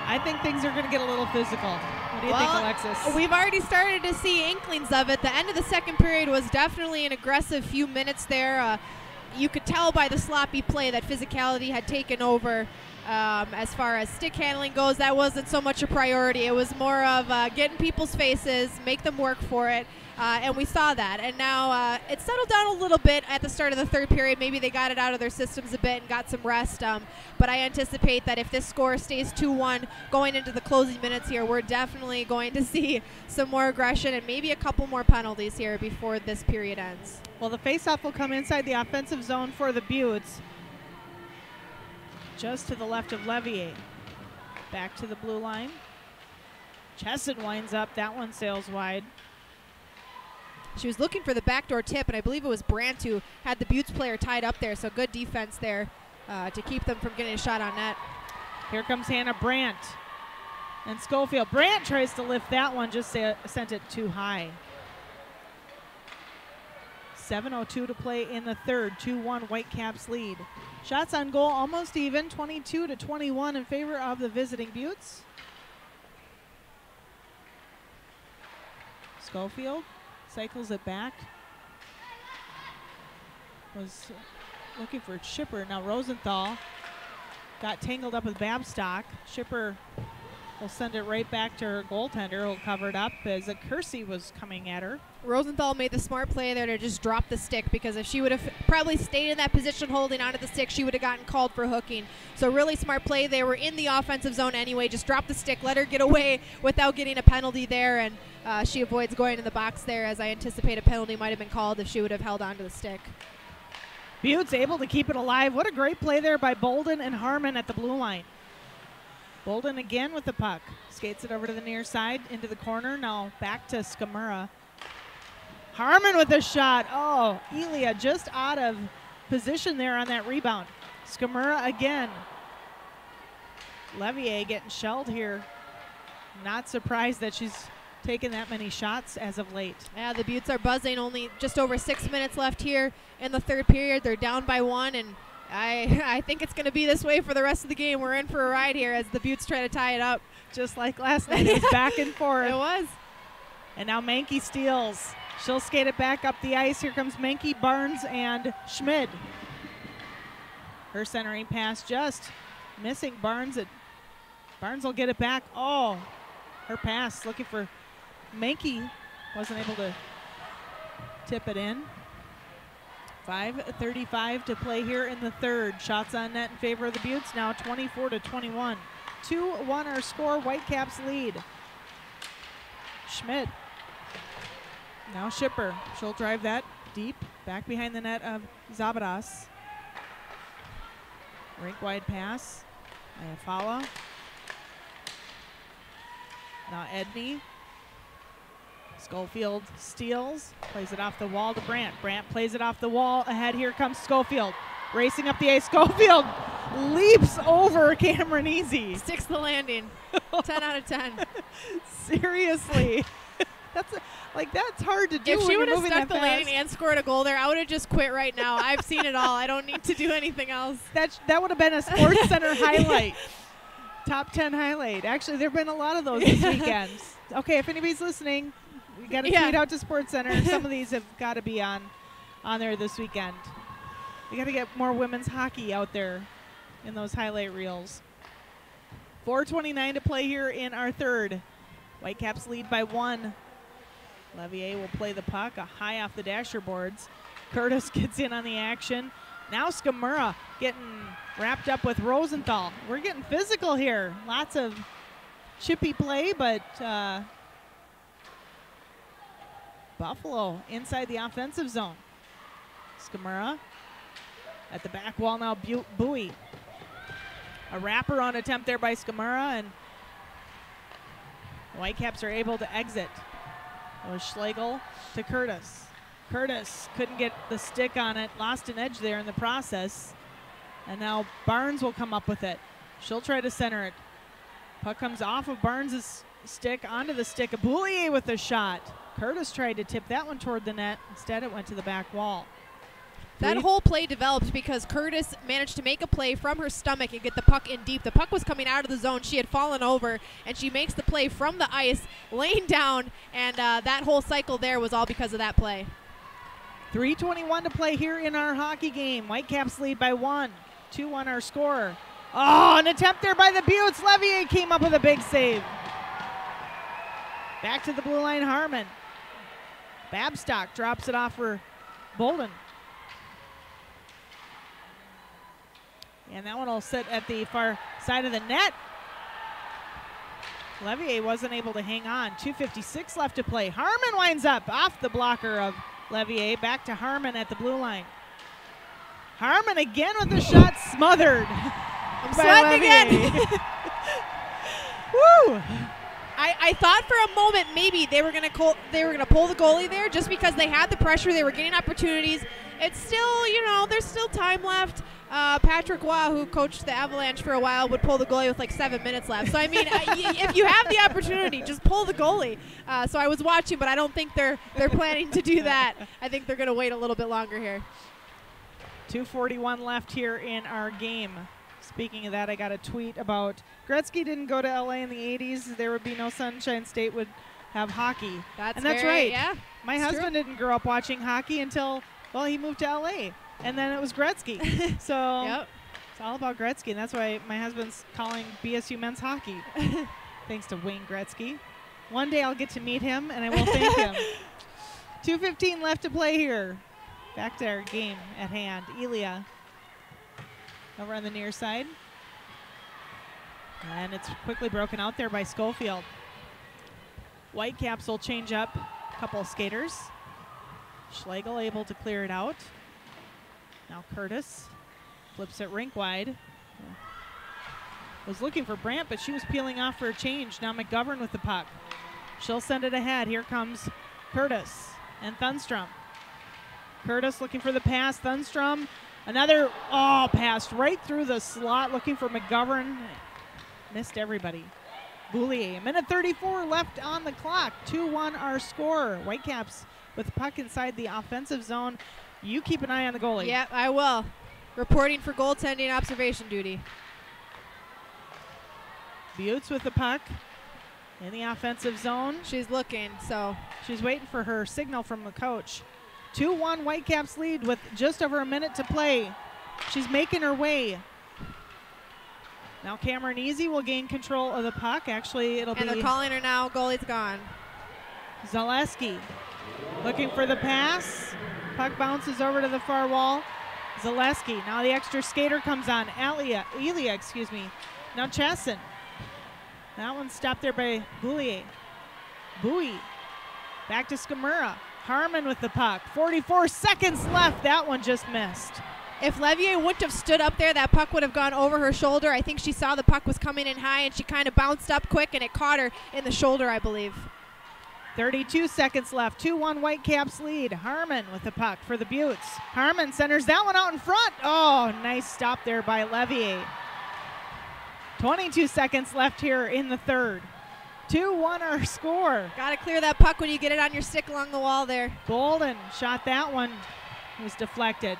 I think things are going to get a little physical. What do you think, Alexis? We've already started to see inklings of it. The end of the second period was definitely an aggressive few minutes there. You could tell by the sloppy play that physicality had taken over. As far as stick handling goes, that wasn't so much a priority. It was more of getting people's faces, make them work for it. And we saw that. And now it settled down a little bit at the start of the third period. Maybe they got it out of their systems a bit and got some rest. But I anticipate that if this score stays 2-1 going into the closing minutes here, we're definitely going to see some more aggression and maybe a couple more penalties here before this period ends. Well, the faceoff will come inside the offensive zone for the Beauts. Just to the left of Levier. Back to the blue line. Chesson winds up. That one sails wide. She was looking for the backdoor tip, and I believe it was Brandt who had the Beauts player tied up there, so good defense there to keep them from getting a shot on net. Here comes Hannah Brandt and Schofield. Brandt tries to lift that one, just sent it too high. 7:02 to play in the third. 2-1 Whitecaps lead. Shots on goal almost even, 22-21 in favor of the visiting Beauts. Schofield cycles it back. Was looking for Schipper. Now Rosenthal got tangled up with Babstock. Schipper will send it right back to her goaltender, who'll cover it up as a Kersey was coming at her. Rosenthal made the smart play there to just drop the stick, because if she would have probably stayed in that position holding onto the stick, she would have gotten called for hooking. So really smart play. They were in the offensive zone anyway. Just drop the stick, let her get away without getting a penalty there, and she avoids going in the box there, as I anticipate a penalty might have been called if she would have held onto the stick. Beauts able to keep it alive. What a great play there by Bolden and Harmon at the blue line. Bolden again with the puck. Skates it over to the near side, into the corner. Now back to Skamura. Harmon with a shot. Oh, Elia just out of position there on that rebound. Skamura again. Levier getting shelled here. Not surprised that she's taken that many shots as of late. Yeah, the Beauts are buzzing. Only just over 6 minutes left here in the third period. They're down by 1, and I think it's going to be this way for the rest of the game. We're in for a ride here as the Beauts try to tie it up. Just like last night, it was back and forth. It was. And now Mankey steals. She'll skate it back up the ice. Here comes Mankey, Barnes, and Schmid. Her centering pass just missing Barnes. Barnes will get it back. Oh, her pass looking for Mankey. Wasn't able to tip it in. 5:35 to play here in the third. Shots on net in favor of the Beauts, now 24-21. 2-1 our score, Whitecaps lead. Schmidt. Now Schipper. She'll drive that deep, back behind the net of Zabadas. Rink wide pass. Ayafala. Now Edney. Schofield steals, plays it off the wall to Brandt. Brandt plays it off the wall. Ahead, here comes Schofield. Racing up the ice. Schofield leaps over Cameronese. Sticks the landing. 10 out of 10. Seriously. That's hard to do. If when she you're would have moving stuck that the landing fast. and scored a goal there, I would have just quit right now. I've seen it all. I don't need to do anything else. That would have been a Sports Center highlight. Top 10 highlight. Actually, there have been a lot of those this weekend. Okay, if anybody's listening, we got to tweet out to Sports Center. Some of these have got to be on there this weekend. We got to get more women's hockey out there in those highlight reels. 4:29 to play here in our third. Whitecaps lead by 1. Levier will play the puck high off the dasher boards. Curtis gets in on the action. Now Skamura getting wrapped up with Rosenthal. We're getting physical here. Lots of chippy play, but Buffalo inside the offensive zone. Skamura at the back wall now. Bowie. A wraparound attempt there by Skamura, and the Whitecaps are able to exit. It was Schlegel to Curtis. Curtis couldn't get the stick on it, lost an edge there in the process. And now Barnes will come up with it. She'll try to center it. Puck comes off of Barnes' stick onto the stick of Boulier with a shot. Curtis tried to tip that one toward the net. Instead, it went to the back wall. That whole play developed because Curtis managed to make a play from her stomach and get the puck in deep. The puck was coming out of the zone. She had fallen over, and she makes the play from the ice, laying down, and that whole cycle there was all because of that play. 3:21 to play here in our hockey game. Whitecaps lead by 1. 2-1 our score. Oh, an attempt there by the Beauts. Levier came up with a big save. Back to the blue line, Harmon. Babstock drops it off for Bolden. And that one will sit at the far side of the net. Levier wasn't able to hang on. 2:56 left to play. Harmon winds up off the blocker of Levier. Back to Harmon at the blue line. Harmon again with the shot smothered. I'm sweating again. Woo! I thought for a moment maybe they were gonna pull the goalie there just because they had the pressure. They were getting opportunities. It's still, there's still time left. Patrick Waugh, who coached the Avalanche for a while, would pull the goalie with like 7 minutes left. So I mean, if you have the opportunity, just pull the goalie. So I was watching, but I don't think they're planning to do that. I think they're gonna wait a little bit longer here. 2:41 left here in our game. Speaking of that, I got a tweet about Gretzky didn't go to LA in the 80s. There would be no Sunshine State would have hockey. That's right. Yeah, my husband didn't grow up watching hockey until, well, he moved to LA. And then it was Gretzky. So Yep. It's all about Gretzky. And that's why my husband's calling BSU men's hockey. Thanks to Wayne Gretzky. One day I'll get to meet him, and I will thank him. 2:15 left to play here. Back to our game at hand. Elia over on the near side. And it's quickly broken out there by Schofield. Whitecaps will change up a couple of skaters. Schlegel able to clear it out. Now Curtis flips it rink wide. Was looking for Brandt, but she was peeling off for a change. Now McGovern with the puck. She'll send it ahead. Here comes Curtis and Thunstrom. Curtis looking for the pass. Thunstrom, another, passed right through the slot looking for McGovern. Missed everybody. Boulier, 1:34 left on the clock. 2-1 our score. Whitecaps with the puck inside the offensive zone. You keep an eye on the goalie. Yep, I will. Reporting for goaltending observation duty. Beauts with the puck in the offensive zone. She's looking, so. She's waiting for her signal from the coach. 2-1 Whitecaps lead with just over a minute to play. She's making her way. Now Cameron Easy will gain control of the puck. Actually, it'll be. And they're calling her now. Goalie's gone. Zaleski looking for the pass. Puck bounces over to the far wall. Zaleski. Now the extra skater comes on. Elia, Now Chesson. That one's stopped there by Boulier. Bowie. Back to Skamura. Harmon with the puck. 44 seconds left. That one just missed. If Levier wouldn't have stood up there, that puck would have gone over her shoulder. I think she saw the puck was coming in high, and she kind of bounced up quick, and it caught her in the shoulder, I believe. 32 seconds left. 2-1 Whitecaps lead. Harmon with the puck for the Beauts. Harmon centers that one out in front. Oh, nice stop there by Levier. 22 seconds left here in the third. 2-1 our score. Got to clear that puck when you get it on your stick along the wall there. Golden shot that one. It was deflected.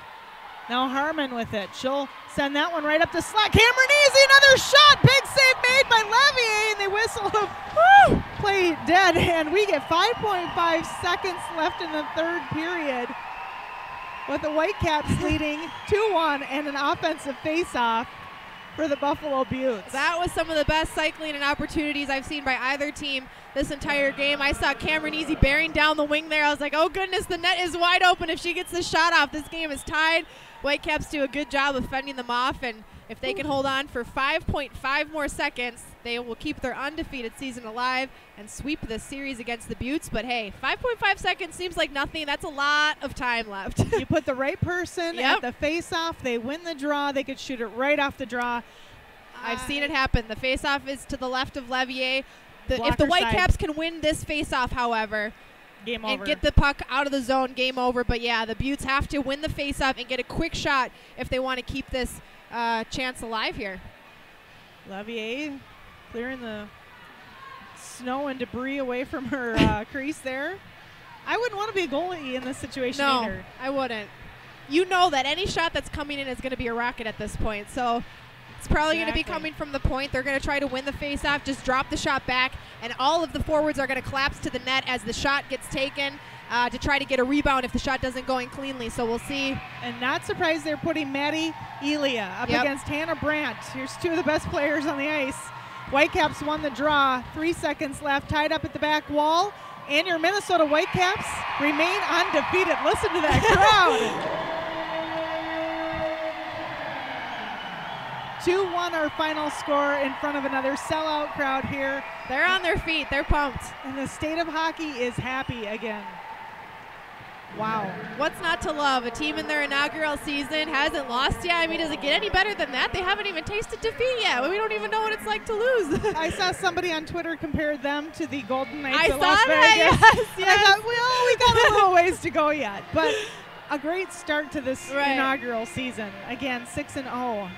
Now Harmon with it. She'll send that one right up the slot. Cameron Easy, another shot. Big save made by Levier, and they whistle play dead, and we get 5.5 seconds left in the third period with the Whitecaps leading 2-1 and an offensive face-off for the Buffalo Beauts. That was some of the best cycling and opportunities I've seen by either team this entire game. I saw Cameron Easy bearing down the wing there. I was like, oh goodness, the net is wide open. If she gets the shot off, this game is tied. Whitecaps do a good job of fending them off, and if they can hold on for 5.5 more seconds, they will keep their undefeated season alive and sweep this series against the Beauts. But hey, 5.5 seconds seems like nothing. That's a lot of time left. You put the right person at the face-off, they win the draw, they could shoot it right off the draw. I've seen it happen. The face-off is to the left of Levier. If Blocker the Whitecaps can win this face-off, however, game over, and get the puck out of the zone, game over. But yeah, the Beauts have to win the face-off and get a quick shot if they want to keep this chance alive here. Levier clearing the snow and debris away from her crease there. I wouldn't want to be a goalie in this situation either. No, I wouldn't. You know that any shot that's coming in is going to be a rocket at this point. So it's probably going to be coming from the point. They're going to try to win the face-off, just drop the shot back, and all of the forwards are going to collapse to the net as the shot gets taken to try to get a rebound if the shot doesn't go in cleanly. So we'll see. And not surprised they're putting Maddie Elia up against Hannah Brandt. Here's two of the best players on the ice. Whitecaps won the draw. 3 seconds left, tied up at the back wall. And your Minnesota Whitecaps remain undefeated. Listen to that crowd. 2-1 our final score in front of another sellout crowd here. They're on their feet. They're pumped. And the state of hockey is happy again. Wow. What's not to love? A team in their inaugural season hasn't lost yet. I mean, does it get any better than that? They haven't even tasted defeat yet. We don't even know what it's like to lose. I saw somebody on Twitter compare them to the Golden Knights I of saw Las that, Vegas. yes. I thought, well, we got a little ways to go yet. But a great start to this inaugural season. Again, 6-0.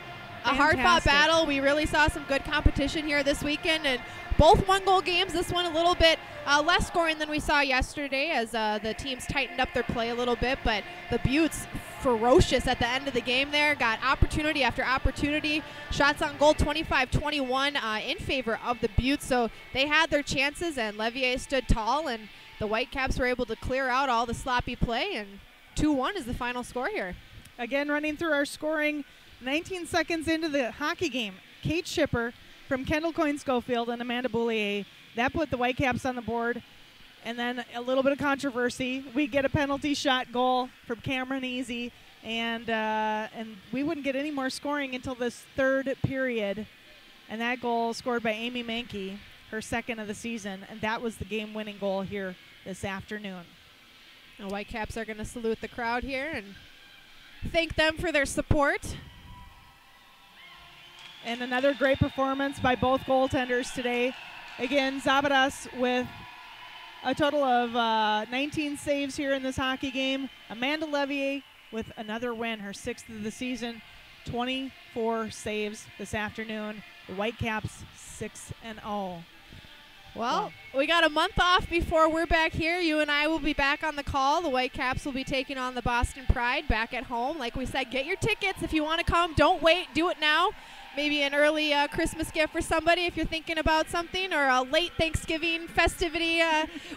A hard-fought battle. We really saw some good competition here this weekend, and both one-goal games. This one a little bit less scoring than we saw yesterday as the teams tightened up their play a little bit, but the Beauts ferocious at the end of the game there, got opportunity after opportunity. Shots on goal 25-21 in favor of the Beauts, so they had their chances, and Levier stood tall, and the Whitecaps were able to clear out all the sloppy play, and 2-1 is the final score here. Again, running through our scoring, 19 seconds into the hockey game, Kate Schipper from Kendall Coyne-Schofield and Amanda Boulier. That put the Whitecaps on the board. And then a little bit of controversy. We get a penalty shot goal from Cameron Easy, and we wouldn't get any more scoring until this third period. And that goal scored by Amy Mankey, her second of the season, and that was the game-winning goal here this afternoon. The Whitecaps are going to salute the crowd here and thank them for their support. And another great performance by both goaltenders today. Again, Zabadas with a total of 19 saves here in this hockey game. Amanda Levier with another win, her 6th of the season, 24 saves this afternoon. The Whitecaps 6-0. Well, we got a month off before we're back here. You and I will be back on the call. The Whitecaps will be taking on the Boston Pride back at home. Like we said, get your tickets if you want to come. Don't wait. Do it now. Maybe an early Christmas gift for somebody if you're thinking about something, or a late Thanksgiving festivity,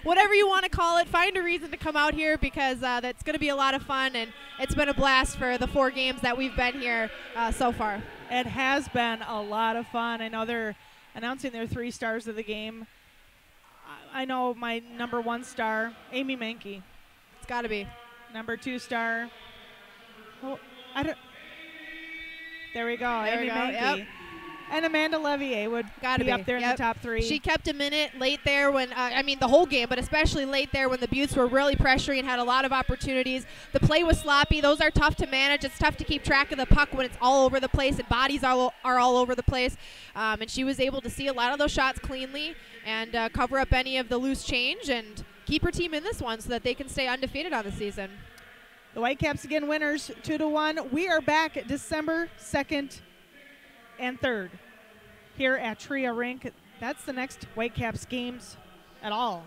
whatever you want to call it. Find a reason to come out here because that's going to be a lot of fun, and it's been a blast for the 4 games that we've been here so far. It has been a lot of fun. I know they're announcing their 3 stars of the game. I know my number 1 star, Amy Mankey. It's got to be. Number 2 star. Oh, there we go, Amy Mankey. Yep. And Amanda Levier would be up there in the top 3. She kept a minute late there when, the whole game, but especially late there when the Beauts were really pressuring and had a lot of opportunities. The play was sloppy. Those are tough to manage. It's tough to keep track of the puck when it's all over the place and bodies are all over the place. And she was able to see a lot of those shots cleanly and cover up any of the loose change and keep her team in this one so that they can stay undefeated on the season. The Whitecaps again winners 2-1. We are back December 2nd and 3rd here at Tria Rink. That's the next Whitecaps games at all.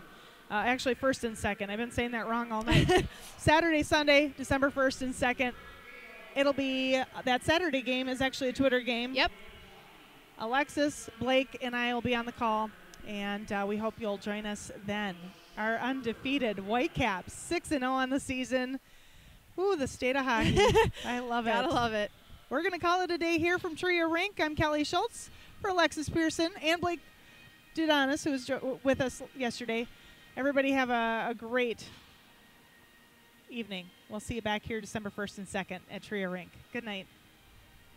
Actually, 1st and 2nd. I've been saying that wrong all night. Saturday, Sunday, December 1st and 2nd. It'll be that Saturday game is actually a Twitter game. Yep. Alexis, Blake, and I will be on the call, and we hope you'll join us then. Our undefeated Whitecaps, 6-0 on the season. Ooh, the state of hockey. I love it. Gotta love it. We're going to call it a day here from Tria Rink. I'm Kelly Schultz for Alexis Pearson and Blake Dudonis, who was with us yesterday. Everybody have a great evening. We'll see you back here December 1st and 2nd at Tria Rink. Good night.